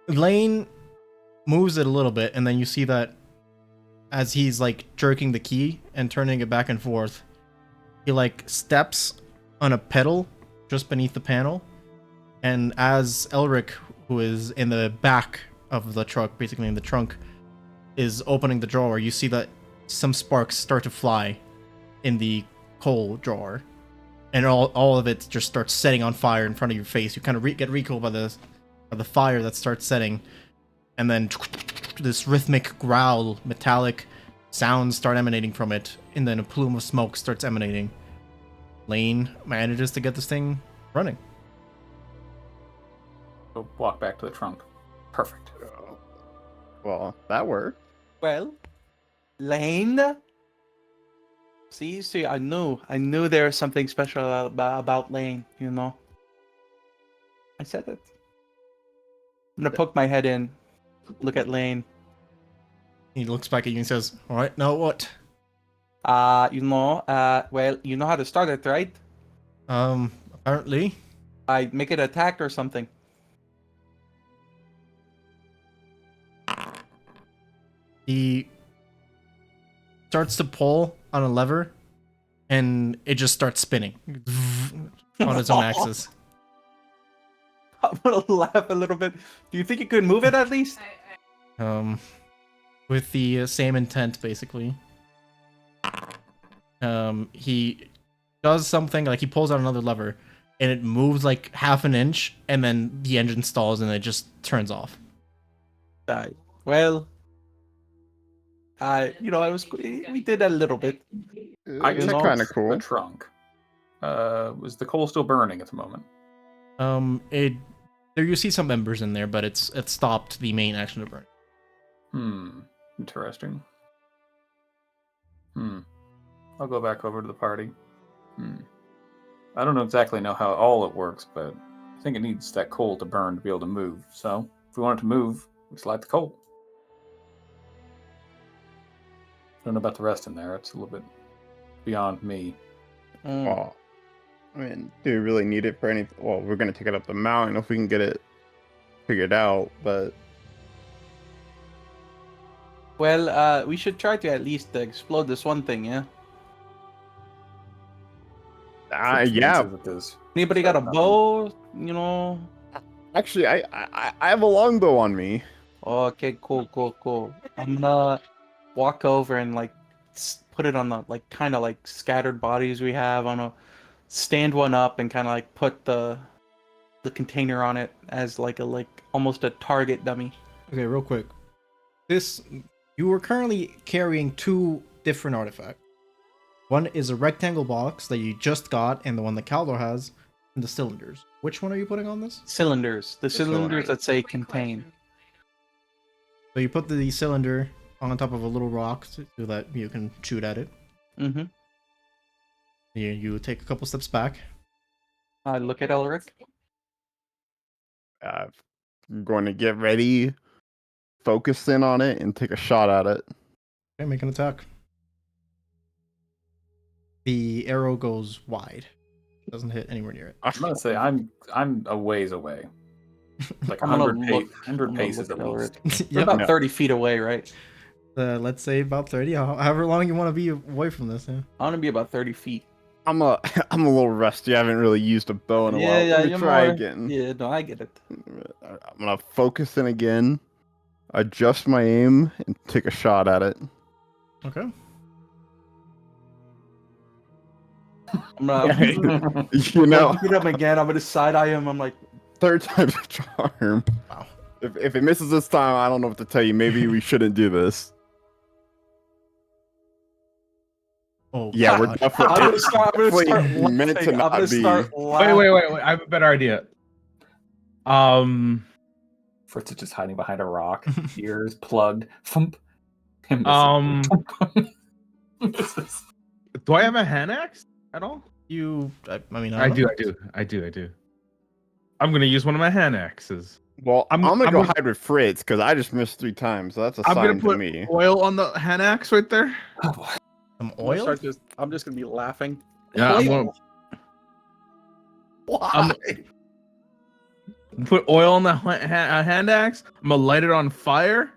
Lane moves it a little bit, and then you see that as he's like jerking the key and turning it back and forth, he like steps on a pedal just beneath the panel, and as Elric, who is in the back of the truck, basically in the trunk, is opening the drawer, you see that some sparks start to fly in the coal drawer, and all of it just starts setting on fire in front of your face. You kind of get recoiled by the fire that starts setting, and then this rhythmic growl, metallic sounds start emanating from it, and then a plume of smoke starts emanating. Lane manages to get this thing running. Go walk back to the trunk. Perfect. Well, that worked. Well, Lane. See, I knew there was something special about Lane, you know. I said it. I'm gonna poke my head in, look at Lane. He looks back at you and says, "All right, now what?" Well, you know how to start it, right? Apparently. I make it attack or something. He starts to pull on a lever, and it just starts spinning on its own axis. I'm gonna laugh a little bit. Do you think you could move it at least? With the same intent, basically. He does something, like he pulls out another lever, and it moves like half an inch, and then the engine stalls, and it just turns off. Well, we did a little bit. It's kind of cool. The trunk. Was the coal still burning at the moment? There you see some embers in there, but it stopped the main action of burning. Interesting. I'll go back over to the party. I don't exactly know how all it works, but I think it needs that coal to burn to be able to move. So if we want it to move, we just light the coal. I don't know about the rest in there. It's a little bit beyond me. Well, I mean, do we really need it for anything? Well, we're gonna take it up the mountain if we can get it figured out, but Well, we should try to at least explode this one thing, yeah? yeah. Anybody got a bow? You know? Actually, I have a longbow on me. Okay, cool. I'm gonna walk over and like put it on the like kind of like scattered bodies we have. I'm gonna stand one up and kind of like put the the container on it as like almost a target dummy. Okay, real quick. You were currently carrying 2 different artifacts. One is a rectangle box that you just got, and the one that Kaldor has, and the cylinders. Which one are you putting on this? Cylinders. The cylinders that say contain. So you put the cylinder on top of a little rock so that you can shoot at it. Mm-hmm. You take a couple steps back. I look at Elric. I'm going to get ready, focus in on it, and take a shot at it. Okay, make an attack. The arrow goes wide. Doesn't hit anywhere near it. I'm gonna say I'm a ways away. Like I'm gonna 100 paces at Elric. least. You're about 30 feet away, right? Let's say about 30. However long you want to be away from this. Yeah. I want to be about 30 feet. I'm a little rusty. I haven't really used a bow in a while. Let me try again. Yeah, no, I get it. I'm gonna focus in again, adjust my aim, and take a shot at it. Okay. I'm gonna You know, pick it up again. I'm gonna side eye him. I'm like, 3rd time's a charm. Wow. If it misses this time, I don't know what to tell you. Maybe we shouldn't do this. Oh, Yeah, we're God. definitely. I'm gonna start meant to laughing. not I'm gonna be. start laughing. Wait. I have a better idea. Fritz is just hiding behind a rock, ears plugged. Thump. Him Do I have a hand axe at all? I mean, I don't know. do. I'm gonna use one of my hand axes. Well, I'm gonna I'm go gonna- hide with Fritz because I just missed 3 times, so that's a I'm sign gonna to put me. oil on the hand axe right there. Some I'm oil? just gonna be laughing. Yeah, I'm gonna Why? put oil on the hand axe. I'm gonna light it on fire.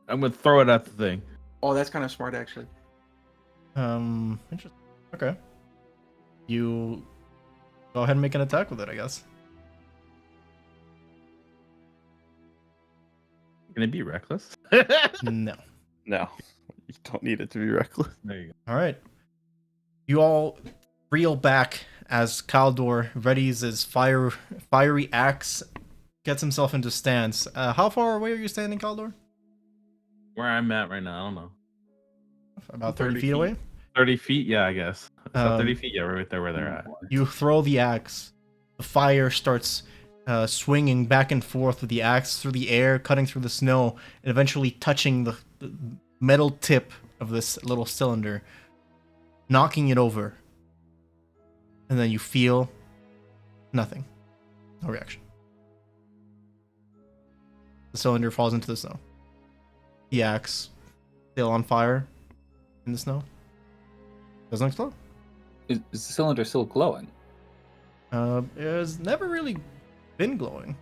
I'm gonna throw it at the thing. Oh, that's kind of smart, actually. Interesting. Okay. You go ahead and make an attack with it, I guess. Can it be reckless? No. No, you don't need it to be reckless. There you go. All right. You all reel back as Kaldor readies his fiery axe, gets himself into stance. How far away are you standing, Kaldor? Where I'm at right now, I don't know. About 30 feet away? 30 feet? Yeah, I guess. So 30 Um, feet, yeah, right there where they're at. You throw the axe. The fire starts swinging back and forth with the axe through the air, cutting through the snow, and eventually touching the metal tip of this little cylinder, knocking it over. And then you feel nothing. No reaction. The cylinder falls into the snow. The axe, still on fire in the snow, doesn't explode. Is the cylinder still glowing? It has never really been glowing.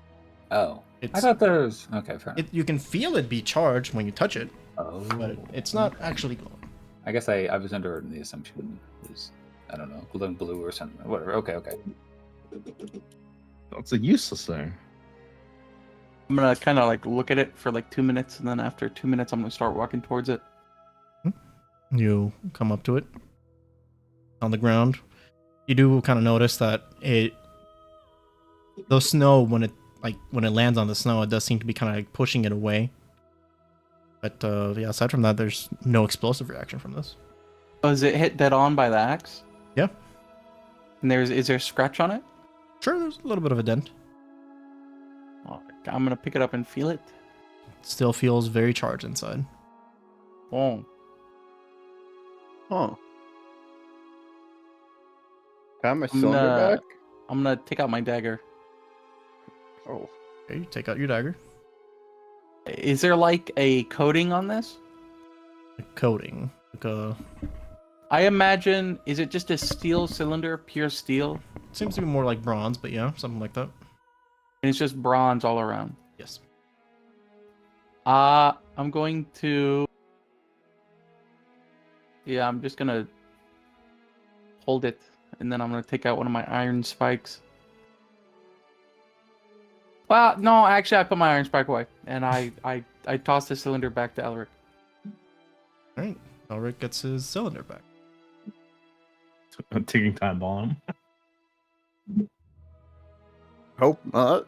Oh, It's, I thought there was. Okay, fair enough. you can feel it be charged when you touch it, Oh, but it's not actually glowing. I guess I was under the assumption it was, I don't know, glowing blue or something. Whatever. Okay. That's a useless thing. I'm gonna kind of like look at it for like 2 minutes, and then after 2 minutes, I'm gonna start walking towards it. You come up to it on the ground. You do kind of notice that the snow when it lands on the snow, it does seem to be kind of like pushing it away. But yeah, aside from that, there's no explosive reaction from this. Oh, is it hit dead on by the axe? Yeah. And is there a scratch on it? Sure, there's a little bit of a dent. Oh, I'm gonna pick it up and feel it. It still feels very charged inside. Oh, Huh. Got my cylinder back? I'm gonna take out my dagger. Oh. Okay, you take out your dagger. Is there like a coating on this? A coating. Like I imagine, is it just a steel cylinder, pure steel? it seems to be more like bronze, but yeah, something like that. And it's just bronze all around. Yes. I'm going to... Yeah, I'm just gonna hold it, and then I'm gonna take out one of my iron spikes. Well, no, actually, I put my iron spike away, and I toss the cylinder back to Elric. All right. Elric gets his cylinder back. I'm taking time bomb. Hope not.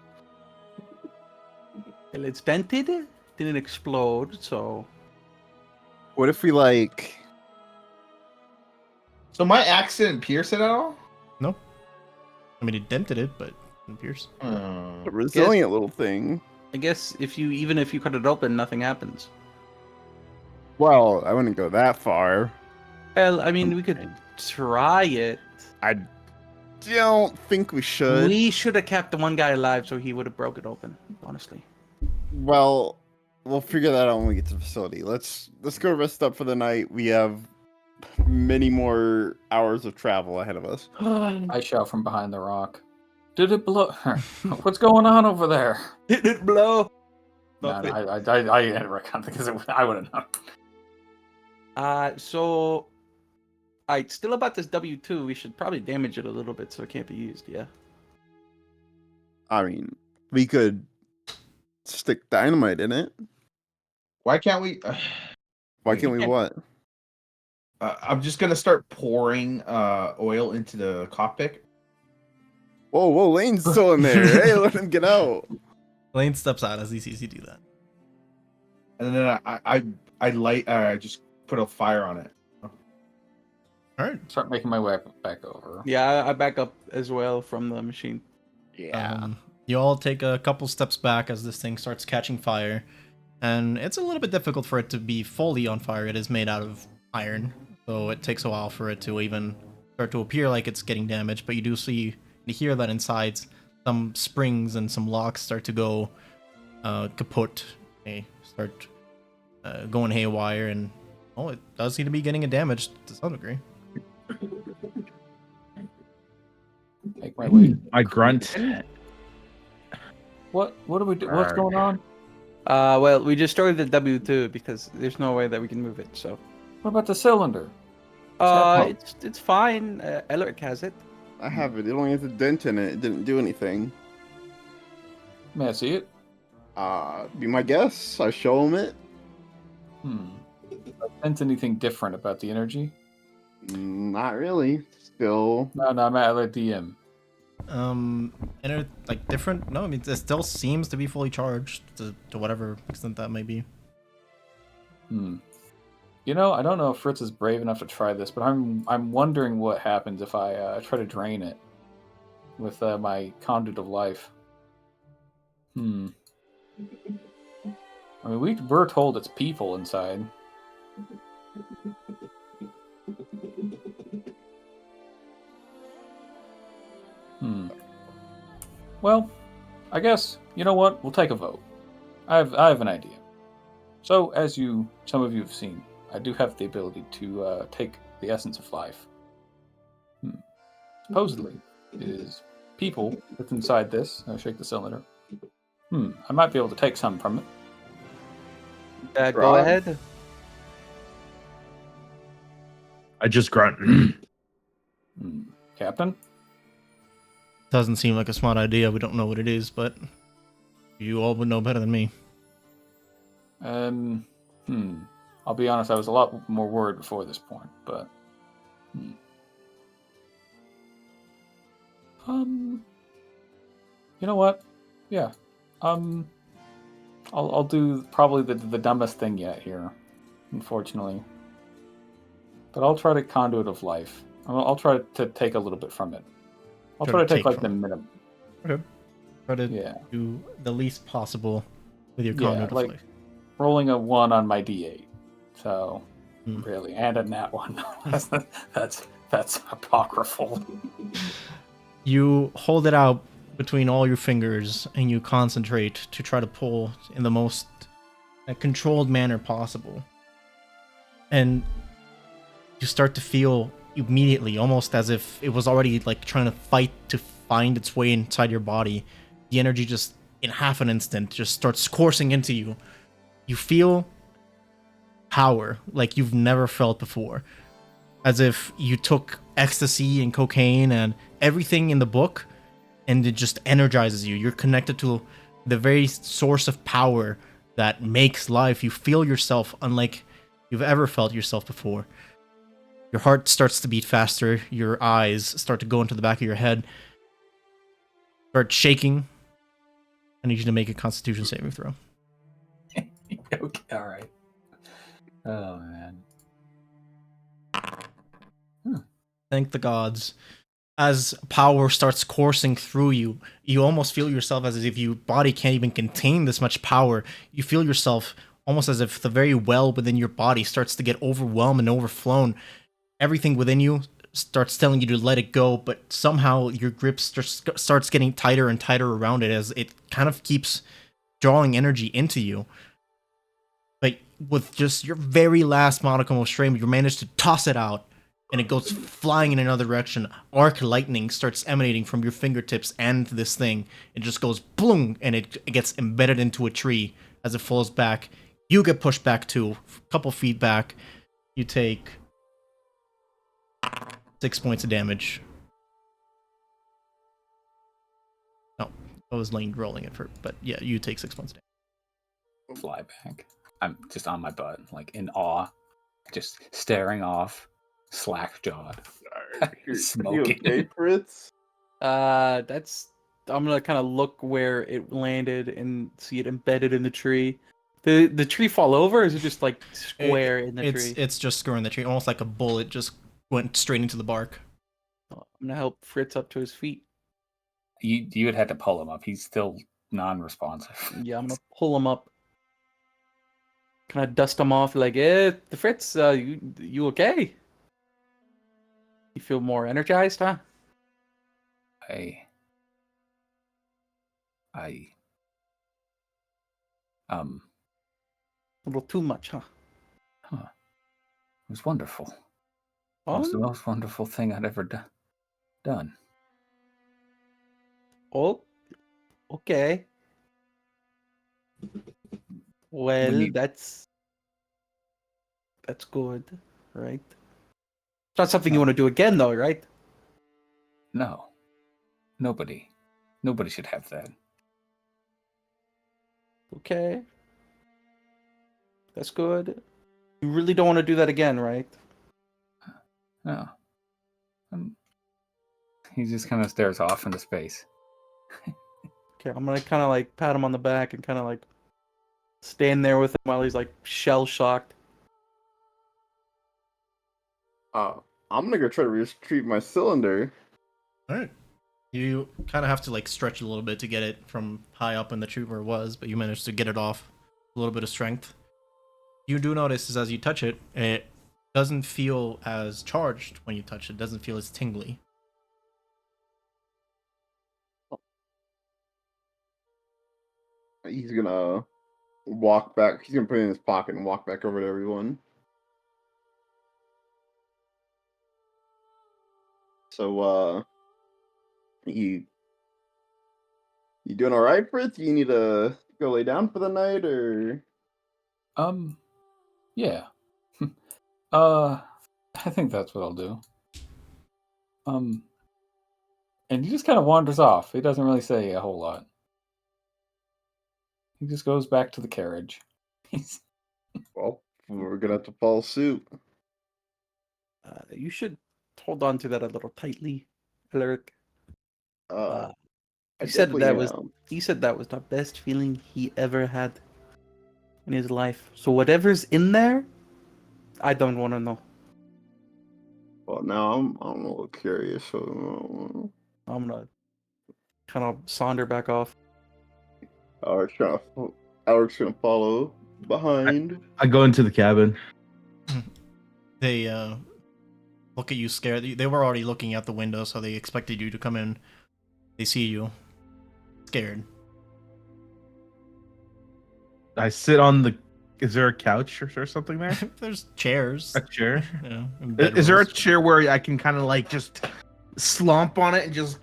Well, it's dented. Didn't explode, so What if we like? So my axe didn't pierce it at all? No. I mean, it dented it, but it didn't pierce. A resilient little thing. I guess even if you cut it open, nothing happens. Well, I wouldn't go that far. Well, I mean, we could try it. I don't think we should. We should have kept the one guy alive, so he would have broke it open. Honestly. Well, we'll figure that out when we get to the facility. Let's go rest up for the night. We have many more hours of travel ahead of us. I shout from behind the rock. Did it blow? What's going on over there? Did it blow? No, I reckon because I would have known. So, still about this W2, we should probably damage it a little bit so it can't be used, yeah? I mean, we could stick dynamite in it. Why can't we? Why can't we what? I'm just gonna start pouring oil into the cockpit. Whoa, Lane's still in there. Hey, let him get out. Lane steps out as he sees you do that. And then I light. I just put a fire on it. All right. Start making my way back over. Yeah, I back up as well from the machine. Yeah. You all take a couple steps back as this thing starts catching fire, and it's a little bit difficult for it to be fully on fire. It is made out of iron, so it takes a while for it to even start to appear like it's getting damaged, but you do see and hear that inside some springs and some locks start to go kaput. They start going haywire, and it does seem to be getting damaged to some degree. Make my way. I grunt. What do we do? What's going on? Well, we just started the W2 because there's no way that we can move it, so. What about the cylinder? It's fine. Elric has it. I have it. It only has a dent in it. It didn't do anything. May I see it? Be my guess. I show him it. Sense anything different about the energy? Not really. Still. No, I'm at the DM. Like different? No, I mean it still seems to be fully charged to whatever extent that may be. You know, I don't know if Fritz is brave enough to try this, but I'm wondering what happens if I try to drain it with my conduit of life. I mean, we're told it's people inside. Well, I guess, you know what? We'll take a vote. I have an idea. So, as some of you have seen, I do have the ability to take the essence of life. Supposedly, it is people that's inside this. I shake the cylinder. I might be able to take some from it. Go ahead. I just grunt. Captain? Doesn't seem like a smart idea. We don't know what it is, but you all would know better than me. I'll be honest, I was a lot more worried before this point, but... You know what? Yeah. I'll do probably the dumbest thing yet here, unfortunately. But I'll try to conduit of life. I'll try to take a little bit from it. I'll try to take like the minimum. Okay. Try to do the least possible with your conduit of life. Rolling a 1 on my D8. So, really, and a nat 1. that's apocryphal. You hold it out between all your fingers and you concentrate to try to pull in the most controlled manner possible. And you start to feel immediately, almost as if it was already like trying to fight to find its way inside your body. The energy just, in half an instant, just starts coursing into you. You feel power like you've never felt before. As if you took ecstasy and cocaine and everything in the book, and it just energizes you. You're connected to the very source of power that makes life. You feel yourself unlike you've ever felt yourself before. Your heart starts to beat faster. Your eyes start to go into the back of your head. start shaking. I need you to make a Constitution saving throw. Okay, all right. Oh man. Thank the gods. As power starts coursing through you, you almost feel yourself as if your body can't even contain this much power. You feel yourself almost as if the very well within your body starts to get overwhelmed and overflown. Everything within you starts telling you to let it go, but somehow your grip just starts getting tighter and tighter around it as it kind of keeps drawing energy into you. But with just your very last modicum of strength, you manage to toss it out, and it goes flying in another direction. Arc lightning starts emanating from your fingertips and this thing. It just goes boom, and it gets embedded into a tree as it falls back. You get pushed back too, a couple feet back. You take 6 points of damage. Oh, I was Lane rolling it for, but yeah, you take 6 points of damage. Fly back. I'm just on my butt, like in awe, just staring off, slack jawed. Smoking. You okay, Fritz? That's. I'm gonna kind of look where it landed and see it embedded in the tree. The tree fall over, or is it just like square in the tree? It's just square in the tree, almost like a bullet just went straight into the bark. I'm gonna help Fritz up to his feet. You would have to pull him up. He's still non-responsive. Yeah, I'm gonna pull him up. Kind of dust him off, like, the Fritz, you okay? You feel more energized, huh? I A little too much, huh? It was wonderful. It Oh, was the most wonderful thing I'd ever done. oh, okay. Well, When you- that's good, right? It's not something you want to do again, though, right? No. Nobody should have that. Okay. That's good. You really don't want to do that again, right? No. He just kind of stares off into space. Okay, I'm gonna kind of like pat him on the back and kind of like stand there with him while he's like shell shocked. I'm gonna go try to retrieve my cylinder. All right. You kind of have to like stretch a little bit to get it from high up in the tree where it was, but you managed to get it off. A little bit of strength. You do notice is as you touch it, it doesn't feel as charged when you touch it. It doesn't feel as tingly. He's gonna walk back. He's gonna put it in his pocket and walk back over to everyone. So, you doing all right, Fritz? You need to go lay down for the night, or? Yeah. I think that's what I'll do. And he just kind of wanders off. He doesn't really say a whole lot. He just goes back to the carriage. Well, we're gonna have to follow suit. You should hold on to that a little tightly, Elric. I He said that definitely was am. he said that was the best feeling he ever had in his life. So whatever's in there, I don't want to know. Well, now I'm a little curious. So, I'm gonna kind of saunter back off. Alec's gonna follow behind. I go into the cabin. They look at you scared. They were already looking out the window, so they expected you to come in. They see you scared. I sit on the. Is there a couch or something there? There's chairs. A chair? Yeah, and Is there a bedrolls. chair where I can kind of like just slump on it and just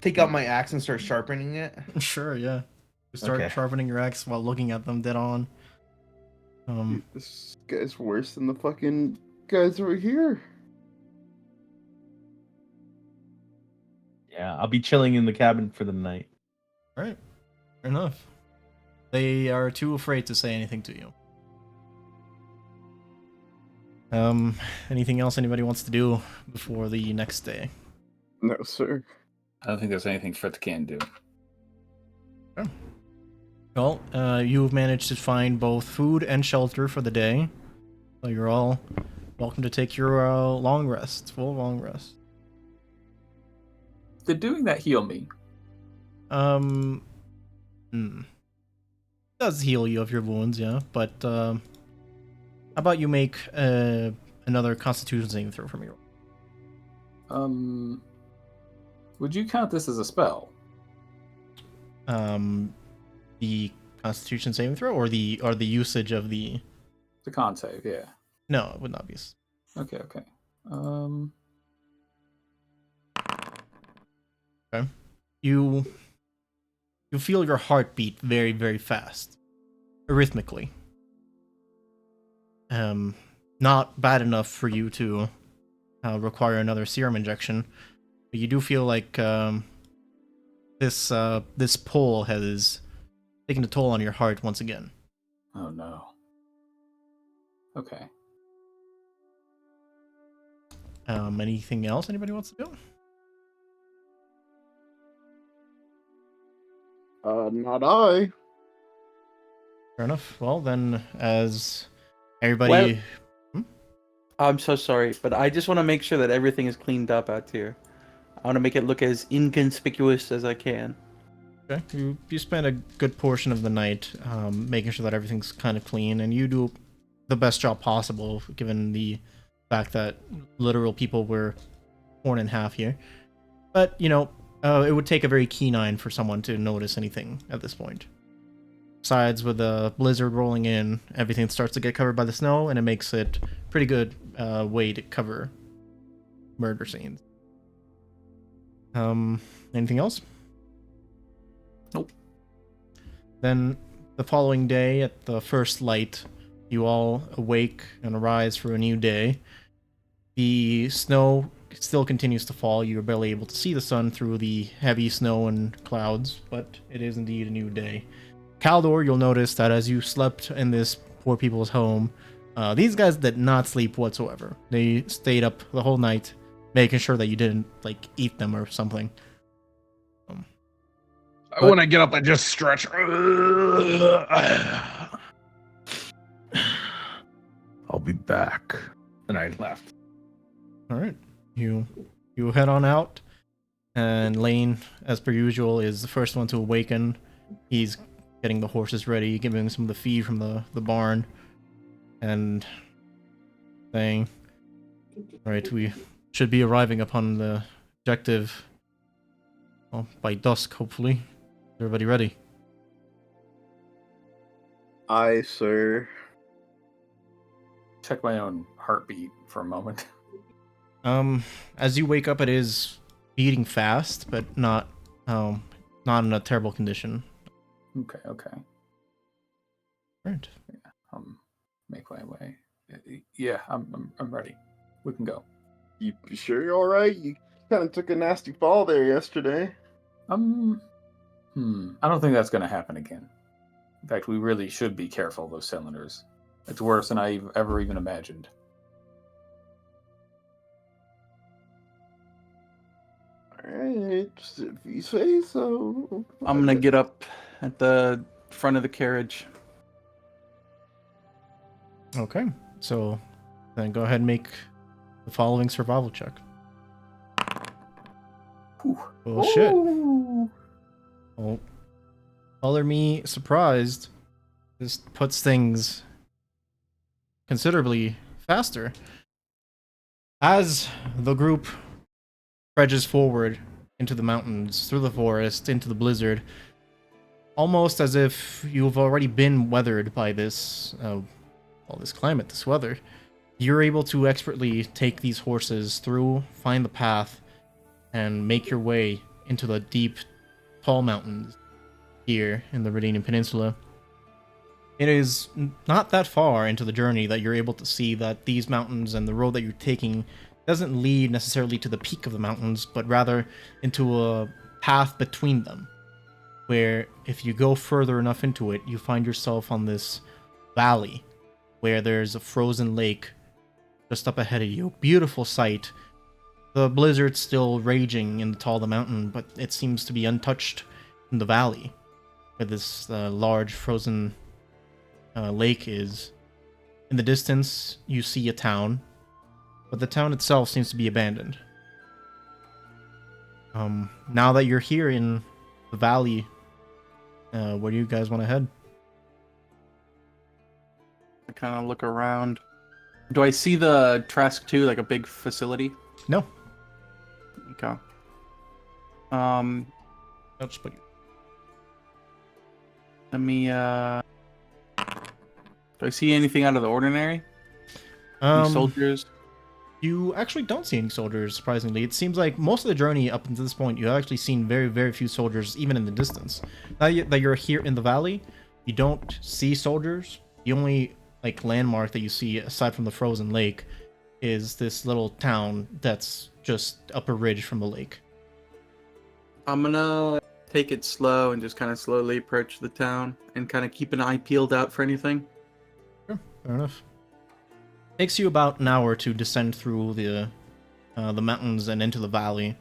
take out my axe and start sharpening it? Sure, yeah. You start Okay. sharpening your axe while looking at them dead on. Dude, this guy's worse than the fucking guys over here. Yeah, I'll be chilling in the cabin for the night. Alright. Fair enough. They are too afraid to say anything to you. Anything else anybody wants to do before the next day? No, sir. I don't think there's anything Fritz can do. Well, you've managed to find both food and shelter for the day. So you're all welcome to take your long rest, full long rest. Did doing that heal me? Does heal you of your wounds, yeah. But how about you make another Constitution saving throw from your? Would you count this as a spell? The Constitution saving throw, or the usage of the con save, yeah. No, it would not be. Okay. Okay. You feel your heart beat very, very fast, arrhythmically. Not bad enough for you to require another serum injection, but you do feel like this pull has taken a toll on your heart once again. Oh no. Okay. Anything else anybody wants to do? Not I. Fair enough. Well, then, as everybody... I'm so sorry, but I just want to make sure that everything is cleaned up out here. I want to make it look as inconspicuous as I can. Okay. You spend a good portion of the night making sure that everything's kind of clean, and you do the best job possible, given the fact that literal people were torn in half here. But, you know, it would take a very keen eye for someone to notice anything at this point. Besides, with the blizzard rolling in, everything starts to get covered by the snow, and it makes it pretty good way to cover murder scenes. Anything else? Nope. Then the following day, at the first light, you all awake and arise for a new day. The snow still continues to fall. You are barely able to see the sun through the heavy snow and clouds, but it is indeed a new day. Kaldor, you'll notice that as you slept in this poor people's home, these guys did not sleep whatsoever. They stayed up the whole night, making sure that you didn't, like, eat them or something. When I get up, I just stretch. I'll be back. And I left. All right. You head on out, and Lane, as per usual, is the first one to awaken. He's getting the horses ready, giving some of the feed from the barn, and saying, all right, we should be arriving upon the objective, well, by dusk, hopefully. Everybody ready? Aye, sir. Check my own heartbeat for a moment. As you wake up, it is beating fast, but not in a terrible condition. Okay. Right. Yeah, make my way. Yeah, I'm ready. We can go. You sure you're all right? You kind of took a nasty fall there yesterday. I don't think that's going to happen again. In fact, we really should be careful of those cylinders. It's worse than I've ever even imagined. Alright, if you say so. I'm gonna get up at the front of the carriage. Okay, so then go ahead and make the following survival check. Whew. Oh shit. Ooh. Oh, color me surprised. This puts things considerably faster. As the group trudges forward into the mountains, through the forest, into the blizzard, almost as if you've already been weathered by this, this climate, this weather, you're able to expertly take these horses through, find the path, and make your way into the deep, tall mountains here in the Redanian Peninsula. It is not that far into the journey that you're able to see that these mountains and the road that you're taking doesn't lead necessarily to the peak of the mountains, but rather into a path between them, where if you go further enough into it, you find yourself on this valley where there's a frozen lake just up ahead of you. Beautiful sight. The blizzard's still raging in the top of the mountain, but it seems to be untouched in the valley, where this large frozen lake is. In the distance, you see a town, but the town itself seems to be abandoned. Now that you're here in the valley, where do you guys want to head? I kind of look around. Do I see the Trask too, like a big facility? No. Okay. I'll just put you. Let me. Do I see anything out of the ordinary? Any soldiers? You actually don't see any soldiers, surprisingly. It seems like most of the journey up until this point, you have actually seen very, very few soldiers, even in the distance. Now that you're here in the valley, you don't see soldiers. The only like landmark that you see, aside from the frozen lake, is this little town that's just up a ridge from the lake. I'm gonna take it slow and just kind of slowly approach the town and kind of keep an eye peeled out for anything. Sure, fair enough. Takes you about an hour to descend through the mountains and into the valley.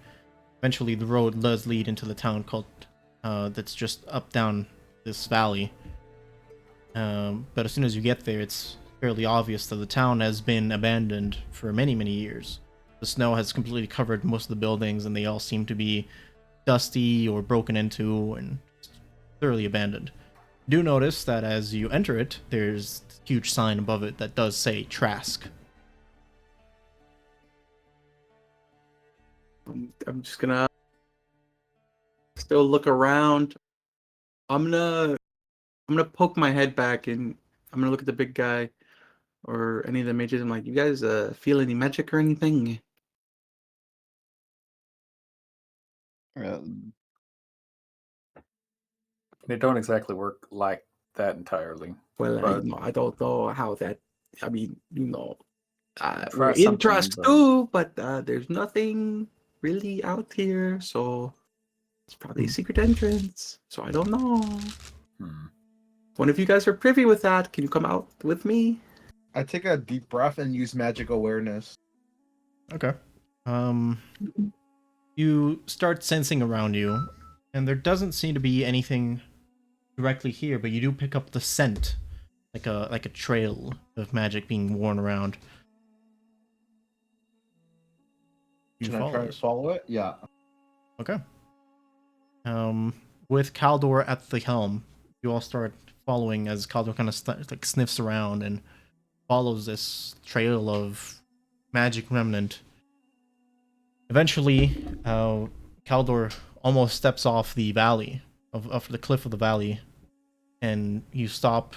Eventually, the road does lead into the town called that's just up down this valley. But as soon as you get there, it's fairly obvious that the town has been abandoned for many, many years. The snow has completely covered most of the buildings, and they all seem to be dusty or broken into and thoroughly abandoned. Do notice that as you enter it, there's a huge sign above it that does say Trask. I'm just gonna still look around. I'm gonna poke my head back and I'm gonna look at the big guy or any of the mages. I'm like, you guys feel any magic or anything? They don't exactly work like that entirely. Well, but I don't know how that. I mean, Try we're in something, trust but- too, but there's nothing really out here, so it's probably a secret entrance. So I don't know. One of you guys are privy with that. Can you come out with me? I take a deep breath and use magic awareness. Okay. You start sensing around you, and there doesn't seem to be anything directly here, but you do pick up the scent, like a trail of magic being worn around. Can I try to follow it? Yeah. Okay. With Kaldor at the helm, you all start following as Kaldor kind of sniffs around and follows this trail of magic remnant. Eventually, Kaldor almost steps off the valley, off the cliff of the valley, and you stop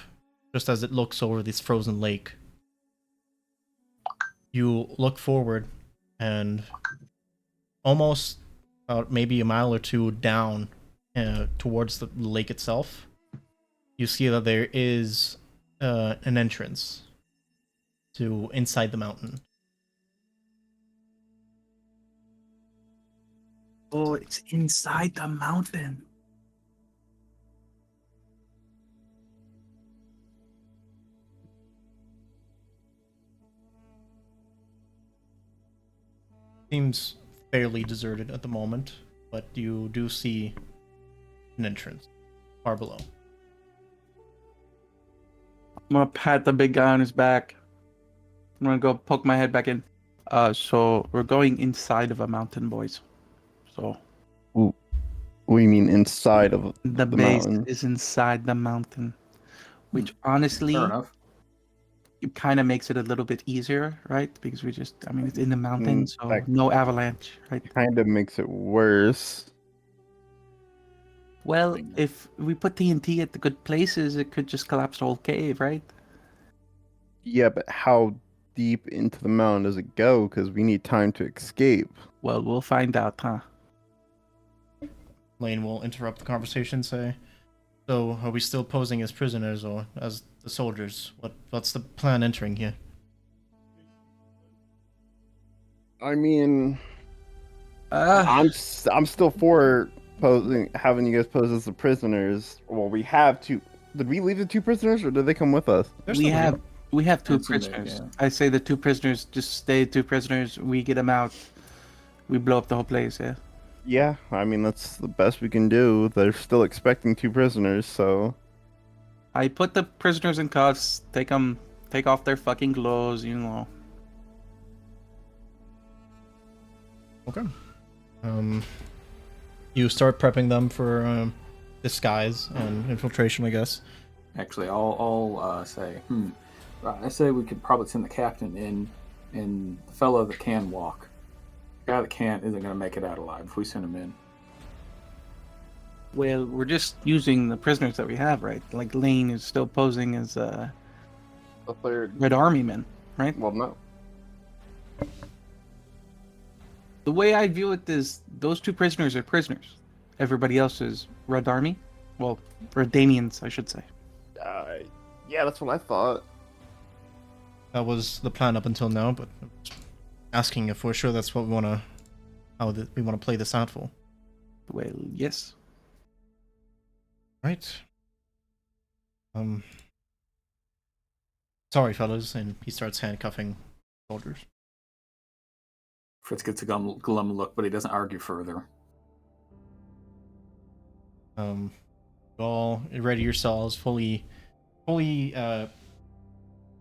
just as it looks over this frozen lake. You look forward, and almost maybe a mile or two down towards the lake itself, you see that there is an entrance to inside the mountain. Oh, it's inside the mountain. Seems fairly deserted at the moment, but you do see an entrance far below. I'm gonna pat the big guy on his back. I'm gonna go poke my head back in. So we're going inside of a mountain, boys. So We mean inside of the the base mountain. is inside the mountain, which honestly, Fair enough. it kind of makes it a little bit easier, right? Because it's in the mountain, so that- no avalanche, right? Kind of makes it worse. Well, if we put TNT at the good places, it could just collapse the whole cave, right? Yeah, but how deep into the mountain does it go? Because we need time to escape. Well, we'll find out, huh? Lane will interrupt the conversation, say, "So, are we still posing as prisoners or as the soldiers? What's the plan entering here?" I mean, I'm still for having you guys pose as the prisoners. Well, we have two. Did we leave the two prisoners, or did they come with us? They're we still have here. we have two That's in there, prisoners. yeah. I say the two prisoners just stay two prisoners. We get them out. we blow up the whole place. Yeah. Yeah, I mean that's the best we can do. They're still expecting 2 prisoners, so I put the prisoners in cuffs. Take off their fucking clothes. You know. Okay. You start prepping them for disguise and infiltration, I guess. Actually, I'll say, I say we could probably send the captain in, and the fellow that can walk. The guy that can't isn't going to make it out alive if we send him in. Well, we're just using the prisoners that we have, right? Like Lane is still posing as a third. Red Army men, right? Well, no. The way I view it is those 2 prisoners are prisoners. Everybody else is Red Army. Well, Redanians, I should say. Yeah, that's what I thought. That was the plan up until now, but asking if we're sure that's what we want to play this out for. Well, yes. Right. Sorry, fellas, and he starts handcuffing soldiers. Fritz gets a glum look, but he doesn't argue further. You all ready yourselves, fully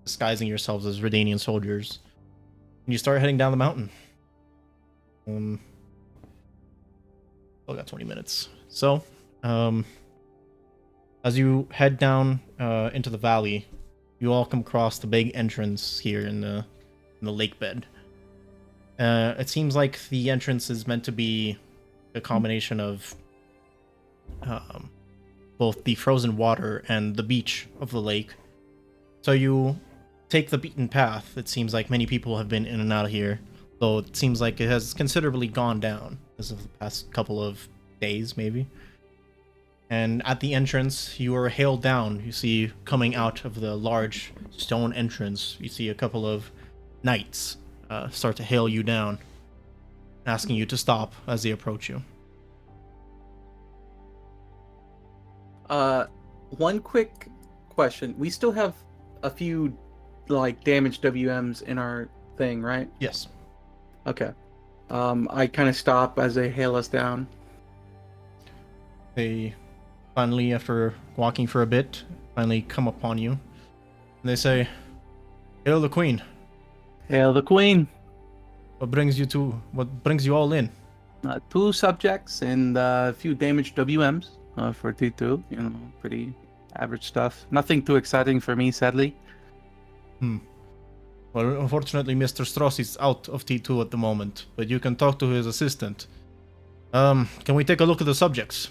disguising yourselves as Redanian soldiers, and you start heading down the mountain. Still got 20 minutes. So, as you head down into the valley, you all come across the big entrance here in the lake bed. It seems like the entrance is meant to be a combination of both the frozen water and the beach of the lake. So you take the beaten path. It seems like many people have been in and out of here, though it seems like it has considerably gone down as of the past couple of days, maybe. And at the entrance, you are hailed down. You see coming out of the large stone entrance, you see a couple of knights start to hail you down, asking you to stop as they approach you. One quick question. We still have a few, like, damaged WMs in our thing, right? Yes. Okay. I kind of stop as they hail us down. They finally, after walking for a bit, finally come upon you. And they say, "Hail the Queen. Hail the Queen. What brings you all in?" 2 subjects and a few damaged WMs for T2. You know, pretty average stuff. Nothing too exciting for me, sadly. Well, unfortunately, Mr. Strauss is out of T2 at the moment, but you can talk to his assistant. Can we take a look at the subjects?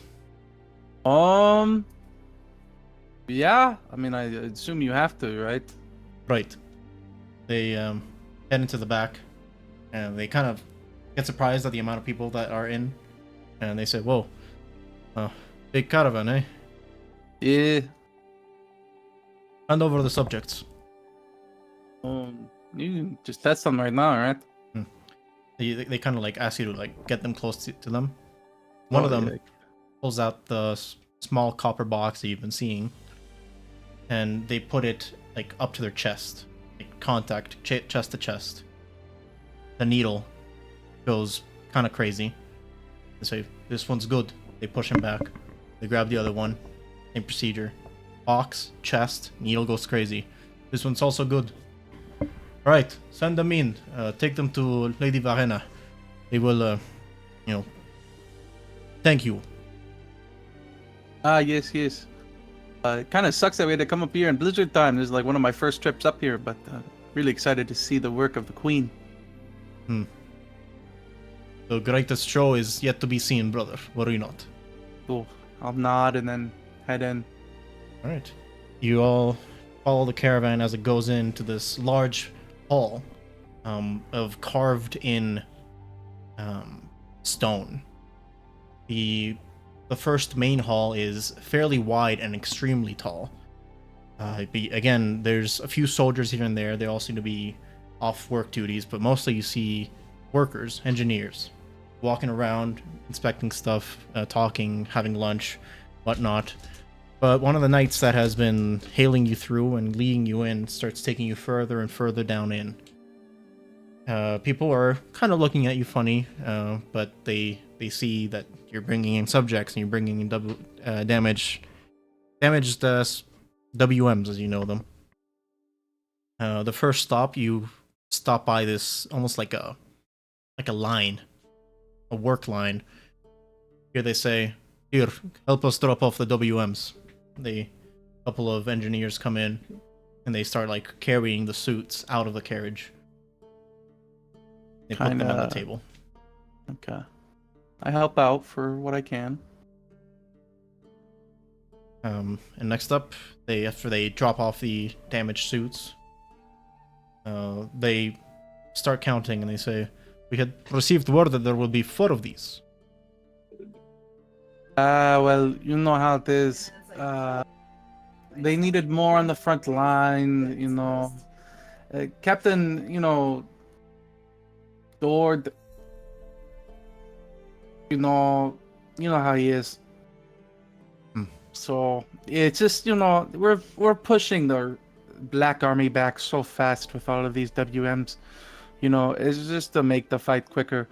Yeah. I mean, I assume you have to, right? Right. They head into the back, and they kind of get surprised at the amount of people that are in, and they say, "Whoa, big caravan, eh?" Yeah. Hand over the subjects. You can just test them right now, right? They kind of like ask you to like get them close to them. One of them pulls out the small copper box that you've been seeing, and they put it like up to their chest, like contact, chest to chest. The needle goes kind of crazy. They say, "This one's good." They push him back. They grab the other one. Same procedure. Box, chest, needle goes crazy. "This one's also good." Right, send them in. Take them to Lady Varena. They will, thank you. Yes. It kind of sucks that we had to come up here in blizzard time. This is like one of my first trips up here, but really excited to see the work of the Queen. The greatest show is yet to be seen, brother. Worry not. Cool. I'll nod and then head in. All right. You all follow the caravan as it goes into this large hall of carved in stone. The first main hall is fairly wide and extremely tall. Again, there's a few soldiers here and there. They all seem to be off work duties, but mostly you see workers, engineers, walking around, inspecting stuff, talking, having lunch, whatnot. But one of the knights that has been hailing you through and leading you in starts taking you further and further down in. People are kind of looking at you funny, but they see that you're bringing in subjects and you're bringing in damaged WMs as you know them. The first stop, you stop by this almost like a line, a work line. Here they say, "Here, help us drop off the WMs." A couple of engineers come in and they start like carrying the suits out of the carriage. They put them on the table. Okay. I help out for what I can. And next up, after they drop off the damaged suits, they start counting and they say, "We had received word that there will be 4 of these." Well, you know how it is. They needed more on the front line, you know. Captain, you know, Dord, you know how he is. So it's just, you know, we're pushing the Black Army back so fast with all of these WMs. You know, it's just to make the fight quicker.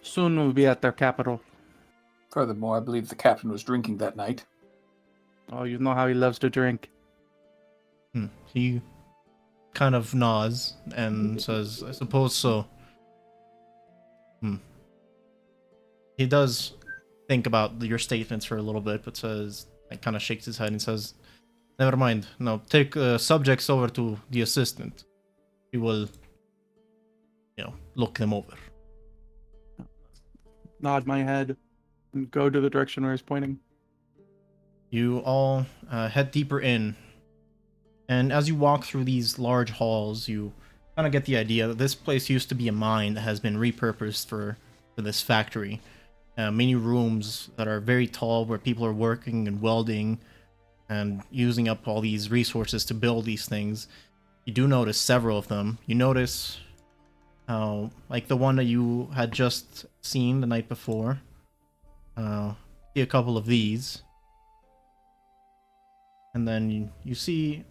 Soon we'll be at their capital. Furthermore, I believe the captain was drinking that night. Oh, you know how he loves to drink. He kind of nods and says, "I suppose so." He does think about your statements for a little bit, but says, and kind of shakes his head and says, "Never mind. No, take subjects over to the assistant. He will, look them over." Nod my head and go to the direction where he's pointing. You all head deeper in, and as you walk through these large halls, you kind of get the idea that this place used to be a mine that has been repurposed for this factory. Many rooms that are very tall where people are working and welding and using up all these resources to build these things. You do notice several of them. You notice like the one that you had just seen the night before. See a couple of these. And then you see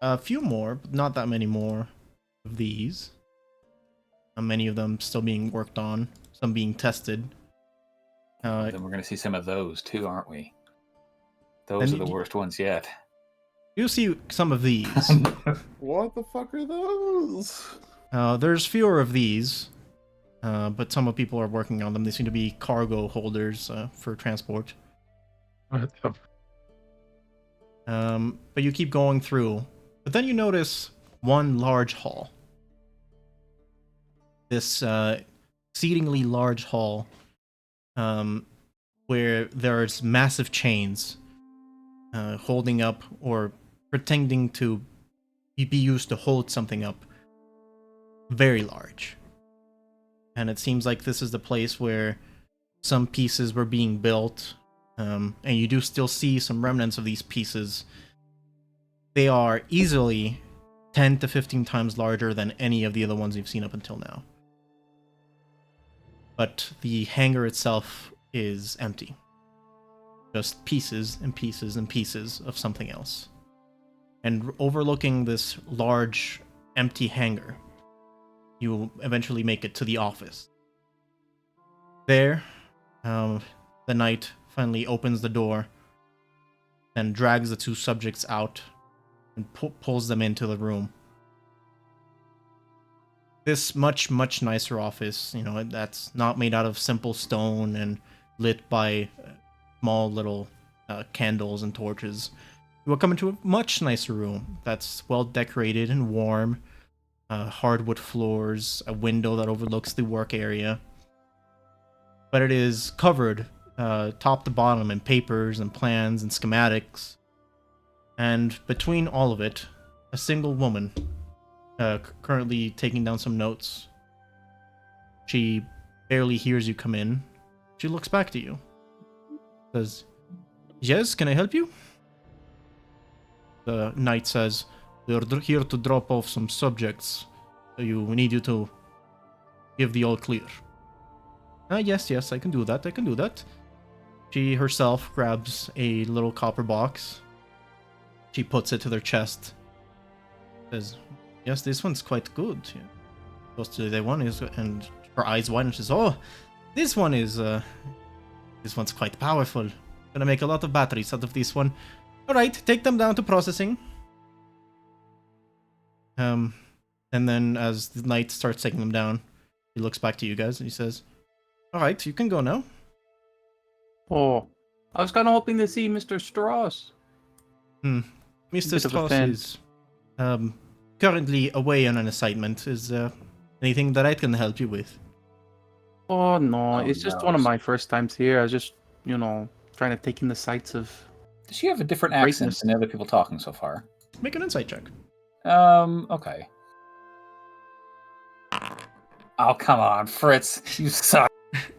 a few more, but not that many more of these. Many of them still being worked on, some being tested. Then we're going to see some of those too, aren't we? Those are the worst ones yet. You see some of these. What the fuck are those? There's fewer of these, but some of people are working on them. They seem to be cargo holders for transport. What the But you keep going through. But then you notice one large hall. This exceedingly large hall where there's massive chains holding up or pretending to be used to hold something up. Very large. And it seems like this is the place where some pieces were being built. And you do still see some remnants of these pieces. They are easily 10 to 15 times larger than any of the other ones you've seen up until now. But the hangar itself is empty. Just pieces and pieces and pieces of something else. And overlooking this large, empty hangar, you will eventually make it to the office. There, the knight finally opens the door and drags the 2 subjects out and pulls them into the room. This much nicer office, that's not made out of simple stone and lit by small little candles and torches. You will come into a much nicer room that's well decorated and warm. Hardwood floors, a window that overlooks the work area. But it is covered top to bottom in papers and plans and schematics. And between all of it, a single woman currently taking down some notes. She barely hears you come in. She looks back to you. Says, "Yes, can I help you?" The knight says, "We're here to drop off some subjects. We need you to give the all clear." Yes, I can do that. She herself grabs a little copper box. She puts it to their chest. Says, "Yes, this one's quite good. Goes to the one and her eyes widen and she says, "Oh, this one is this one's quite powerful. Gonna make a lot of batteries out of this one. All right, take them down to processing." And then as the knight starts taking them down, he looks back to you guys and he says, "All right, you can go now." Oh, I was kind of hoping to see Mr. Strauss. Mr. Bit of a Strauss fan. is currently away on an assignment. Is there anything that I can help you with? Oh no, Oh, it's just no. one of my first times here. I was just, trying to take in the sights of. Does she have a different accent Greatness. than the other people talking so far? Make an insight check. Okay. Oh, come on, Fritz. You suck.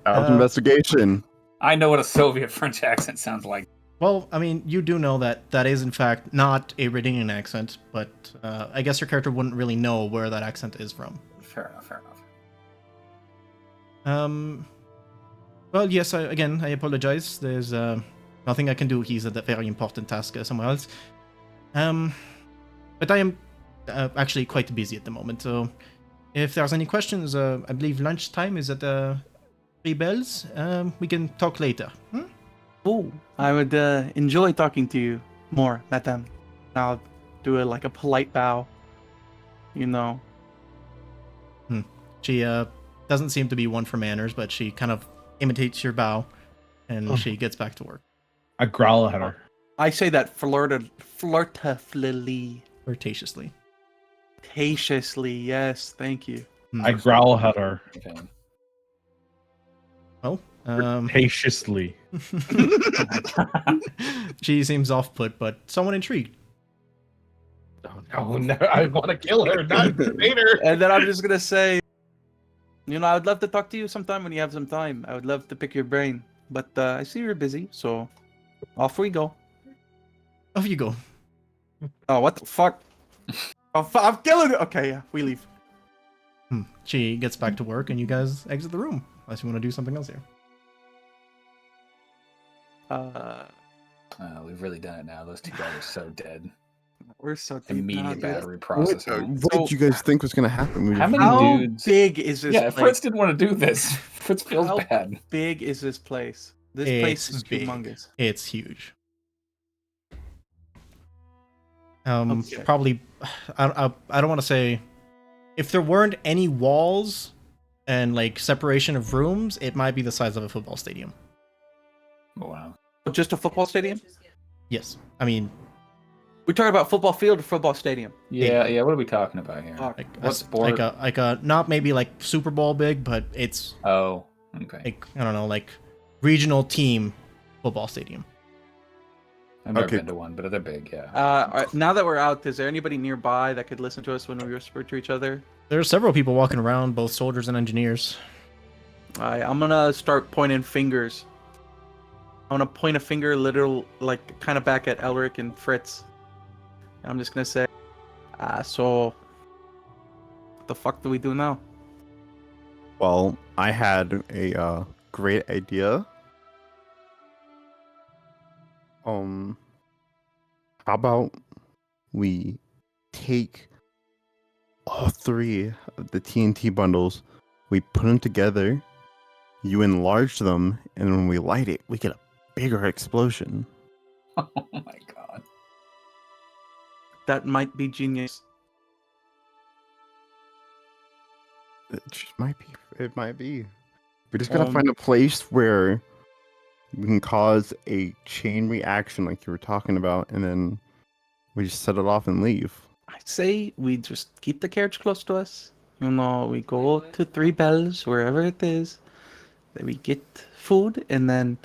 Investigation. I know what a Soviet French accent sounds like. Well, I mean, you do know that that is in fact not a Redinian accent, but I guess your character wouldn't really know where that accent is from. Fair enough, fair enough. Well, yes, I apologize. There's nothing I can do. He's at a very important task somewhere else. But I am actually quite busy at the moment, so if there's any questions, I believe lunchtime is at 3 bells. We can talk later. Oh, I would enjoy talking to you more, madame. I'll do a polite bow. She doesn't seem to be one for manners, but she kind of imitates your bow, and she gets back to work. I growl at her. I say that flirtily. Flirtatiously. Flirtatiously, yes, thank you. I growl at her. Okay. Well, Flirtatiously. she seems off-put, but somewhat intrigued. Oh, no, I want to kill her, not debate her. And then I'm just gonna say, I would love to talk to you sometime when you have some time. I would love to pick your brain, but I see you're busy, so off we go. Off you go. Oh, what the fuck? I'm killing it. Okay, yeah, we leave. She gets back to work, and you guys exit the room, unless you want to do something else here. We've really done it now. Those two guys are so dead. We're so deep Immediate now, dude. battery What, processor. what did you guys think was going to happen? We How just- many How dudes? big is this Yeah, place? Fritz didn't want to do this. Fritz feels How bad. big is this place? This It's place is big. humongous. It's huge. Okay. Probably, I don't want to say, if there weren't any walls and separation of rooms, it might be the size of a football stadium. Oh, wow. Just a football stadium? Yes, I mean, We talking about football field or football stadium? Yeah, yeah. What are we talking about here? Fuck. What sport? like a not maybe Super Bowl big, but it's Oh, okay. I don't know, regional team football stadium. I've never Okay. been to one, but they're big. Yeah. All right, now that we're out, is there anybody nearby that could listen to us when we whisper to each other? There are several people walking around, both soldiers and engineers. All right, I'm gonna start pointing fingers. I'm gonna point a finger, kind of back at Elric and Fritz. And I'm just gonna say, so what the fuck do we do now? Well, I had a great idea. How about we take all 3 of the TNT bundles, we put them together, you enlarge them, and when we light it, we get a bigger explosion. Oh my god. That might be genius. It just might be. It might be. We just gotta find a place where we can cause a chain reaction like you were talking about, and then we just set it off and leave. I say we just keep the carriage close to us. We go to 3 bells, wherever it is. Then we get food, and then,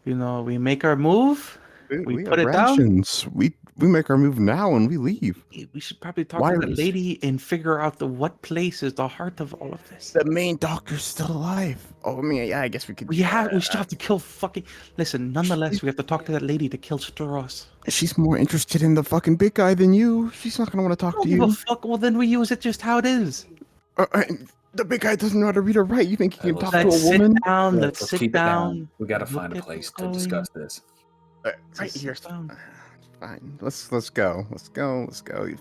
we make our move. We put have it down? rations. We make our move now and we leave. We should probably talk to that Wireless. lady and figure out what place is the heart of all of this. The main doctor's still alive. Oh, I mean, yeah, I guess we could. We still have to kill fucking. Listen, nonetheless, we have to talk to that lady to kill Strauss. She's more interested in the fucking big guy than you. She's not gonna want to talk Don't to give a you. fuck. Well, then we use it just how it is. The big guy doesn't know how to read or write. You think he can talk to Let's a woman? sit down. Yeah, Let's let's sit keep it down. We gotta Look find a at place the to discuss this. Right Let's here. sit down. Fine. Let's go. Let's go.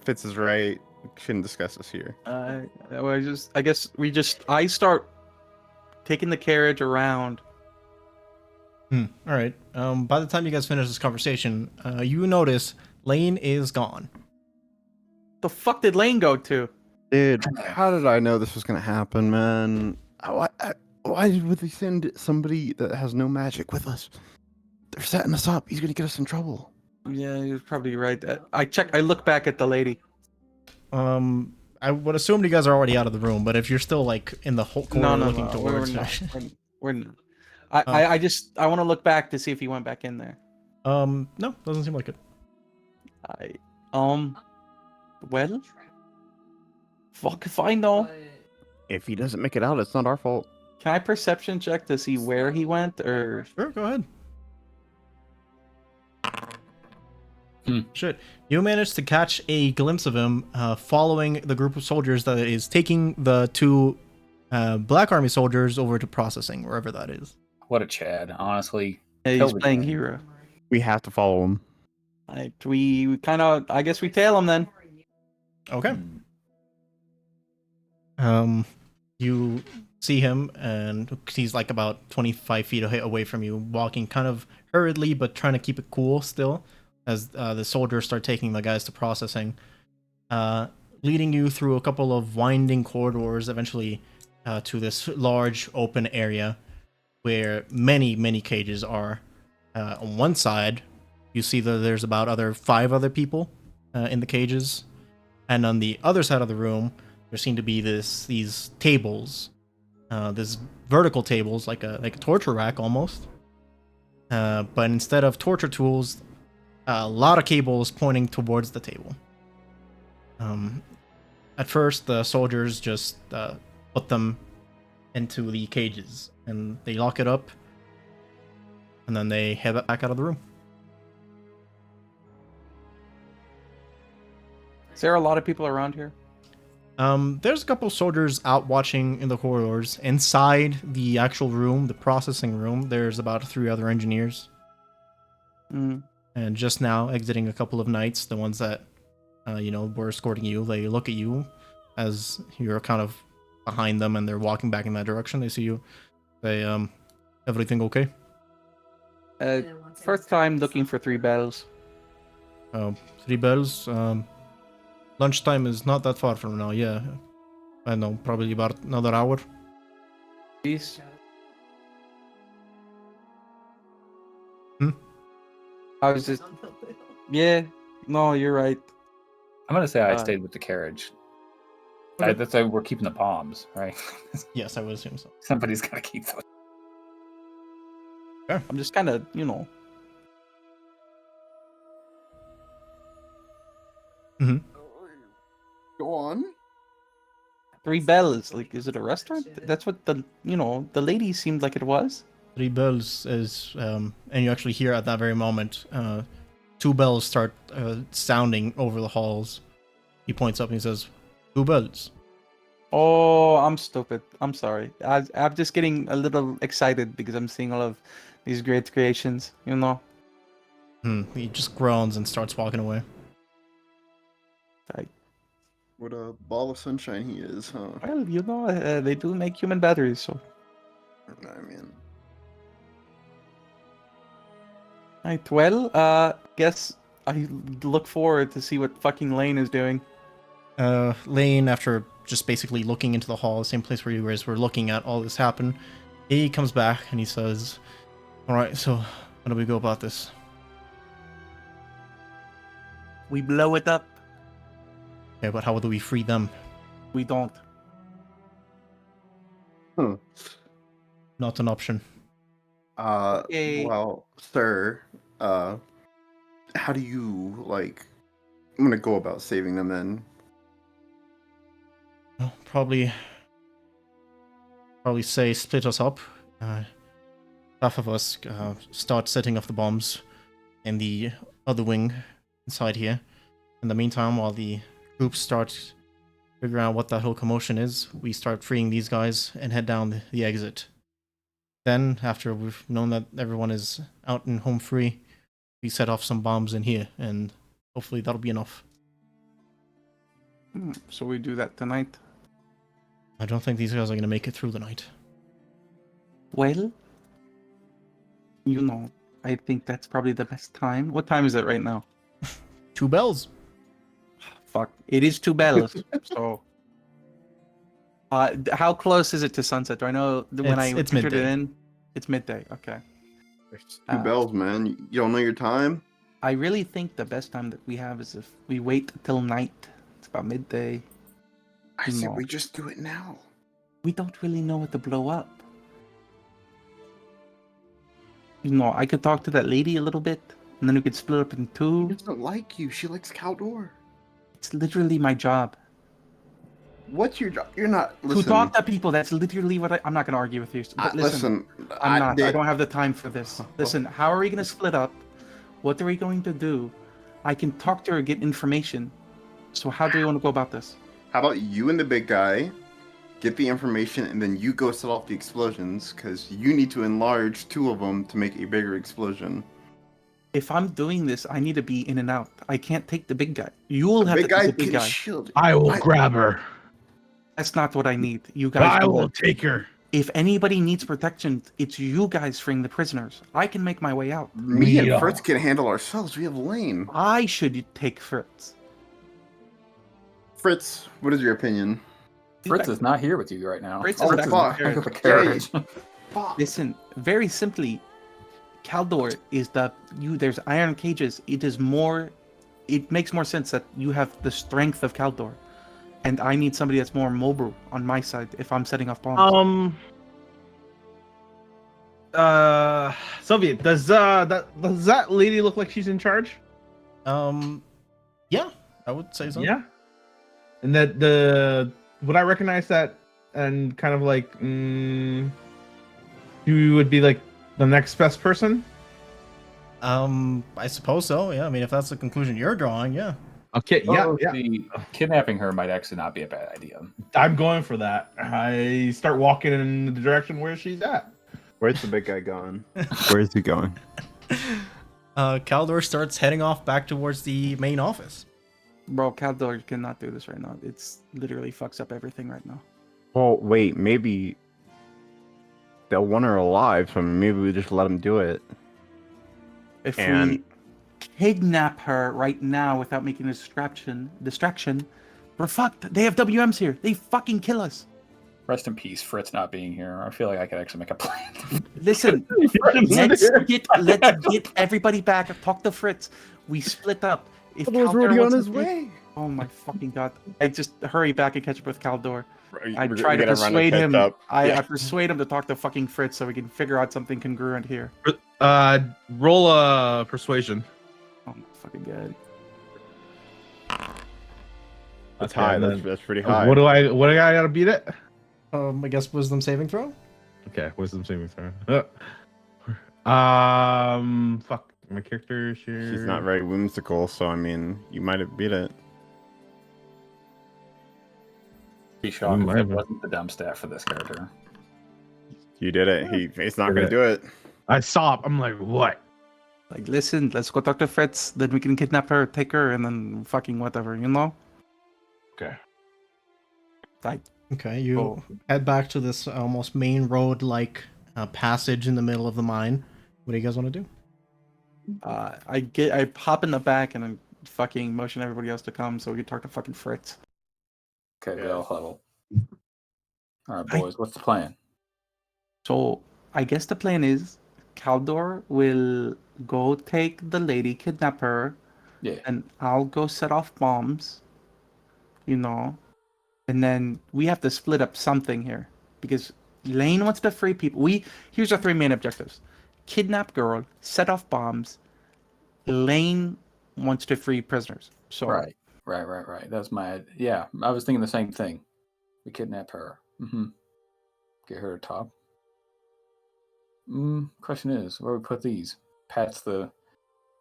Fitz is right. We shouldn't discuss this here. I start taking the carriage around. All right. By the time you guys finish this conversation, you notice Lane is gone. The fuck did Lane go to? Dude, how did I know this was gonna happen, man? Why would they send somebody that has no magic with us? They're setting us up. He's gonna get us in trouble. Yeah, you're probably right. I look back at the lady. I would assume you guys are already out of the room, but if you're still like in the whole corner looking towards, we're not. I want to look back to see if he went back in there. No, doesn't seem like it. Well, fuck if I know. If he doesn't make it out, it's not our fault. Can I perception check to see where he went, or? Sure, go ahead. Shit. You managed to catch a glimpse of him following the group of soldiers that is taking the two Black Army soldiers over to processing, wherever that is. What a Chad, honestly. Yeah, he's playing hero. We have to follow him. We kind of, I guess we tail him then. Okay. You see him, and he's like about 25 feet away from you, walking kind of hurriedly, but trying to keep it cool still, as the soldiers start taking the guys to processing, leading you through a couple of winding corridors, eventually to this large open area where many cages are. On one side, you see that there's about 5 other people in the cages, and on the other side of the room, there seem to be these tables, this vertical tables, like a torture rack almost. But instead of torture tools, a lot of cables pointing towards the table. At first, the soldiers just put them into the cages, and they lock it up, and then they head back out of the room. Is there a lot of people around here? There's a couple soldiers out watching in the corridors. Inside the actual room, the processing room, there's about 3 other engineers. And just now exiting a couple of knights, the ones that, were escorting you. They look at you as you're kind of behind them, and they're walking back in that direction. They see you. Say, everything okay? First time looking for 3 bells. 3 bells? Lunchtime is not that far from now, yeah. I know, probably about another hour. Peace. I was just... Yeah, no, you're right. I'm going to say I stayed with the carriage. Okay. That's why we're keeping the bombs, right? Yes, I would assume so. Somebody's got to keep those. Okay. I'm just kind of, Go on. 3 bells. Like, is it a restaurant? That's what the lady seemed like it was. 3 bells is, and you actually hear at that very moment, 2 bells start sounding over the halls. He points up and he says, 2 bells. Oh, I'm stupid. I'm sorry. I'm just getting a little excited because I'm seeing all of these great creations, He just groans and starts walking away. What a ball of sunshine he is, huh? Well, they do make human batteries, so. I mean... Right, well, guess I look forward to see what fucking Lane is doing. Lane, after just basically looking into the hall, the same place where you guys were looking at all this happen, he comes back and he says, alright, so how do we go about this? We blow it up. Okay, but how do we free them? We don't. Not an option. Okay. Well, sir, how do you, I'm gonna go about saving them then? Well, probably say split us up. Half of us start setting off the bombs in the other wing inside here. In the meantime, while the groups start figuring out what that whole commotion is, we start freeing these guys and head down the exit. Then, after we've known that everyone is out and home free, we set off some bombs in here, and hopefully that'll be enough. So we do that tonight. I don't think these guys are gonna make it through the night. Well, I think that's probably the best time. What time is it right now? 2 bells. Fuck, it is 2 bells. So, how close is it to sunset? Do I know when I It's entered it midday. in? It's midday. Okay. It's 2 bells, man. You don't know your time? I really think the best time that we have is if we wait till night. It's about midday. I say we just do it now. We don't really know what to blow up. I could talk to that lady a little bit, and then we could split up in 2. She doesn't like you. She likes Kaldor. It's literally my job. What's your job? You're not. Listen, To talk to people, that's literally what I'm not going to argue with you. But listen, I'm not. I don't have the time for this. Listen, how are we going to split up? What are we going to do? I can talk to her, get information. So how do we want to go about this? How about you and the big guy get the information, and then you go set off the explosions, because you need to enlarge 2 of them to make a bigger explosion. If I'm doing this, I need to be in and out. I can't take the big guy. You'll have to take the big guy. Shield. I will grab her. That's not what I need. You But guys I do will that. take her. If anybody needs protection, it's you guys freeing the prisoners. I can make my way out. Me and Fritz can handle ourselves. We have Lane. I should take Fritz. Fritz, what is your opinion? Fritz is not here with you right now. Fritz Oh, is back fuck. in the Back of the carriage. carriage. Listen, very simply, Kaldor is there's iron cages. It makes more sense that you have the strength of Kaldor. And I need somebody that's more mobile on my side if I'm setting off bombs. Soviet, does that lady look like she's in charge? Yeah, I would say so. Yeah. And that would I recognize that and kind of like you would be like the next best person? I suppose so. Yeah, I mean, if that's the conclusion you're drawing, yeah. Okay, yeah. Kidnapping her might actually not be a bad idea. I'm going for that. I start walking in the direction where she's at. Where's the big guy going? Where is he going? Kaldor starts heading off back towards the main office. Bro, Kaldor cannot do this right now. It's literally fucks up everything right now. Well, wait, maybe they'll want her alive, so maybe we just let him do it. If we kidnap her right now without making a distraction, we're fucked. They have WMs here. They fucking kill us. Rest in peace, Fritz not being here. I feel like I could actually make a plan. Listen, let's get everybody back. Talk to Fritz. We split up. If Kaldor's Kaldor already on wants his to way. Oh my fucking god! I just hurry back and catch up with Kaldor. I We're try to gonna run and persuade catch him. up. I Yeah. persuade him to talk to fucking Fritz so we can figure out something congruent here. Roll a persuasion. Oh my fucking god! That's Okay, high. and then- That's pretty high. What do I gotta beat it? I guess wisdom saving throw. Okay, wisdom saving throw. Fuck my character. Sure. She's not very whimsical, so I mean, you might have beat it. Be shocked if might it have. wasn't the dumb stat for this character. You did it. He's not Did gonna it. do it. I stop. I'm like, what? Like, listen, let's go talk to Fritz. Then we can kidnap her, take her, and then fucking whatever, you know? Okay. Like, Okay, you oh, head back to this almost main road like passage in the middle of the mine. What do you guys want to do? I hop in the back and I fucking motion everybody else to come so we can talk to fucking Fritz. Okay, we all huddle. All right, I- boys, what's the plan? So I guess the plan is Kaldor will go take the lady, kidnap her, Yeah. and I'll go set off bombs, and then we have to split up something here because Lane wants to free people. Here's our 3 main objectives: kidnap girl, set off bombs. Lane wants to free prisoners. So Right. That's yeah. I was thinking the same thing. We kidnap her. Get her to top. Question is, where we put these? Pat's the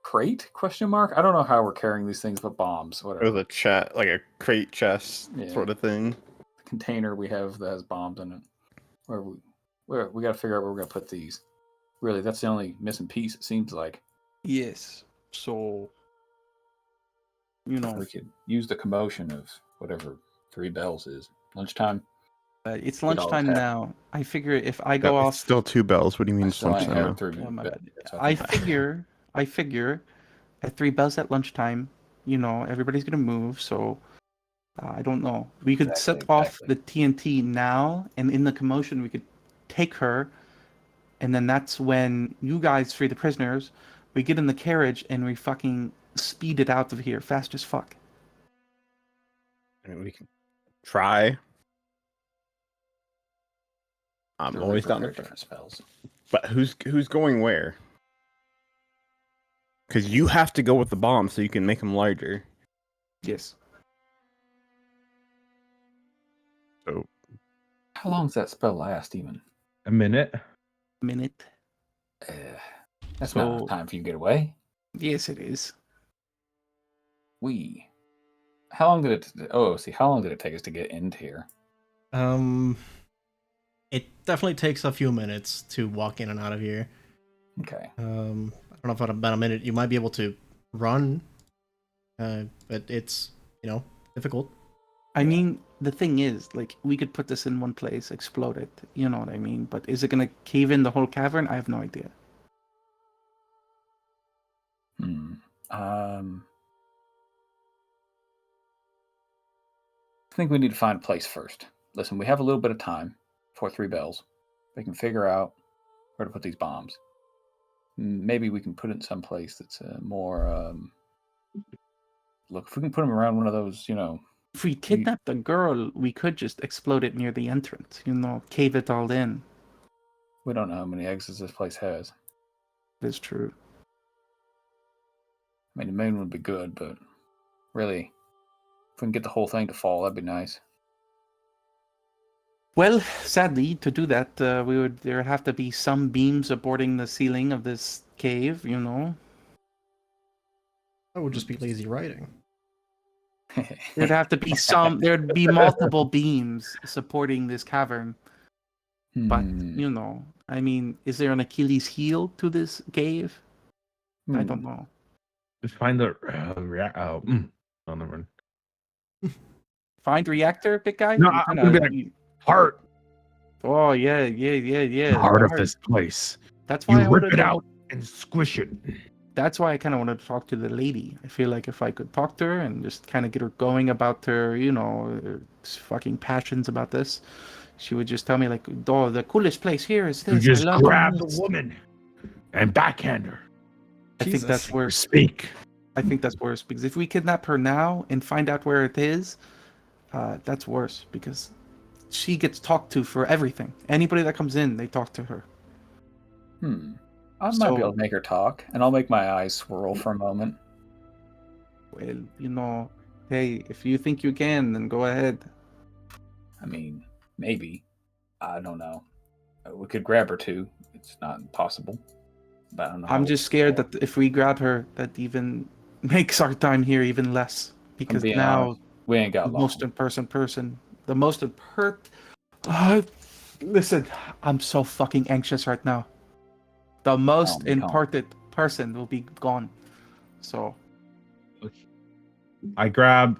crate? Question mark. I don't know how we're carrying these things, but bombs. It Whatever. was a chest, like a crate chest Yeah. sort of thing. The container we have that has bombs in it. Where we got to figure out where we're gonna put these. Really, that's the only missing piece. It seems like yes. So we could use the commotion of whatever 3 bells is. Lunchtime. It's We'd all lunchtime have- now. I figure if I No, go it's off, still 2 bells. What do you mean I it's still ain't lunchtime now? had 3 oh, my be- bad. so I think- figure at 3 bells at lunchtime, you know, everybody's gonna move. So I don't know. We could Exactly, set off exactly. the TNT now, and in the commotion, we could take her, and then that's when you guys free the prisoners. We get in the carriage and we fucking speed it out of here fast as fuck. I mean, we can try. I'm They're always down very to try. different spells. But who's going where? Because you have to go with the bomb so you can make them larger. Yes. So How long does that spell last, even? A minute. Minute. That's not enough So- time for you to get away. Yes, it is. How long did it? Oh, see, how long did it take us to get into here? It definitely takes a few minutes to walk in and out of here. Okay. I don't know if about a minute. You might be able to run, but it's difficult. I mean, the thing is, like, we could put this in one place, explode it. You know what I mean? But is it gonna cave in the whole cavern? I have no idea. I think we need to find a place first. Listen, we have a little bit of time for 3 bells. We can figure out where to put these bombs. Maybe we can put it in some place that's more. Look, if we can put them around one of those, If we kidnap the girl, we could just explode it near the entrance. You know, cave it all in. we don't know how many exits this place has. That's true. I mean, the moon would be good, but really, if we can get the whole thing to fall, that'd be nice. Well, sadly, to do that, there would have to be some beams supporting the ceiling of this cave. You know, That would just be lazy writing. there'd have to be there'd be multiple beams supporting this cavern. But you know, I mean, is there an Achilles heel to this cave? I don't know. Just find the. Oh, never mind. Find reactor, big guy. No, You I'm kinda- gonna be like, Heart. Oh yeah. The heart of Heart. this place. That's why You I rip wanted it to- out and squish it. That's why I kind of wanted to talk to the lady. I feel like if I could talk to her and just kind of get her going about her, fucking passions about this, she would just tell me like, "Oh, the coolest place here is You this." just I love grab this." the woman and backhand her. I think that's Jesus. worse. Speak. I think that's worse because if we kidnap her now and find out where it is, that's worse because she gets talked to for everything. Anybody that comes in, they talk to her. I might be able to make her talk, and I'll make my eyes swirl for a moment. Well, hey, if you think you can, then go ahead. I mean, maybe. I don't know. We could grab her too. It's not impossible. But I don't know. I'm just scared that if we grab her, that even makes our time here even less. Because being now honest, we ain't got the long. most important person, listen, I'm so fucking anxious right now. The most be calm. important person will be gone. So I grab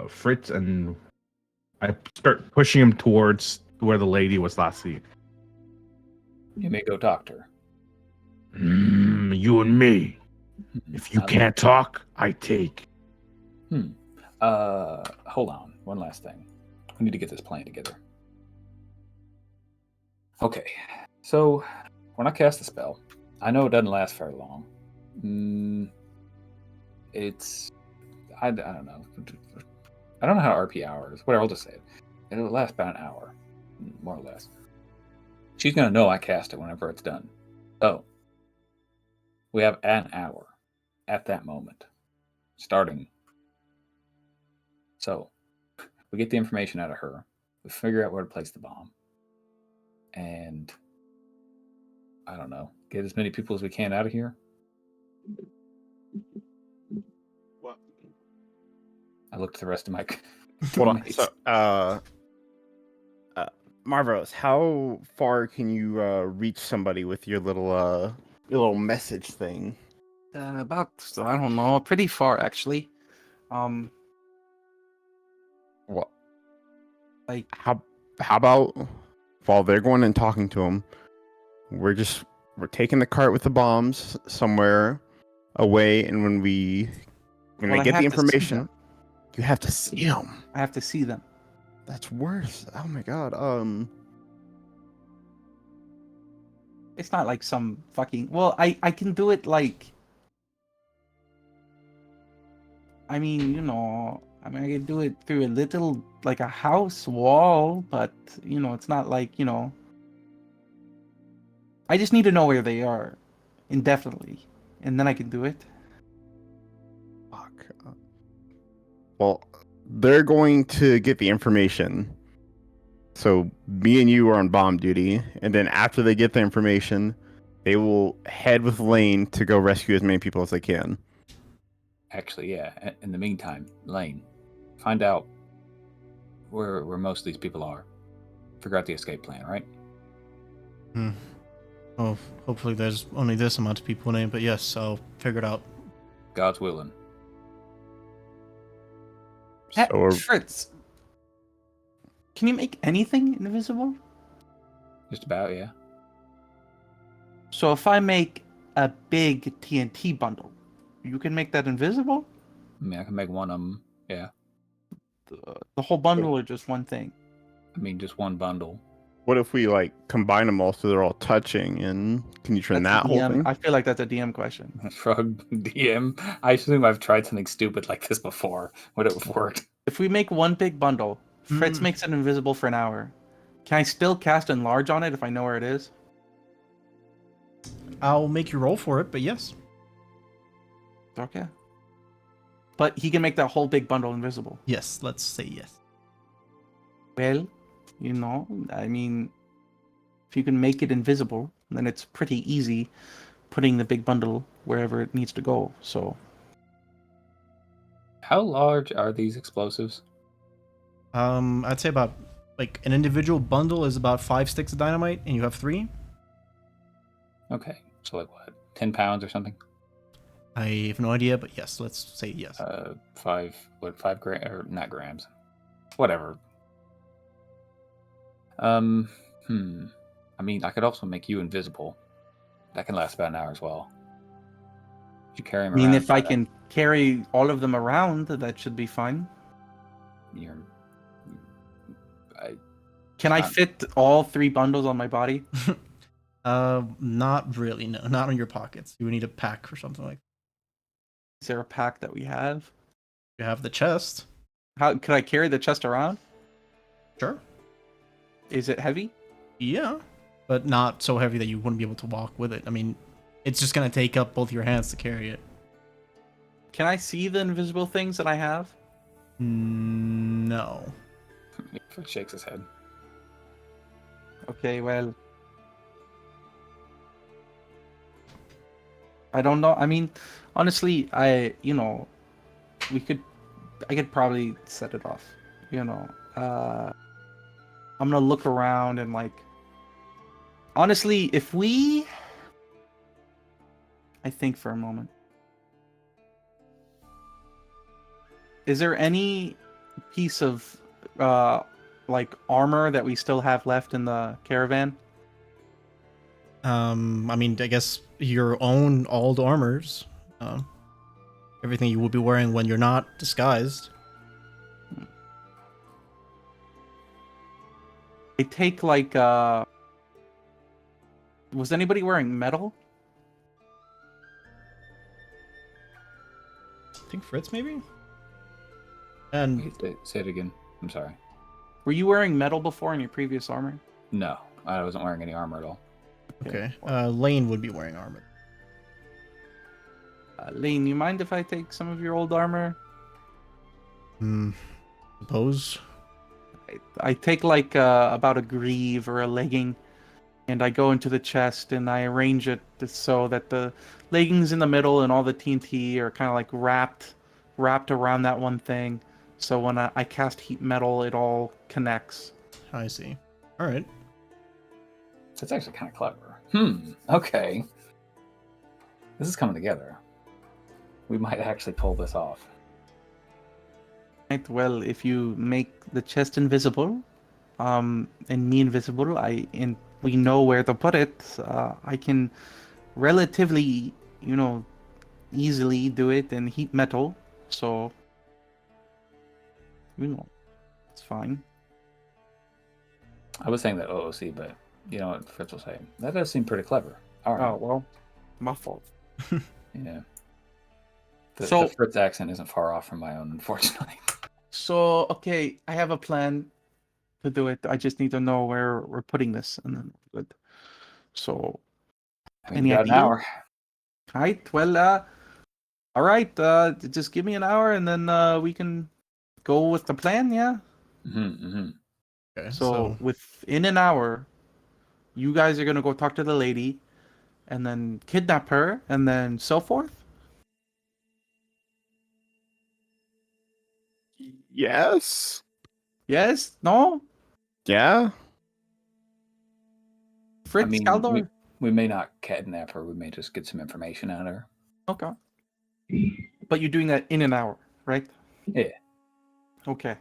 Fritz and I start pushing him towards where the lady was last seen. You may go talk to her. You and me. If you can't talk, I take. Hold on. One last thing. We need to get this plan together. Okay. So, when I cast the spell, I know it doesn't last very long. I don't know. I don't know how RP hour is. Whatever, I'll just say it. It'll last about an hour, more or less. She's going to know I cast it whenever it's done. So, we have an hour at that moment, starting. So, we get the information out of her. We figure out where to place the bomb. And, I don't know, get as many people as we can out of here. What? I looked at the rest of my... Hold on. mates. So, Mavros, how far can you reach somebody with your little message thing? about, I don't know, pretty far actually. What? Like, How about while they're going and talking to him, we're taking the cart with the bombs somewhere away, and when we well, I get the have to see information, them. you have to see them. I have to see them. That's worse. Oh my god. It's not like some fucking. Well, I can do it like. I mean, I can do it through a little, like a house wall, but, it's not like, I just need to know where they are indefinitely, and then I can do it. Fuck. Well, they're going to get the information. So me and you are on bomb duty, and then after they get the information, they will head with Lane to go rescue as many people as they can. Actually, yeah. In the meantime, Lane, find out where most of these people are. Figure out the escape plan, right? Oh, hopefully there's only this amount of people in it, but yes, I'll figure it out. God's willing. So Fritz, can you make anything invisible? Just about, yeah. So if I make a big TNT bundle, you can make that invisible? I mean, I can make one of them, yeah. The whole bundle or just one thing? I mean, just one bundle. what if we combine them all so they're all touching? And can you turn That's that a whole DM. thing? I feel like that's a DM question. Shrug DM. I assume I've tried something stupid like this before. Would it have worked? If we make one big bundle, Fritz makes it invisible for an hour. Can I still cast Enlarge on it if I know where it is? I'll make you roll for it, but yes. Okay. But he can make that whole big bundle invisible. Yes, let's say yes. Well, I mean, if you can make it invisible, then it's pretty easy putting the big bundle wherever it needs to go. So, How large are these explosives? I'd say about an individual bundle is about 5 sticks of dynamite, and you have 3. Okay, so like what, 10 pounds or something? I have no idea, but yes, let's say yes. 5 grams, or not grams, whatever. I mean, I could also make you invisible. That can last about an hour as well. You carry him I mean, around. if I can carry all of them around, that should be fine. Can I fit all 3 bundles on my body? Not really, no. Not on your pockets. You would need a pack or something like that. Is there a pack that we have? You have the chest. How could I carry the chest around? Sure. Is it heavy? Yeah, but not so heavy that you wouldn't be able to walk with it. I mean, it's just going to take up both your hands to carry it. Can I see the invisible things that I have? No. He shakes his head. Okay, well, I don't know. I mean, honestly, I could probably set it off. I'm gonna look around and honestly, I think for a moment. Is there any piece of armor that we still have left in the caravan? I mean, I guess your own old armors. Everything you will be wearing when you're not disguised. I take was anybody wearing metal? I think Fritz, maybe? And Say it again. I'm sorry. Were you wearing metal before in your previous armor? No, I wasn't wearing any armor at all. okay, Lane would be wearing armor. Lane, you mind if I take some of your old armor? Suppose. I take about a greave or a legging, and I go into the chest and I arrange it so that the leggings in the middle and all the TNT are kind of wrapped around that one thing. So when I cast heat metal, it all connects. I see. All right. That's actually kind of clever. Okay. This is coming together. We might actually pull this off. Right, well, if you make the chest invisible, and me invisible, we know where to put it. I can relatively, easily do it in heat metal. So, it's fine. I was saying that OOC, but you know what Fritz will say. That does seem pretty clever. All right. Oh well, my fault. Yeah. So- the Fritz accent isn't far off from my own, unfortunately. So, okay, I have a plan to do it. I just need to know where we're putting this, and then good. So, I mean, any we got an idea? hour. Right. Well, all right. Just give me an hour, and then we can go with the plan. Yeah. Okay, So within an hour, you guys are gonna go talk to the lady, and then kidnap her, and then so forth. Yes. Yes? No? Yeah. Fritz, I mean, Kaldor? we may not kidnap her. We may just get some information out of her. Okay. But you're doing that in an hour, right? Yeah. Okay.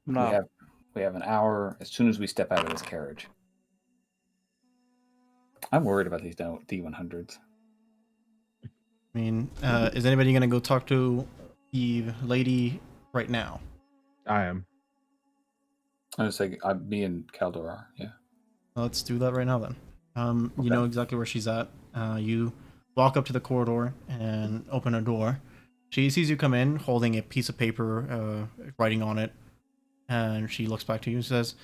We No. have an hour as soon as we step out of this carriage. I'm worried about these D100s. I mean, is anybody gonna go talk to the lady right now? I am. I was saying, me and Kaldor are, yeah. Let's do that right now then. Okay. You know exactly where she's at. You walk up to the corridor and open a door. She sees you come in holding a piece of paper, writing on it, and she looks back to you and says,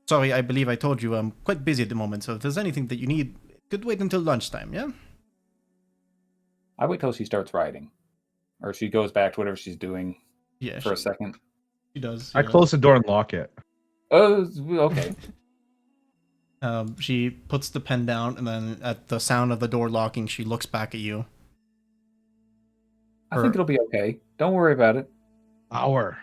"Sorry, I believe I told you I'm quite busy at the moment, so if there's anything that you need, could wait until lunchtime, yeah?" I wait till she starts writing. Or she goes back to whatever she's doing Yeah, for a second. she does. I yeah. close the door and lock it. Oh, okay. She puts the pen down, and then at the sound of the door locking, she looks back at you. I think it'll be okay. Don't worry about it. Power.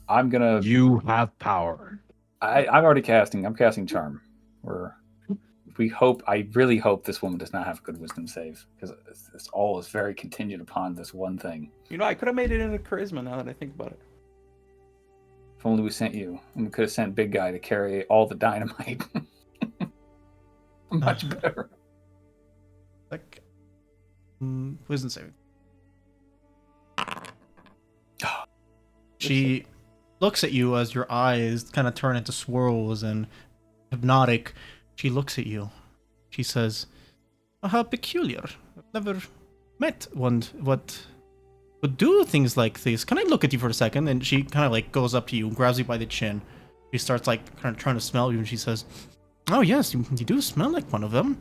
I'm gonna. You have power. I'm already casting. I'm casting charm. I really hope this woman does not have a good wisdom save, because this all is very contingent upon this one thing. I could have made it into charisma now that I think about it. If only we sent you, and we could have sent Big Guy to carry all the dynamite. Much better. Like, wisdom saving. She looks at you as your eyes kind of turn into swirls and hypnotic. She looks at you. She says, "How peculiar. I've never met one what would do things like this. Can I look at you for a second?" And she kind of like goes up to you, grabs you by the chin. She starts like kind of trying to smell you, and she says, "Oh yes, you do smell like one of them.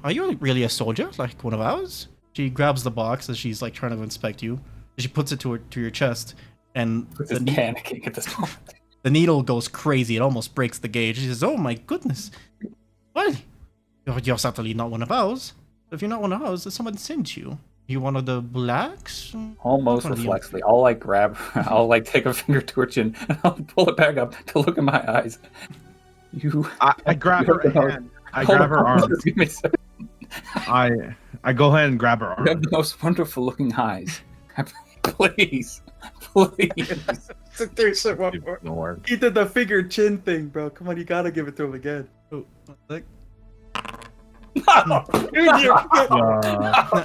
Are you really a soldier, like one of ours?" She grabs the box as she's like trying to inspect you. She puts it to your chest, and Just panicking at this moment. the needle goes crazy. It almost breaks the gauge. She says, "Oh my goodness. Well, you're certainly not one of ours. If you're not one of ours, someone sent you. You one of the blacks?" Almost One of the- reflexively, I'll like take a finger to her chin and I'll pull it back up to look in my eyes. I grab her hand. I grab her arm. Give me a second. I go ahead and grab her You have arm. the most wonderful looking eyes. Please. Please. No work. He did the finger chin thing, bro. Come on, you gotta give it to him again. Oh, like, No!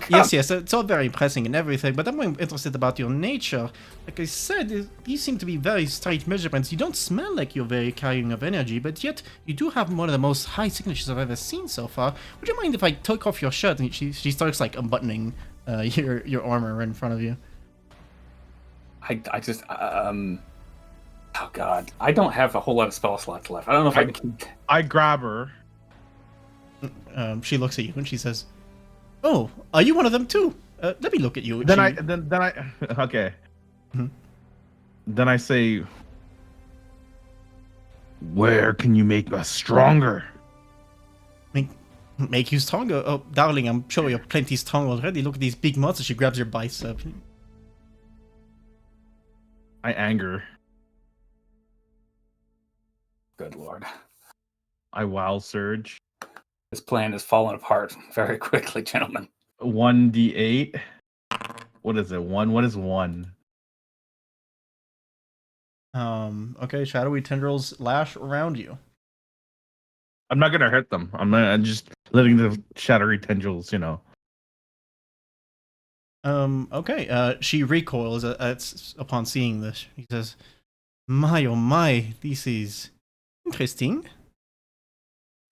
yes, it's all very impressive and everything, but I'm more interested about your nature. Like I said, you seem to be very straight measurements. You don't smell like you're very carrying of energy, but yet you do have one of the most high signatures I've ever seen so far. Would you mind if I took off your shirt? And she starts like unbuttoning your armor in front of you. I just oh god, I don't have a whole lot of spell slots left. I don't know if I can. I grab her. She looks at you and she says, "Oh, are you one of them too? Let me look at you." Then I okay. Mhm. Then I say, "Where can you make us stronger?" Make you stronger. Oh, darling, I'm sure you're plenty strong already. Look at these big muscles. She grabs your bicep. I anger. Good lord, I wild surge. this plan is falling apart very quickly, gentlemen. 1d8. What is it? 1? What is 1? Okay, shadowy tendrils lash around you. I'm not gonna hurt them. I'm just letting the shadowy tendrils, Okay. She recoils upon seeing this. He says, "My oh my, this is interesting."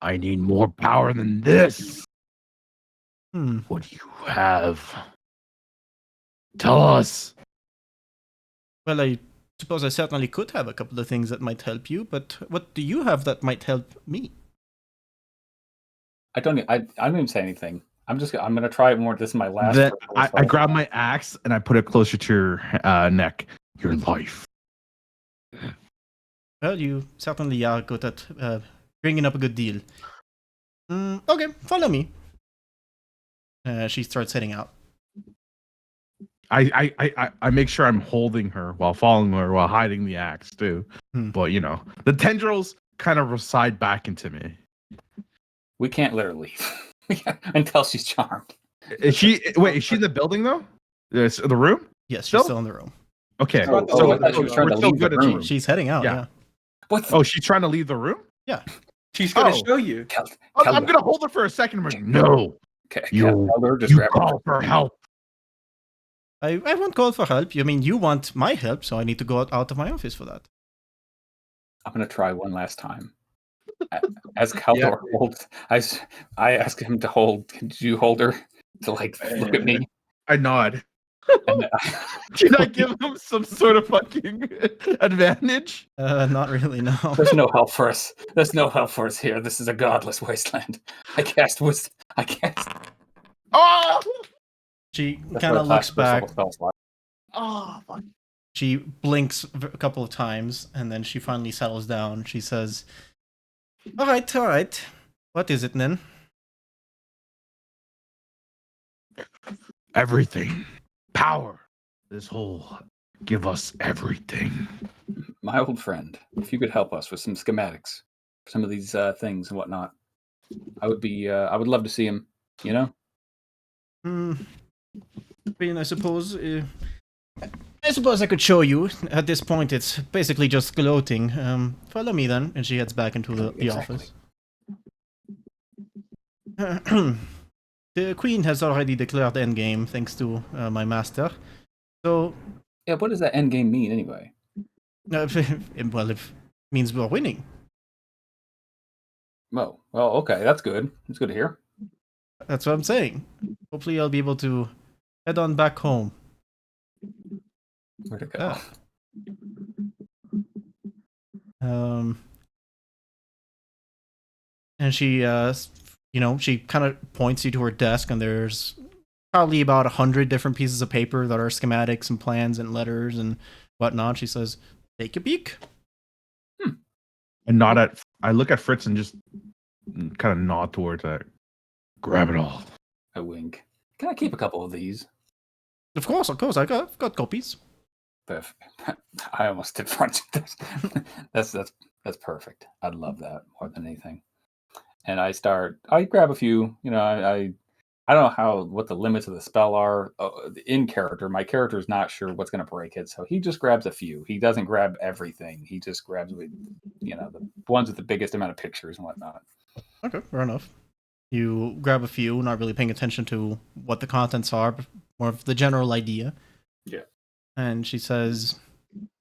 I need more power than this. Hmm. What do you have? Tell us. Well, I suppose I certainly could have a couple of things that might help you, but what do you have that might help me? I don't even say anything. I'm gonna try it more. This is my last. Then I grab my axe and I put it closer to your neck. Your life. Well, you certainly are good at bringing up a good deal. Okay, follow me. She starts heading out. I make sure I'm holding her while following her while hiding the axe too. But the tendrils kind of recede back into me. We can't let her leave until she's charmed. Is she in the building though? The room? Yes, Still? she's still in the room. Okay. I thought she was trying we're to still leave the good in the room. room. She's heading out, yeah. What? Oh, she's trying to leave the room? Yeah. She's gonna Oh. show you. I'm gonna hold her for a second. I'm like, no. Okay, You Kaldor, just you grab her. call for help. I won't call for help. You mean you want my help, so I need to go out of my office for that. I'm gonna try one last time. As Kaldor holds, I ask him to hold. Could you hold her to look at me? I nod. And Can I give him some sort of fucking advantage? Not really, no. there's no help for us. There's no help for us here. This is a godless wasteland. I cast. Oh! She That's kind what of looks first level back. spells like. Oh, fuck. She blinks a couple of times, and then she finally settles down. She says, all right. What is it, then? Everything. Power. This whole give us everything. My old friend, if you could help us with some schematics, some of these things and whatnot, I would love to see him. I mean, I suppose I could show you. At this point, it's basically just gloating. Follow me then, and she heads back into the Exactly. office. The queen has already declared endgame, thanks to my master. So, Yeah, what does that end game mean anyway? well, it means we're winning. Oh, well, okay, that's good. It's good to hear. That's what I'm saying. Hopefully, I'll be able to head on back home. Where'd it go? And she, she kind of points you to her desk, and there's probably about 100 different pieces of paper that are schematics and plans and letters and whatnot. She says, "Take a peek." I look at Fritz and just kind of nod towards that. Grab it all. I wink. Can I keep a couple of these? Of course. I've got copies. Perfect. I almost did front. That's perfect. I'd love that more than anything. And I grab a few. I don't know what the limits of the spell are in character. My character is not sure what's going to break it, so he just grabs a few. He doesn't grab everything. He just grabs the ones with the biggest amount of pictures and whatnot. Okay, fair enough. You grab a few, not really paying attention to what the contents are, but more of the general idea. Yeah. And she says,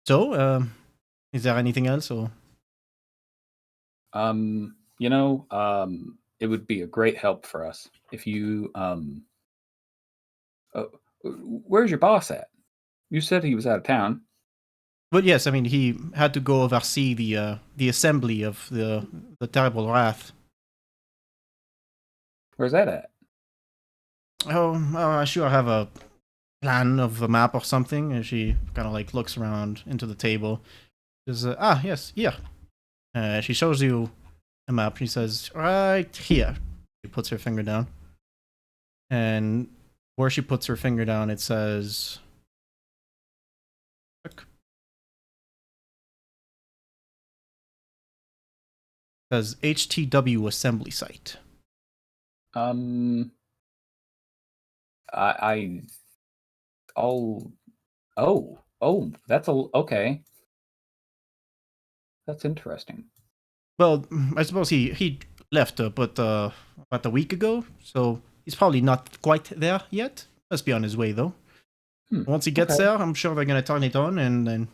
"So, is there anything else?" Or it would be a great help for us if you where's your boss at? You said he was out of town. But yes, I mean, he had to go oversee the assembly of the terrible wrath. Where's that at? Oh, I sure have a plan of a map or something. And she kind of looks around into the table. Says, yes, here. She shows you a map. She says, right here. She puts her finger down. And where she puts her finger down, it says... says HTW assembly site. That's okay. That's interesting. Well, I suppose he left but about a week ago, so he's probably not quite there yet. Must be on his way though. Once he gets there, I'm sure they're gonna turn it on, and then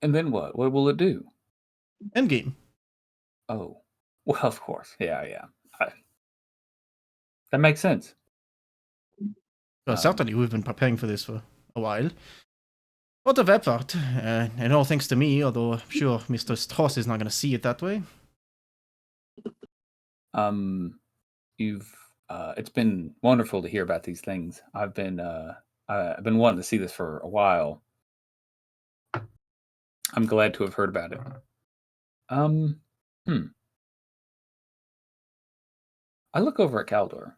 And then what? What will it do? Endgame. Oh, well, of course. Yeah. That makes sense. Well, certainly we've been preparing for this for a while. Lot of effort, and all thanks to me, although I'm sure Mr. Strauss is not going to see it that way. It's been wonderful to hear about these things. I've been wanting to see this for a while. I'm glad to have heard about it. I look over at Kaldor.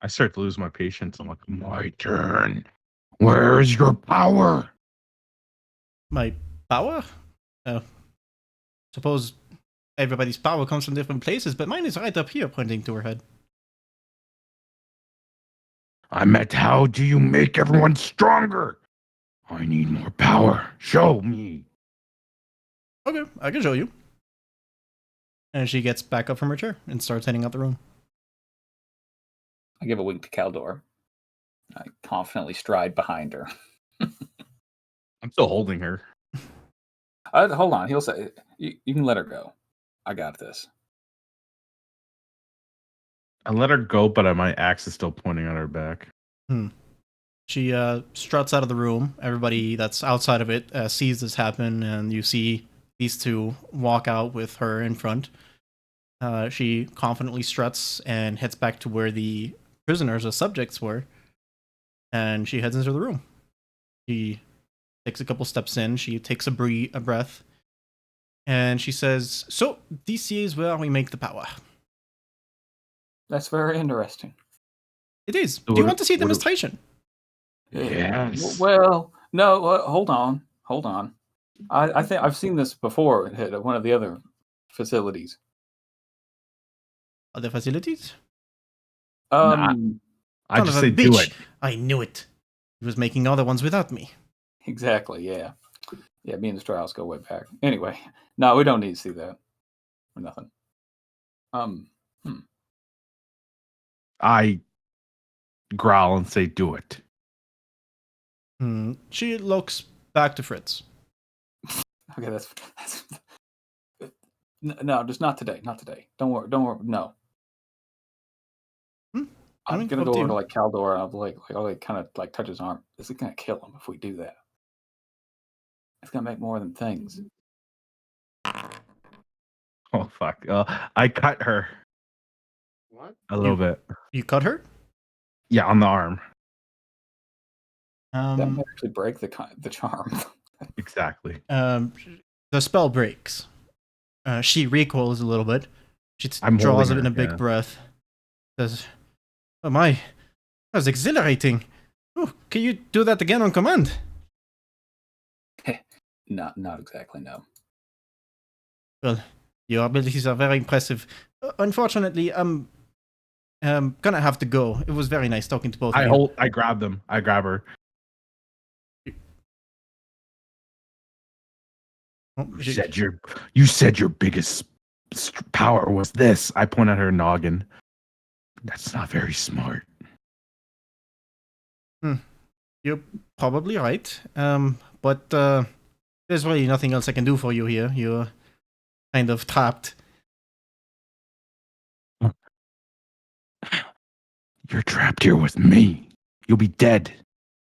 I start to lose my patience. I'm like, my turn. Where is your power? My power? Suppose everybody's power comes from different places, but mine is right up here, pointing to her head. I meant, how do you make everyone stronger? I need more power. Show me. Okay, I can show you. And she gets back up from her chair and starts heading out the room. I give a wink to Kaldor. I confidently stride behind her. I'm still holding her. Hold on. He'll say, you can let her go. I got this. I let her go, but my axe is still pointing at her back. She struts out of the room. Everybody that's outside of it sees this happen, and you see these two walk out with her in front. She confidently struts and heads back to where the prisoners or subjects were, and she heads into the room. She takes a couple steps in. She takes a breath, and she says, "So this is where we make the power." That's very interesting. It is. Do you want to see a demonstration? Yes. Well, no. Hold on. I think I've seen this before at one of the other facilities. Other facilities? I just say do it. I knew it. He was making other ones without me. Exactly. Yeah. Me and the Strauss go way back. Anyway, no, we don't need to see that or nothing. I growl and say, do it. She looks back to Fritz. Okay, that's no, just not today. Not today. Don't worry. No. I'm gonna go over to like Kaldor and I'll kind of like touch his arm. This is gonna kill him if we do that. It's gonna make more than things. Oh fuck! I cut her. What? A little bit. You cut her? Yeah, on the arm. That might actually break the charm. Exactly. The spell breaks. She recoils a little bit. She draws it in a big breath. Says, "Oh my, that was exhilarating. Oh, can you do that again on command?" Not exactly, no. Well, your abilities are very impressive. Unfortunately, I'm gonna have to go. It was very nice talking to both of you. I grab them. I grab her. You said your biggest power was this. I point at her noggin. That's not very smart. You're probably right. But there's really nothing else I can do for you here. You're kind of trapped. You're trapped here with me. You'll be dead.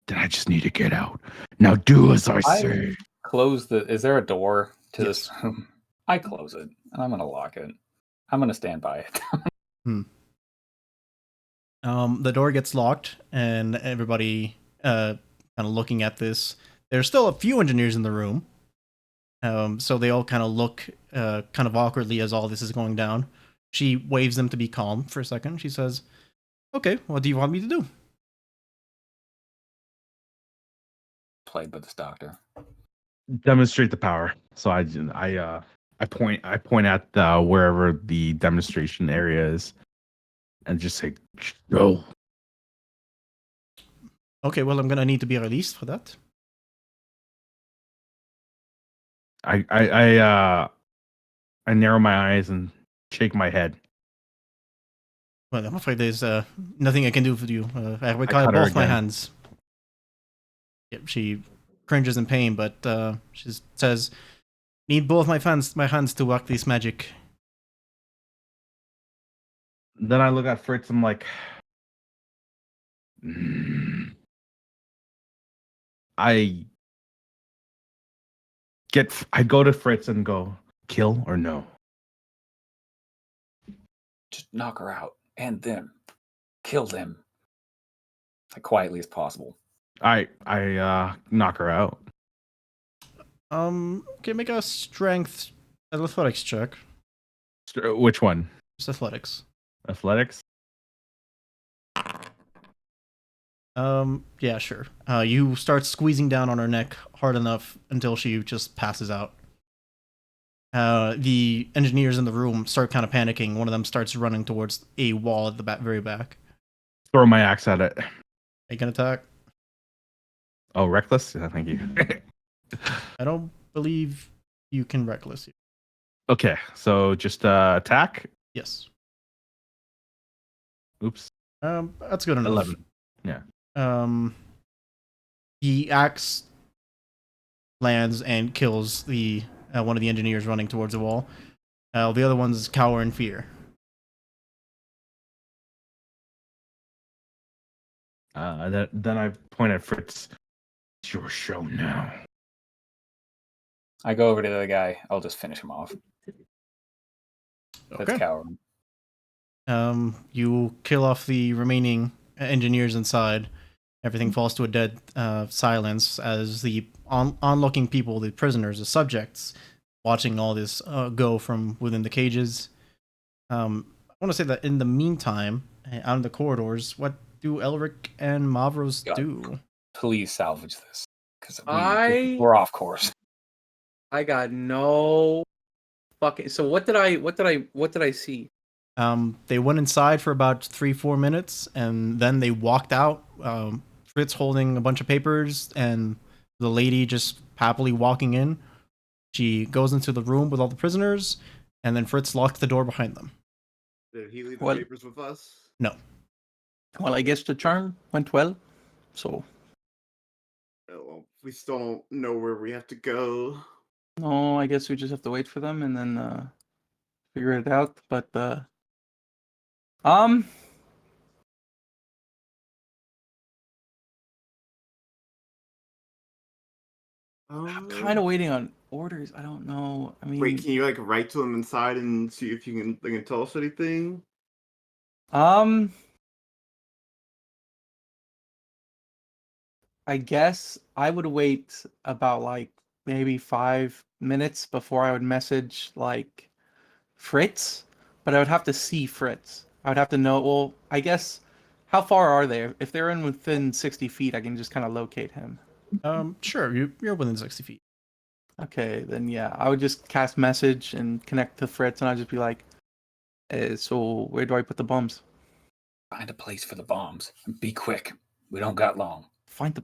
Then I just need to get out. Now do as I say. Close is there a door to this room? I close it and I'm gonna lock it. I'm gonna stand by it. The door gets locked and everybody kind of looking at this. There's still a few engineers in the room. So they all kind of look kind of awkwardly as all this is going down. She waves them to be calm for a second. She says, "Okay, what do you want me to do?" Played by this doctor. Demonstrate the power. So I point at wherever the demonstration area is, and just say, "Go." Okay, well, I'm gonna need to be released for that. I narrow my eyes and shake my head. Well, I'm afraid there's nothing I can do for you. I require cut her both my again. hands. Yep, she cringes in pain, but she says, "Need both my hands to work this magic." Then I look at Fritz. I'm like, "Mm." I go to Fritz and go, kill or no? Just knock her out and them. Kill them. As quietly as possible. I knock her out. Okay, make a strength athletics check. Which one? Just athletics. Athletics. Yeah, sure. You start squeezing down on her neck hard enough until she just passes out. The engineers in the room start kind of panicking. One of them starts running towards a wall at the very back. Throw my axe at it. Make an attack. Oh, reckless? Yeah, thank you. I don't believe you can reckless. Okay, so just attack. Yes. Oops. That's good enough. 11. Yeah. The axe lands and kills the one of the engineers running towards the wall. The other ones cower in fear. Then I point at Fritz. It's your show now. I go over to the other guy. I'll just finish him off. That's Okay. cowering. You kill off the remaining engineers inside. Everything falls to a dead silence as the onlooking people, the prisoners, the subjects, watching all this go from within the cages. I want to say that in the meantime, out in the corridors, what do Elric and Mavros do? Please salvage this, because I- we're off course. I got no fucking. So what did I see? They went inside for about 3-4 minutes, and then they walked out. Fritz holding a bunch of papers, and the lady just happily walking in. She goes into the room with all the prisoners, and then Fritz locks the door behind them. Did he leave the Well- papers with us? No. Well, I guess the charm went well. So Oh, well, we still don't know where we have to go. no, I guess we just have to wait for them and then figure it out. But I'm kind of waiting on orders. I don't know. I mean, Wait, can you like write to them inside and see if you can they can tell us anything? I guess I would wait about like maybe 5 minutes before I would message like Fritz, but I would have to see Fritz. I would have to know. Well, I guess how far are they? If they're in within 60 feet, I can just kind of locate him. Sure, you're within 60 feet. Okay, then yeah, I would just cast message and connect to Fritz, and I'd just be like, "So where do I put the bombs?" Find a place for the bombs. Be quick. We don't got long. Find the.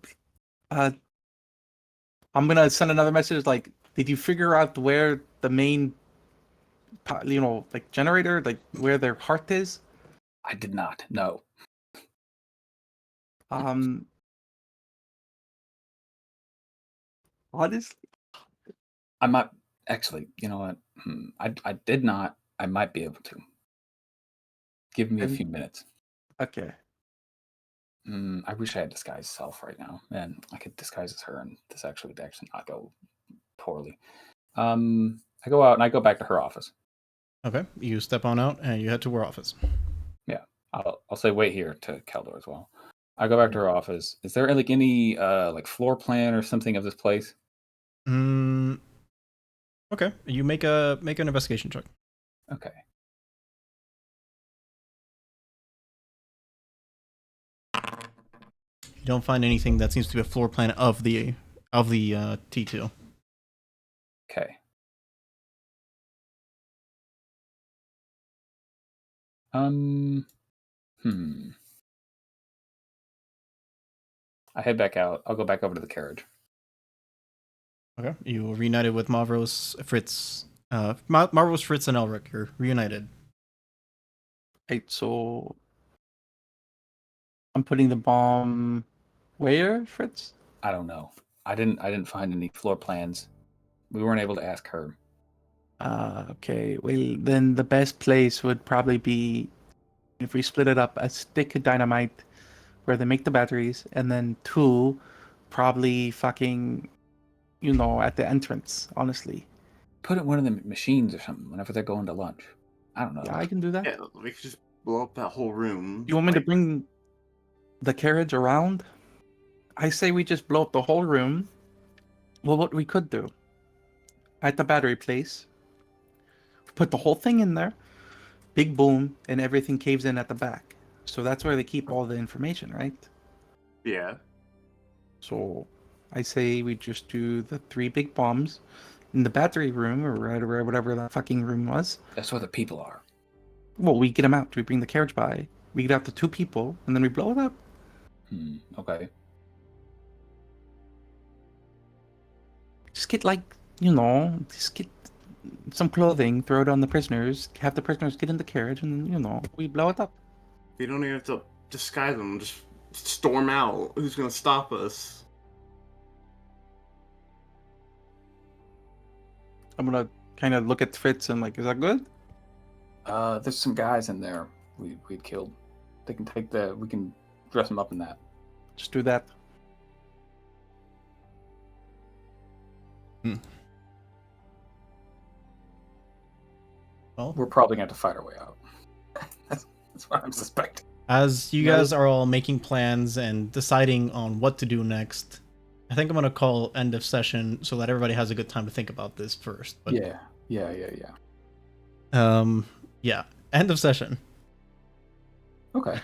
I'm gonna send another message like, "Did you figure out where the main, like generator, like where their heart is?" I did not. No. Honestly, I might actually. You know what? I did not. I might be able to. Give me a few minutes. okay. I wish I had disguise self right now. Man, I could disguise as her, and this actually would actually not go poorly. I go out and I go back to her office. Okay, you step on out and you head to her office. Yeah, I'll say wait here to Kaldor as well. I go back to her office. Is there like any like floor plan or something of this place? Okay, you make an investigation check. Okay. You don't find anything that seems to be a floor plan of the T2. Okay. I head back out. I'll go back over to the carriage. Okay. You reunited with Mavros, Fritz. Mavros, Fritz, and Elric. You're reunited. Right, so I'm putting the bomb where, Fritz? I don't know. I didn't find any floor plans. We weren't able to ask her. Okay. Well, then the best place would probably be if we split it up, a stick of dynamite where they make the batteries, and then 2, probably fucking, at the entrance, honestly. Put it in one of the machines or something whenever they're going to lunch. I don't know. Yeah, I can do that. Yeah, we could just blow up that whole room. You want me to bring the carriage around? I say we just blow up the whole room. Well, what we could do, at the battery place, put the whole thing in there, big boom, and everything caves in at the back. So that's where they keep all the information, right? Yeah. So I say we just do the 3 big bombs in the battery room, or whatever that fucking room was. That's where the people are. Well, we get them out. We bring the carriage by. We get out the 2 people, and then we blow it up. Okay. Just get just get some clothing, throw it on the prisoners, have the prisoners get in the carriage, and then, we blow it up. You don't even have to disguise them. Just storm out. Who's gonna stop us? I'm gonna kind of look at Fritz and is that good? There's some guys in there we'd killed. They can take we can dress them up in that. Just do that. Well, We're probably going to have to fight our way out. That's what I'm suspecting. as you guys are all making plans and deciding on what to do next, I think I'm going to call end of session so that everybody has a good time to think about this first. But, Yeah. yeah. End of session. Okay.